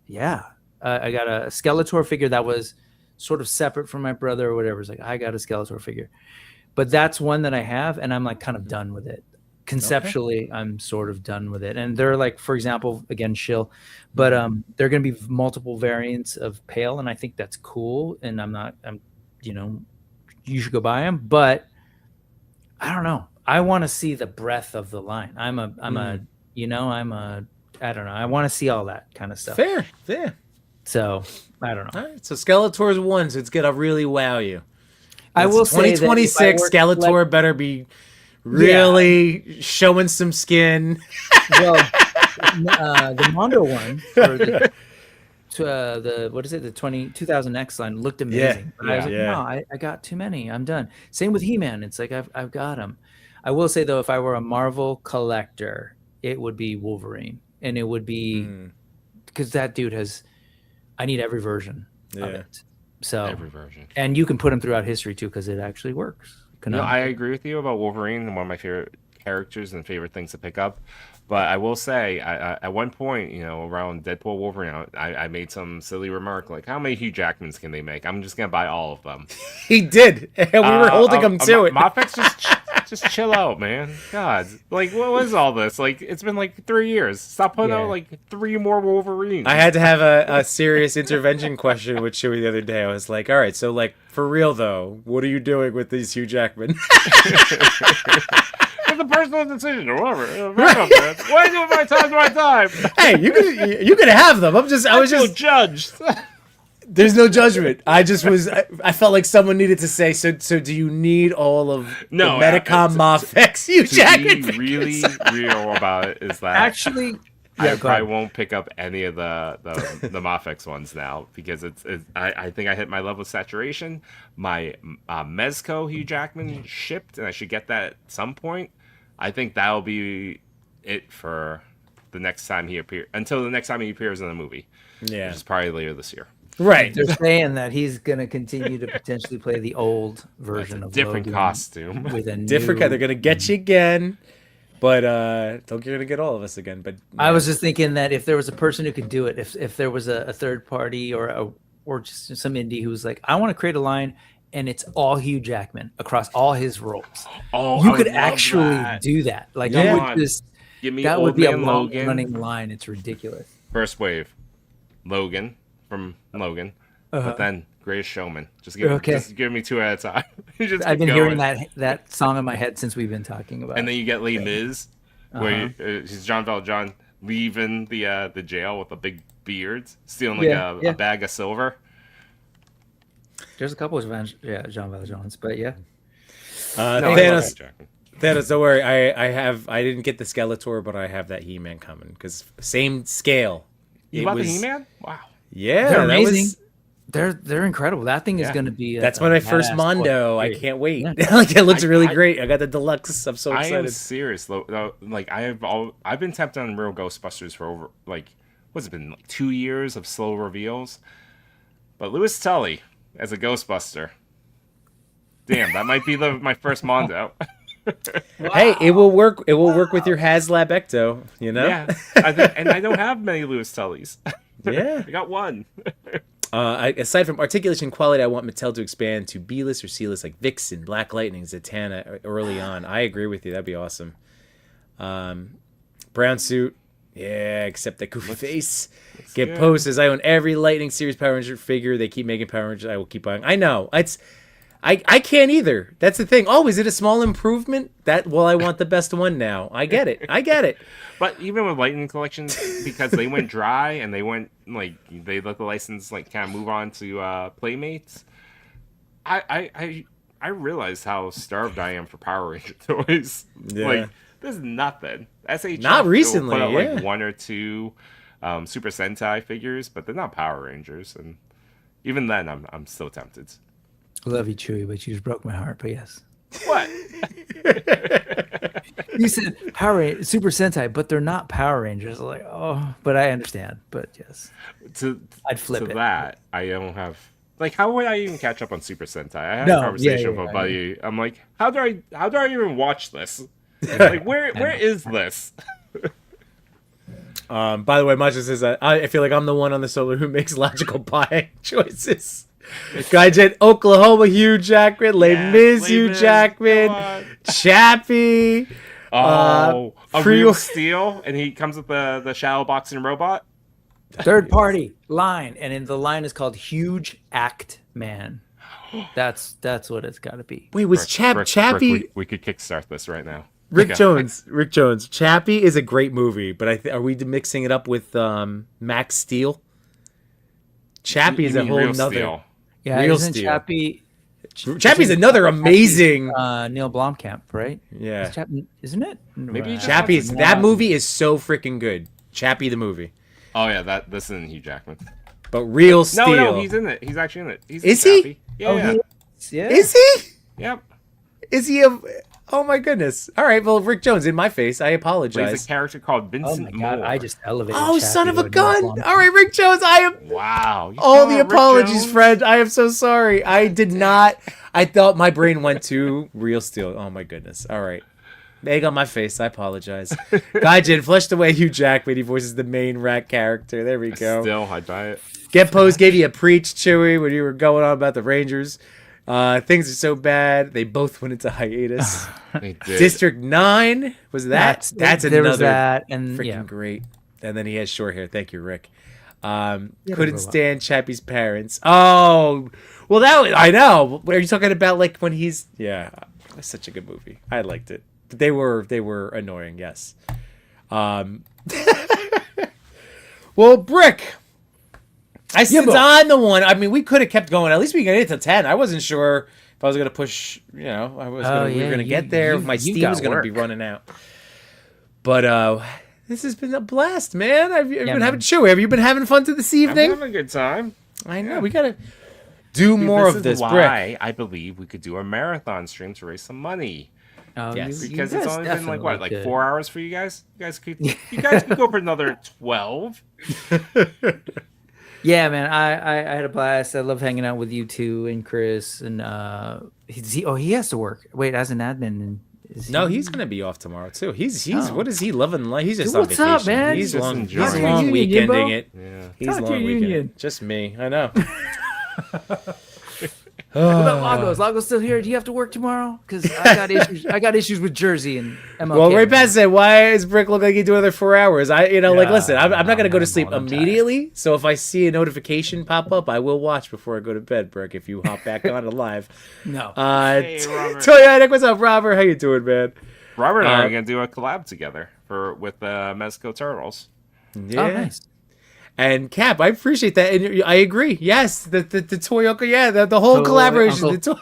Speaker 4: got a Skeletor figure that was sort of separate from my brother or whatever. It's like, I got a Skeletor figure. But that's one that I have, and I'm kind of done with it. Conceptually, I'm sort of done with it. And they're for example, again, shill, but they're going to be multiple variants of Pale, and I think that's cool. And you should go buy them. But I don't know. I want to see the breadth of the line. I don't know. I want to see all that kind of stuff.
Speaker 1: Fair.
Speaker 4: So I don't know.
Speaker 1: All right, so Skeletor's one, so it's gonna really wow you.
Speaker 4: I will say
Speaker 1: 2026 Skeletor better be really showing some skin.
Speaker 4: Well, the Mondo one for the what is it? The 2000X line looked amazing. But I was like, no, I got too many. I'm done. Same with He-Man. It's like I've got them. I will say though, if I were a Marvel collector, it would be Wolverine, and it would be because that dude has. I need every version of it. So
Speaker 3: every version,
Speaker 4: and you can put them throughout history too, because it actually works.
Speaker 3: No, I agree with you about Wolverine. One of my favorite characters and favorite things to pick up. But I will say, at one point, around Deadpool Wolverine, I made some silly remark like, "How many Hugh Jackmans can they make? I'm just gonna buy all of them."
Speaker 1: He did, and we were holding him to it.
Speaker 3: Mofex, just chill out, man. God, what was all this? It's been 3 years. Stop putting out 3 more Wolverines.
Speaker 1: I had to have a serious intervention question with Chewie the other day. I was like, all right, so for real though, what are you doing with these Hugh Jackman?
Speaker 3: It's a personal decision or whatever. Why do my time?
Speaker 1: Hey, you could have them. I was just
Speaker 3: judged.
Speaker 1: There's no judgment. I felt like someone needed to say. So do you need all of the Medicom Mofex Hugh Jackman?
Speaker 3: To be really real about it is that
Speaker 4: actually.
Speaker 3: I probably won't pick up any of the Mofex ones now because I think I hit my level of saturation. My Mezco Hugh Jackman shipped, and I should get that at some point. I think that'll be it for the next time he appears. Until the next time he appears in the movie, which is probably later this year.
Speaker 1: Right.
Speaker 4: They're saying that he's going to continue to potentially play the old version of
Speaker 3: different
Speaker 4: Logan
Speaker 3: costume
Speaker 4: with a
Speaker 1: different. They're going to get you again. But you're gonna get all of us again. But
Speaker 4: I was just thinking that if there was a person who could do it, if there was a third party or just some indie who was like, I want to create a line and it's all Hugh Jackman across all his roles.
Speaker 3: Oh,
Speaker 4: you could actually do that. That would be a long running line. It's ridiculous.
Speaker 3: First wave, Logan from Logan, but then Greatest Showman. Just give me two at a time.
Speaker 4: I've been hearing that song in my head since we've been talking about.
Speaker 3: And then you get Les Mis, where he's John Valjean leaving the jail with a big beard, stealing a bag of silver.
Speaker 4: There's a couple of Jean Valjeans, but yeah.
Speaker 1: Thanos, don't worry. I didn't get the Skeletor, but I have that He-Man coming because same scale.
Speaker 3: You bought the He-Man? Wow.
Speaker 1: Yeah,
Speaker 4: they're amazing. They're incredible. That thing is going to be.
Speaker 1: That's my first Mondo. I can't wait. Like, it looks really great. I got the deluxe. I'm so excited.
Speaker 3: I am serious though. Like I've been tempted on Real Ghostbusters for over what's it been, like 2 years of slow reveals. But Louis Tully as a Ghostbuster. Damn, that might be my first Mondo.
Speaker 1: Wow. Hey, it will work. It will work with your HasLab Ecto. You know.
Speaker 3: Yeah, and I don't have many Louis Tullys.
Speaker 1: Yeah,
Speaker 3: I got one.
Speaker 1: Aside from articulation quality, I want Mattel to expand to B-list or C-list like Vixen, Black Lightning, Zatanna early on. I agree with you. That'd be awesome. Brown suit. Yeah, except that goofy face. Get posters. I own every Lightning series Power Ranger figure. They keep making Power Rangers. I will keep buying. I know. I can't either. That's the thing. Oh, is it a small improvement? I want the best one now. I get it.
Speaker 3: But even with Lightning collections, because they went dry and they went they let the license kind of move on to Playmates. I realized how starved I am for Power Ranger toys. Yeah. There's nothing. SHF
Speaker 1: not recently.
Speaker 3: Will put out one or two Super Sentai figures, but they're not Power Rangers. And even then, I'm still tempted.
Speaker 4: I love you, Chewy, but you just broke my heart. But yes.
Speaker 3: What?
Speaker 4: You said Super Sentai, but they're not Power Rangers. Like, oh, but I understand. But yes, I'd flip it.
Speaker 3: That I don't have. How would I even catch up on Super Sentai? I had a conversation with a buddy. I'm like, how do I even watch this? Where is this?
Speaker 1: By the way, Macha says I feel like I'm the one on the solo who makes logical buying choices. Guy did Oklahoma, Hugh Jackman, Les Mis, Hugh Jackman, Chappie.
Speaker 3: A Real Steel, and he comes with the shadow boxing robot.
Speaker 4: Third party line, and in the line is called Huge Act Man. That's what it's got to be.
Speaker 1: Wait, was Chappie?
Speaker 3: We could kickstart this right now.
Speaker 1: Rick Jones. Chappie is a great movie, but are we mixing it up with Max Steel? Chappie is a whole nother.
Speaker 3: Steel.
Speaker 4: Yeah,
Speaker 1: Real
Speaker 4: isn't
Speaker 1: Steel.
Speaker 4: Chappie's
Speaker 1: another amazing.
Speaker 4: Neil Blomkamp, right?
Speaker 1: Yeah,
Speaker 4: isn't it?
Speaker 3: Maybe
Speaker 1: Chappie's that movie is so freaking good. Chappie the movie.
Speaker 3: Oh yeah, this isn't Hugh Jackman.
Speaker 1: But Real Steel.
Speaker 3: No, he's in it. He's actually in it.
Speaker 1: Is he?
Speaker 3: Yeah.
Speaker 4: Yeah.
Speaker 1: Is he?
Speaker 3: Yep.
Speaker 1: Is he Oh my goodness! All right, well, Rick Jones in my face. I apologize.
Speaker 3: He's a character called Vincent
Speaker 4: Moore.
Speaker 3: Moore.
Speaker 4: I just elevated.
Speaker 1: Oh, son of a gun! All right, Rick Jones. I am.
Speaker 3: Wow.
Speaker 1: All the apologies, friend. I am so sorry. I did not. I thought my brain went to Real Steel. Oh my goodness! All right, egg on my face. I apologize. Gaijin flushed away Hugh Jackman. He voices the main rat character. There we go.
Speaker 3: Still, I'd buy it.
Speaker 1: Get Pose gave you a preach, Chewy, when you were going on about the Rangers. Things are so bad. They both went into hiatus.
Speaker 3: They did.
Speaker 1: District 9 was that? That's
Speaker 4: there
Speaker 1: another
Speaker 4: was that, and
Speaker 1: freaking great. And then he has short hair. Thank you, Rick. Couldn't stand Chappie's parents. Oh, well, I know. Are you talking about when he's? Yeah, that's such a good movie. I liked it. But they were annoying. Yes. Well, Brick. Since I'm the one, I mean, we could have kept going. At least we got it to 10. I wasn't sure if I was going to push, we were going to get there. My Steam was going to be running out. But this has been a blast, man. Have you been having fun this evening?
Speaker 3: I'm having a good time.
Speaker 1: I know. We got to do more of this,
Speaker 3: Brick. I believe we could do a marathon stream to raise some money.
Speaker 1: Yes.
Speaker 3: Because it's only been 4 hours for you guys? You guys could go for another 12.
Speaker 4: Yeah, man, I had a blast. I love hanging out with you two and Chris. And he has to work. Wait, as an admin,
Speaker 1: No, he's gonna be off tomorrow too. He's what is he loving life? He's just on
Speaker 4: what's
Speaker 1: vacation.
Speaker 4: Up, man?
Speaker 1: He's long
Speaker 4: weekending
Speaker 1: Yimbo?
Speaker 4: it.
Speaker 3: Yeah.
Speaker 1: He's long weekending. Just me. I know.
Speaker 4: What about Lago? Is Lago still here? Do you have to work tomorrow? Because I got issues. I got issues with Jersey and MLK.
Speaker 1: Well, Ray Pat said, "Why does Brick look like he do another 4 hours?" Listen, I'm not gonna go to sleep immediately. So if I see a notification pop up, I will watch before I go to bed. Brick, if you hop back on live.
Speaker 4: No.
Speaker 3: Hey, Robert.
Speaker 1: Toyatic, what's up, Robert? How you doing, man?
Speaker 3: Robert and I are gonna do a collab together with the Mety Turtles.
Speaker 1: Yeah.
Speaker 4: Oh, nice.
Speaker 1: And Cap, I appreciate that, and I agree. Yes, the toy uncle, the whole
Speaker 4: Toy
Speaker 1: collaboration.
Speaker 4: uncle.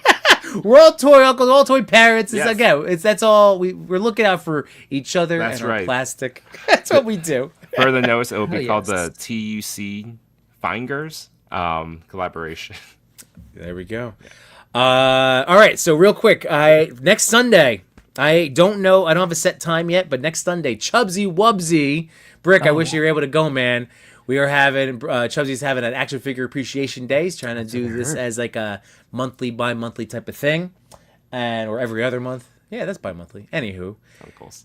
Speaker 1: We're all toy uncles, all toy parents. It's
Speaker 3: Yes.
Speaker 1: that's all we're looking out for each other.
Speaker 3: That's
Speaker 1: and our
Speaker 3: right.
Speaker 1: plastic. That's what we do.
Speaker 3: Further notice, it will be
Speaker 4: Oh,
Speaker 3: called
Speaker 4: yes.
Speaker 3: the TUC Fingers collaboration.
Speaker 1: There we go. All right, so real quick, next Sunday. I don't know. I don't have a set time yet, but next Sunday, Chubsy Wubsy, Brick. I wish you were able to go, man. We are having Chubsy's having an action figure appreciation day. He's trying to do this as like a bi-monthly type of thing, or every other month. Yeah, that's bi-monthly. Anywho,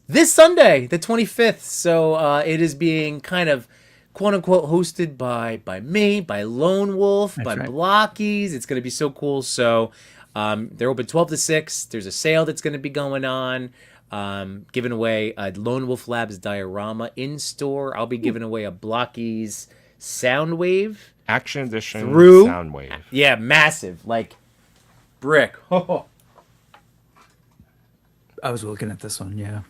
Speaker 1: this Sunday, the 25th. So it is being kind of quote unquote hosted by me, by Lone Wolf, by
Speaker 4: right.
Speaker 1: Blockies. It's going to be so cool. So they're open 12 to 6. There's a sale that's going to be going on. Giving away a Lone Wolf Labs diorama in store. I'll be giving away a Blockies Soundwave.
Speaker 3: Action Edition
Speaker 1: Through-
Speaker 3: Soundwave.
Speaker 1: Yeah, massive. Like, Brick.
Speaker 4: I was looking at this one. Yeah.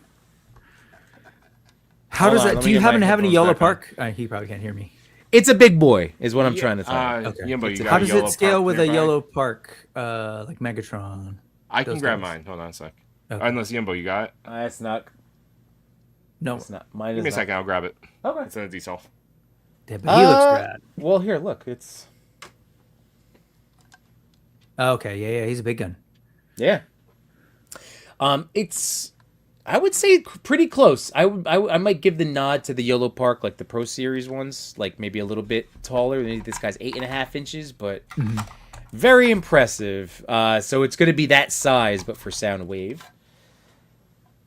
Speaker 4: How
Speaker 1: Hold
Speaker 4: does
Speaker 1: on,
Speaker 4: that?
Speaker 1: let
Speaker 4: Do
Speaker 1: me
Speaker 4: you
Speaker 1: get
Speaker 4: happen
Speaker 1: my
Speaker 4: to have any
Speaker 1: headphones
Speaker 4: Yellow
Speaker 1: back on.
Speaker 4: Park? He probably can't hear me.
Speaker 1: It's a big boy, is what I'm trying to say.
Speaker 3: Yimbo, you got
Speaker 4: How does
Speaker 3: Yellow
Speaker 4: it scale
Speaker 3: Park
Speaker 4: with a
Speaker 3: nearby?
Speaker 4: Yellow Park, like Megatron?
Speaker 3: I can
Speaker 4: those
Speaker 3: grab
Speaker 4: guys?
Speaker 3: mine. Hold on a sec.
Speaker 4: Okay.
Speaker 3: Unless Yimbo, you got it.
Speaker 1: It's not.
Speaker 4: No.
Speaker 1: It's not. Mine
Speaker 3: Give me a
Speaker 1: is not.
Speaker 3: second. I'll grab it.
Speaker 1: Okay.
Speaker 3: It's in a D-Self.
Speaker 4: Yeah, but he looks rad.
Speaker 1: Well, here, look. It's.
Speaker 4: Oh, okay. Yeah. He's a big gun.
Speaker 1: Yeah. It's. I would say pretty close. I might give the nod to the Yellow Park, like the Pro Series ones, like maybe a little bit taller. Maybe this guy's 8.5 inches, but very impressive. So it's going to be that size, but for Soundwave.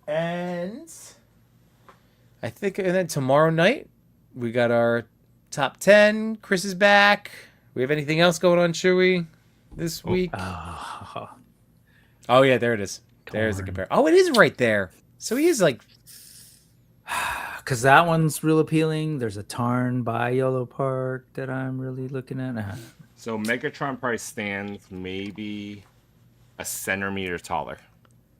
Speaker 1: And I think, and then tomorrow night we got our top 10. Chris is back. We have anything else going on, Chewy, this week? Oh yeah, there it is. There's the compare. Oh, it is right there. So he is like,
Speaker 4: Because that one's real appealing. There's a Tarn by Yellow Park that I'm really looking at.
Speaker 3: So Megatron probably stands maybe a centimeter taller.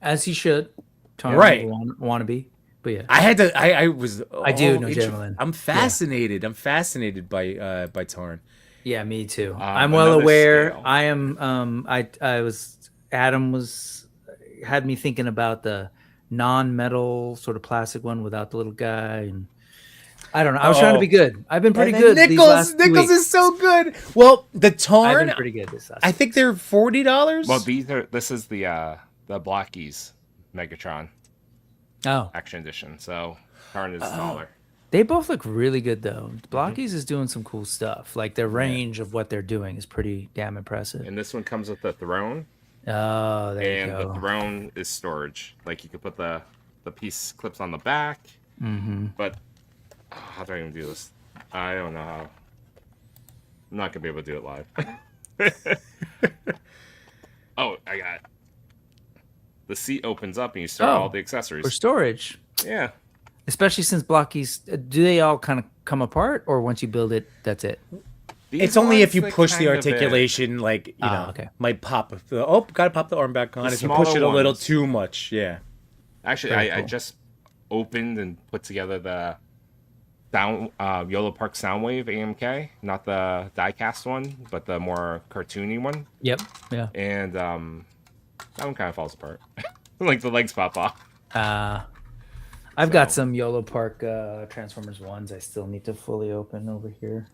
Speaker 4: As he should. Tarn
Speaker 1: Right.
Speaker 4: Want to be. But yeah.
Speaker 1: I had to. I was.
Speaker 4: I do know
Speaker 1: inter-
Speaker 4: Javelin.
Speaker 1: I'm fascinated. I'm fascinated by Tarn.
Speaker 4: Yeah, me too. I'm well
Speaker 3: another
Speaker 4: aware.
Speaker 3: scale.
Speaker 4: I am. I was. Adam had me thinking about the non-metal sort of plastic one without the little guy, and I don't know. I was trying to be good. I've been pretty good. these last 2
Speaker 1: Nichols
Speaker 4: weeks.
Speaker 1: is so good. Well, the
Speaker 4: I've
Speaker 1: Tarn.
Speaker 4: been pretty good this last.
Speaker 1: I think they're $40.
Speaker 3: Well, this is the Blockies Megatron
Speaker 4: Oh,
Speaker 3: Action Edition. So Tarn is smaller.
Speaker 4: they both look really good though. Blockies is doing some cool stuff. Like their range of what they're doing is pretty damn impressive.
Speaker 3: And this one comes with the throne.
Speaker 4: Oh, there you
Speaker 3: And
Speaker 4: go.
Speaker 3: the throne is storage. Like you could put the piece clips on the back. Mm-hmm. But how do I even do this? I don't know how. I'm not gonna be able to do it live. Oh, I got it. The seat opens up and you start all the accessories.
Speaker 4: For storage.
Speaker 3: Yeah.
Speaker 4: Especially since Blockies, do they all kind of come apart, or once you build it, that's it?
Speaker 1: It's only if you push the articulation, like you know,
Speaker 4: okay.
Speaker 1: might pop. Gotta pop the arm back on.
Speaker 3: The
Speaker 1: If you push
Speaker 3: smaller
Speaker 1: it a little
Speaker 3: ones.
Speaker 1: too much, yeah.
Speaker 3: Actually,
Speaker 4: Very
Speaker 3: I
Speaker 4: cool.
Speaker 3: just opened and put together the Yellow Park Soundwave AMK, not the diecast one, but the more cartoony one.
Speaker 4: Yep. Yeah.
Speaker 3: And that one kind of falls apart. Like the legs pop off.
Speaker 4: I've got some Yellow Park Transformers ones I still need to fully open over here.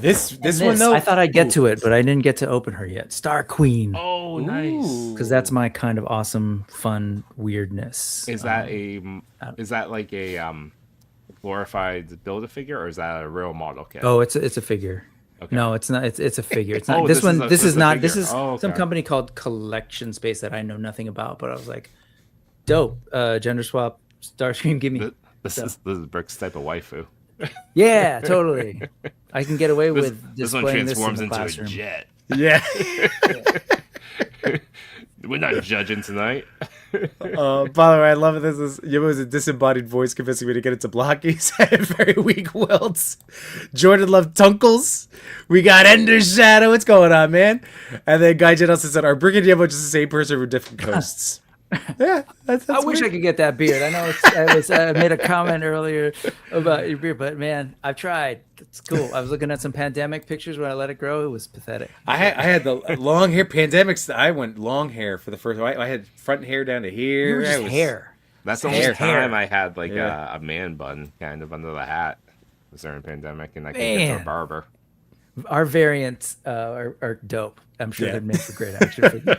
Speaker 1: This
Speaker 4: And
Speaker 1: one though,
Speaker 4: I thought I'd get to it, but I didn't get to open her yet. Star Queen.
Speaker 3: Oh, nice.
Speaker 4: Because that's my kind of awesome, fun weirdness.
Speaker 3: Is that like a glorified Build-A-Figure, or is that a real model kit?
Speaker 4: Oh, it's a figure.
Speaker 3: Okay.
Speaker 4: No, it's not. It's a figure. It's not.
Speaker 3: Oh,
Speaker 4: this
Speaker 3: this
Speaker 4: one.
Speaker 3: is a-
Speaker 4: This
Speaker 3: this
Speaker 4: is
Speaker 3: is a
Speaker 4: not. This
Speaker 3: figure.
Speaker 4: is
Speaker 3: Oh,
Speaker 4: some
Speaker 3: okay.
Speaker 4: company called Collection Space that I know nothing about. But I was like, dope. Gender swap. Starscream. Give me.
Speaker 3: This is Brick's type of waifu.
Speaker 4: Yeah, totally. I can get away
Speaker 3: This,
Speaker 4: with
Speaker 3: this one
Speaker 4: displaying this in
Speaker 3: transforms
Speaker 4: the
Speaker 3: into a
Speaker 4: classroom.
Speaker 3: jet.
Speaker 1: Yeah.
Speaker 3: We're not judging tonight.
Speaker 1: By the way, I love it. This is Yimbo's a disembodied voice convincing me to get into blockies. I have very weak wills. Jordan loved Tunkles. We got Ender Shadow. What's going on, man? And then Gaijin also said, "Are Brick and Yimbo just the same person from different coasts?" Yeah, that's
Speaker 4: I wish I could get that beard. I know I made a comment earlier about your beard, but man, I've tried. It's cool. I was looking at some pandemic pictures when I let it grow. It was pathetic.
Speaker 1: I had the long hair. Pandemics. I went long hair for the first. I had front hair down to here.
Speaker 4: You were just hair.
Speaker 3: That's the
Speaker 1: Hair.
Speaker 3: only time I had like
Speaker 1: Yeah.
Speaker 3: a man bun kind of under the hat. Was during the pandemic, and I could
Speaker 4: Man.
Speaker 3: get to a barber.
Speaker 4: Our variants are dope. I'm sure
Speaker 1: Yeah.
Speaker 4: they'd make for great action figures.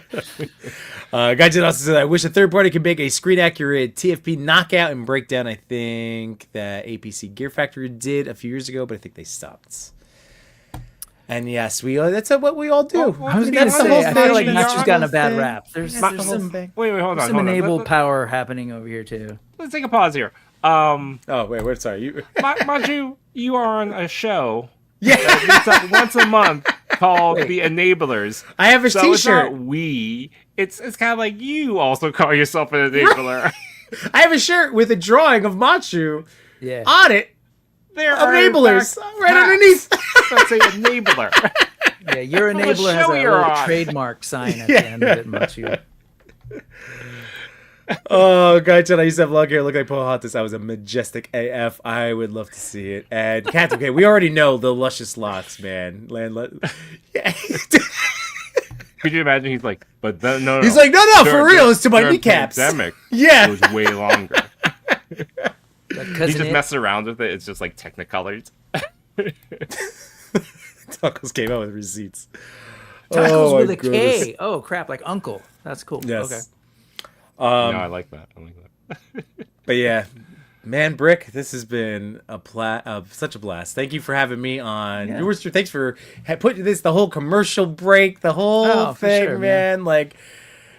Speaker 1: Gaijin also said, "I wish a third party could make a screen accurate TFP knockout and breakdown. I think that APC Gear Factory did a few years ago, but I think they stopped." And yes, that's what we all do.
Speaker 3: Well,
Speaker 4: I was
Speaker 3: I mean,
Speaker 4: gonna
Speaker 3: that's
Speaker 4: say,
Speaker 3: the whole
Speaker 4: I feel like
Speaker 3: thing.
Speaker 4: Nacho's gotten a bad
Speaker 1: thing.
Speaker 4: rap. There's
Speaker 1: That's the
Speaker 4: some,
Speaker 1: whole thing.
Speaker 3: Wait, hold on.
Speaker 4: some
Speaker 3: hold on.
Speaker 4: enabled power happening over here too.
Speaker 3: Let's take a pause here.
Speaker 1: Oh wait, sorry. You.
Speaker 3: Maju, you are on a show
Speaker 1: Yeah,
Speaker 3: once a month called The Enablers.
Speaker 1: I have a
Speaker 3: So
Speaker 1: T-shirt.
Speaker 3: it's not we. It's kind of like you also call yourself an enabler.
Speaker 1: I have a shirt with a drawing of Machu
Speaker 4: Yeah.
Speaker 1: on it.
Speaker 3: There
Speaker 1: Of
Speaker 3: are
Speaker 1: enablers
Speaker 3: in fact
Speaker 1: right
Speaker 3: hats
Speaker 1: underneath.
Speaker 3: that say enabler.
Speaker 4: Yeah, your
Speaker 3: From the
Speaker 4: enabler has
Speaker 3: show
Speaker 4: a
Speaker 3: you're
Speaker 4: little
Speaker 3: on.
Speaker 4: trademark sign at the end of it, Machu.
Speaker 1: Oh, Gaijin, I used to have long hair. Look like Pocahontas. I was a majestic AF. I would love to see it. And Cat, okay, we already know the luscious locks, man. Yeah.
Speaker 3: Could you imagine? He's like, but no.
Speaker 1: He's like, no, for
Speaker 3: During-
Speaker 1: real. It's to my
Speaker 3: during
Speaker 1: kneecaps.
Speaker 3: Pandemic,
Speaker 1: Yeah.
Speaker 3: it was way longer.
Speaker 4: Like
Speaker 3: He
Speaker 4: cousin
Speaker 3: just
Speaker 4: It.
Speaker 3: messed around with it. It's just like Technicolors.
Speaker 1: Tuckles came out with receipts.
Speaker 4: Tacos
Speaker 1: Oh, my
Speaker 4: with a
Speaker 1: goodness.
Speaker 4: K. Oh crap, like uncle. That's cool.
Speaker 1: Yes.
Speaker 4: Okay.
Speaker 3: No, I like that.
Speaker 1: But yeah, man, Brick, this has been such a blast. Thank you for having me on.
Speaker 4: Yeah.
Speaker 1: Yours, thanks for putting the whole commercial break, the whole
Speaker 4: Oh, for
Speaker 1: thing,
Speaker 4: sure,
Speaker 1: man. Like,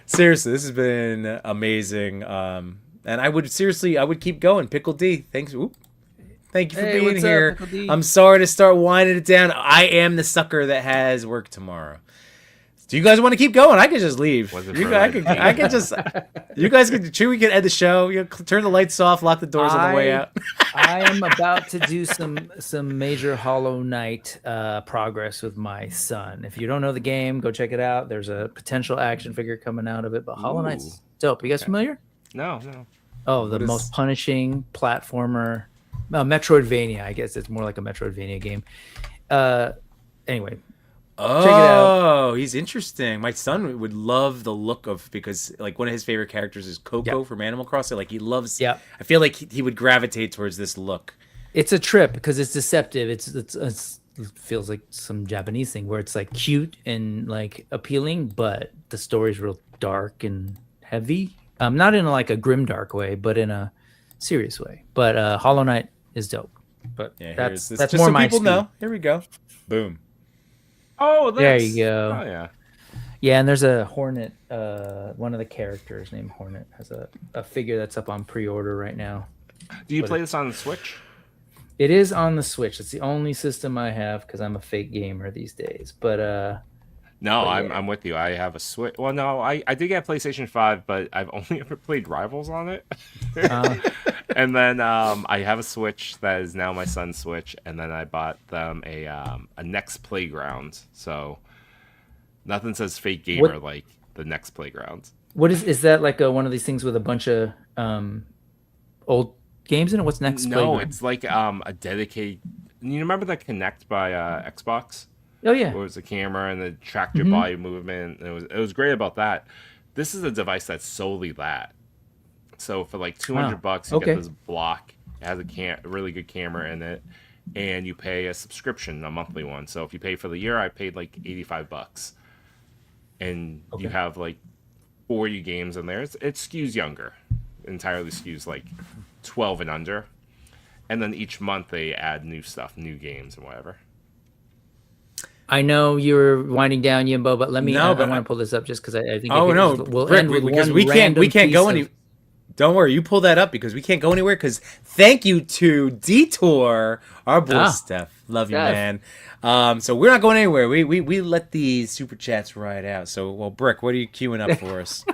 Speaker 1: seriously, this has been amazing. And I would keep going. Pickle D, thanks. Oop. Thank you for
Speaker 4: Hey,
Speaker 1: being
Speaker 4: what's up,
Speaker 1: here.
Speaker 4: Pickle D?
Speaker 1: I'm sorry to start winding it down. I am the sucker that has work tomorrow. Do you guys want to keep going? I could just leave.
Speaker 3: Was it
Speaker 1: You
Speaker 3: for
Speaker 1: guys,
Speaker 3: like-
Speaker 1: I could just. You guys could. We could end the show. Turn the lights off. Lock the doors on the way out.
Speaker 4: I am about to do some major Hollow Knight progress with my son. If you don't know the game, go check it out. There's a potential action figure coming out of it, but Hollow Knight's dope. You guys familiar?
Speaker 3: No.
Speaker 4: Oh, the
Speaker 1: What is-
Speaker 4: most punishing platformer, Metroidvania. I guess it's more like a Metroidvania game. Anyway,
Speaker 1: Oh,
Speaker 4: Check it out.
Speaker 1: he's interesting. My son would love the look because like one of his favorite characters is Coco
Speaker 4: Yep.
Speaker 1: from Animal Crossing. Like he loves.
Speaker 4: Yep.
Speaker 1: I feel like he would gravitate towards this look.
Speaker 4: it's a trip because it's deceptive. It feels like some Japanese thing where it's like cute and like appealing, but the story's real dark and heavy. Not in like a grim dark way, but in a serious way. But Hollow Knight is dope. But
Speaker 1: Yeah,
Speaker 4: that's
Speaker 1: just
Speaker 4: more
Speaker 1: so
Speaker 4: my
Speaker 1: people
Speaker 4: speed.
Speaker 1: know. Here we go. Boom.
Speaker 3: Oh,
Speaker 4: There
Speaker 3: that's,
Speaker 4: you go.
Speaker 3: Oh yeah.
Speaker 4: Yeah, and there's a Hornet. One of the characters named Hornet has a figure that's up on pre-order right now.
Speaker 3: Do you
Speaker 4: What
Speaker 3: play this on the Switch?
Speaker 4: It is on the Switch. It's the only system I have because I'm a fake gamer these days. But
Speaker 3: No,
Speaker 4: But
Speaker 3: I'm
Speaker 4: yeah.
Speaker 3: I'm with you. I have a Switch. Well, no, I did get a PlayStation 5, but I've only ever played Rivals on it. And then I have a Switch that is now my son's Switch, and then I bought them a Next Playground. So nothing says fake gamer like the Next Playground.
Speaker 4: what is that like one of these things with a bunch of old games in it? What's next?
Speaker 3: No,
Speaker 4: Playground?
Speaker 3: it's like a dedicated. You remember the Kinect by Xbox?
Speaker 4: Oh yeah.
Speaker 3: Where it was a camera and it tracked your body movement. And it was great about that. This is a device that's solely that. So for like $200, you
Speaker 4: Okay.
Speaker 3: get this block. It has a really good camera in it, and you pay a subscription, a monthly one. So if you pay for the year, I paid like $85, and you have like 40 games in there. It skews younger, entirely skews like 12 and under, and then each month they add new stuff, new games and whatever.
Speaker 4: I know you're winding down, Yimbo, but let me.
Speaker 1: No,
Speaker 4: I
Speaker 1: but
Speaker 4: want to pull this up just because I think.
Speaker 1: Oh
Speaker 4: if
Speaker 1: no,
Speaker 4: we'll
Speaker 1: Brick,
Speaker 4: end with
Speaker 1: because
Speaker 4: one
Speaker 1: we can't
Speaker 4: random
Speaker 1: go
Speaker 4: piece
Speaker 1: any.
Speaker 4: of-
Speaker 1: Don't worry, you pull that up because we can't go anywhere. Because thank you to Detour, our boy Steph. Love you, man. So we're not going anywhere. We let these super chats ride out. So, well, Brick, what are you queuing up for us?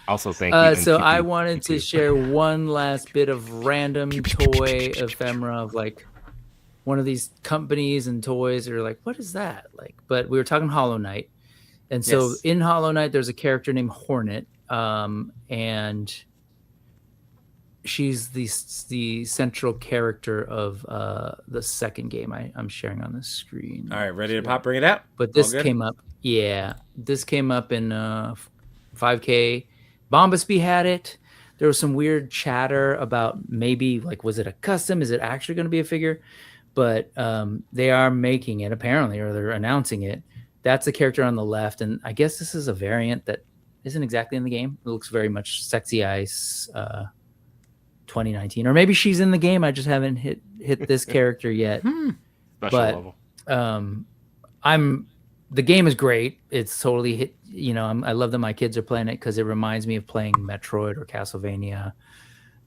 Speaker 3: Also, thank you.
Speaker 4: So I wanted to share one last bit of random toy ephemera of like one of these companies and toys that are like, what is that? Like, but we were talking Hollow Knight. And so in Hollow Knight, there's a character named Hornet. And she's the central character of the second game I'm sharing on the screen.
Speaker 1: All right, ready to pop? Bring it out.
Speaker 4: But this came up. Yeah, this came up in 5K. Bombasby had it. There was some weird chatter about maybe like, was it a custom? Is it actually going to be a figure? But they are making it apparently, or they're announcing it. That's the character on the left, and I guess this is a variant that isn't exactly in the game. It looks very much Sexy Ice 2019, or maybe she's in the game. I just haven't hit this character yet.
Speaker 3: Special
Speaker 4: level. The game is great. It's totally hit. You know, I love that my kids are playing it because it reminds me of playing Metroid or Castlevania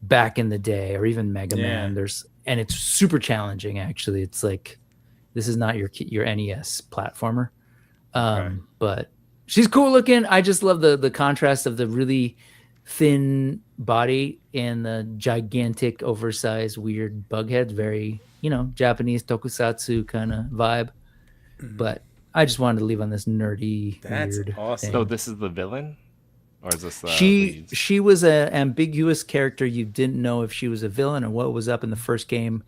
Speaker 4: back in the day, or even Mega Man. And it's super challenging. Actually, it's like this is not your NES platformer. But she's cool looking. I just love the contrast of the really thin body and the gigantic, oversized, weird bug head. Very, Japanese tokusatsu kind of vibe. But I just wanted to leave on this nerdy, weird
Speaker 1: awesome.
Speaker 4: thing.
Speaker 3: So this is the villain, or is this
Speaker 4: she was an ambiguous character. You didn't know if she was a villain or what was up in the first game.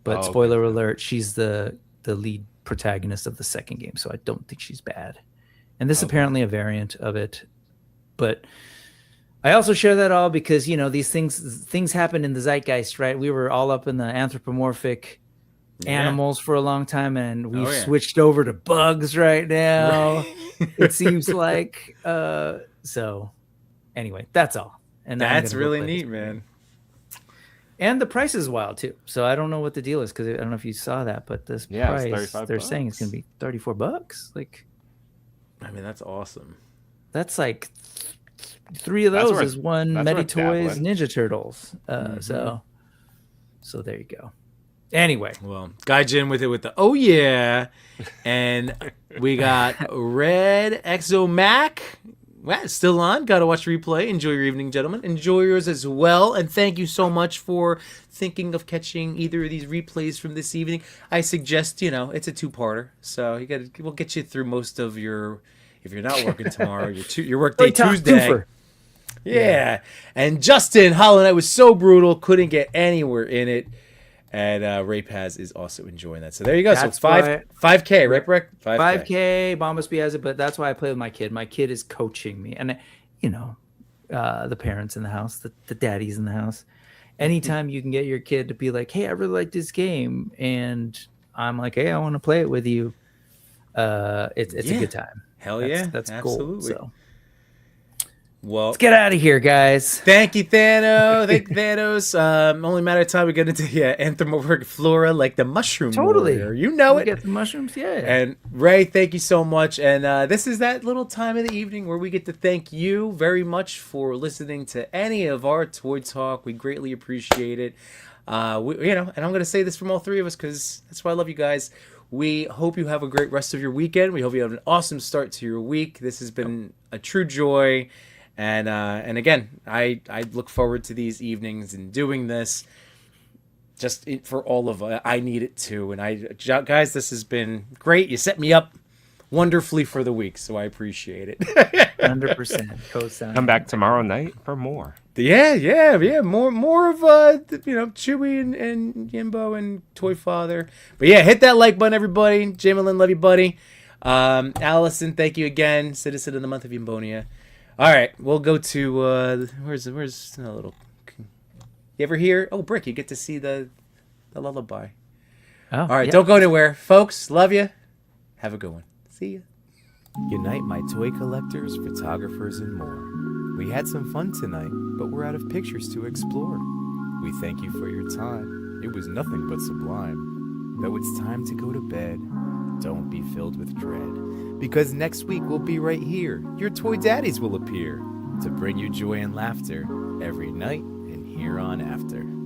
Speaker 4: But spoiler alert, she's the lead protagonist of the second game, so I don't think she's bad. And this is apparently a variant of it. But I also share that all because these things happen in the zeitgeist, right? We were all up in the anthropomorphic animals for a long time, and we've switched over to bugs right now. It seems like so anyway, that's all. And
Speaker 1: that's really neat, man.
Speaker 4: And the price is wild too. So I don't know what the deal is, because I don't know if you saw that, but this price they're saying it's gonna be $34. Like,
Speaker 1: I mean, that's awesome.
Speaker 4: That's like 3 of those is one Mety Toys Ninja Turtles. So there you go. Anyway,
Speaker 1: well, Gaijin with it with the and we got Red Exo Mac. Well, it's still on. Gotta watch replay. Enjoy your evening, gentlemen. Enjoy yours as well. And thank you so much for thinking of catching either of these replays from this evening. I suggest, it's a 2-parter. So we'll get you through most of your, if you're not working tomorrow, your work day Tuesday. Yeah. And Justin, Hollow Knight was so brutal, couldn't get anywhere in it. And Raypaz is also enjoying that. So there you go.
Speaker 4: That's
Speaker 1: so 5K, right, Brick?
Speaker 4: 5K, Bombasby has it, but that's why I play with my kid. My kid is coaching me. And, the parents in the house, the daddies in the house. Anytime you can get your kid to be like, hey, I really like this game. And I'm like, hey, I want to play it with you. It's a good time.
Speaker 1: Hell yeah.
Speaker 4: That's
Speaker 1: absolutely.
Speaker 4: Cool. So.
Speaker 1: Well,
Speaker 4: let's get out of here, guys.
Speaker 1: Thank you, Thanos. Only matter of time we get into anthropomorphic flora like the mushroom.
Speaker 4: Totally.
Speaker 1: Warrior. You know it.
Speaker 4: Get the mushrooms, yeah.
Speaker 1: And Ray, thank you so much. And this is that little time of the evening where we get to thank you very much for listening to any of our Toy Talk. We greatly appreciate it. And I'm going to say this from all 3 of us because that's why I love you guys. We hope you have a great rest of your weekend. We hope you have an awesome start to your week. This has been a true joy. And again, I look forward to these evenings and doing this just for all of us. I need it too. And guys, this has been great. You set me up wonderfully for the week, so I appreciate it.
Speaker 4: 100% co-sign.
Speaker 3: Come back tomorrow night for more.
Speaker 1: Yeah. More of Chewy and Yimbo and Toy Father. But yeah, hit that like button, everybody. Jamelin, love you, buddy. Allison, thank you again. Citizen of the month of Yimbonia. All right, we'll go to where's a little. You ever hear? Oh, Brick, you get to see the lullaby.
Speaker 4: Oh,
Speaker 1: all right, don't go anywhere, folks. Love you. Have a good one. See ya.
Speaker 5: Unite my toy collectors, photographers, and more. We had some fun tonight, but we're out of pictures to explore. We thank you for your time. It was nothing but sublime. Though it's time to go to bed, don't be filled with dread. Because next week we'll be right here. Your toy daddies will appear. to bring you joy and laughter every night and here on after.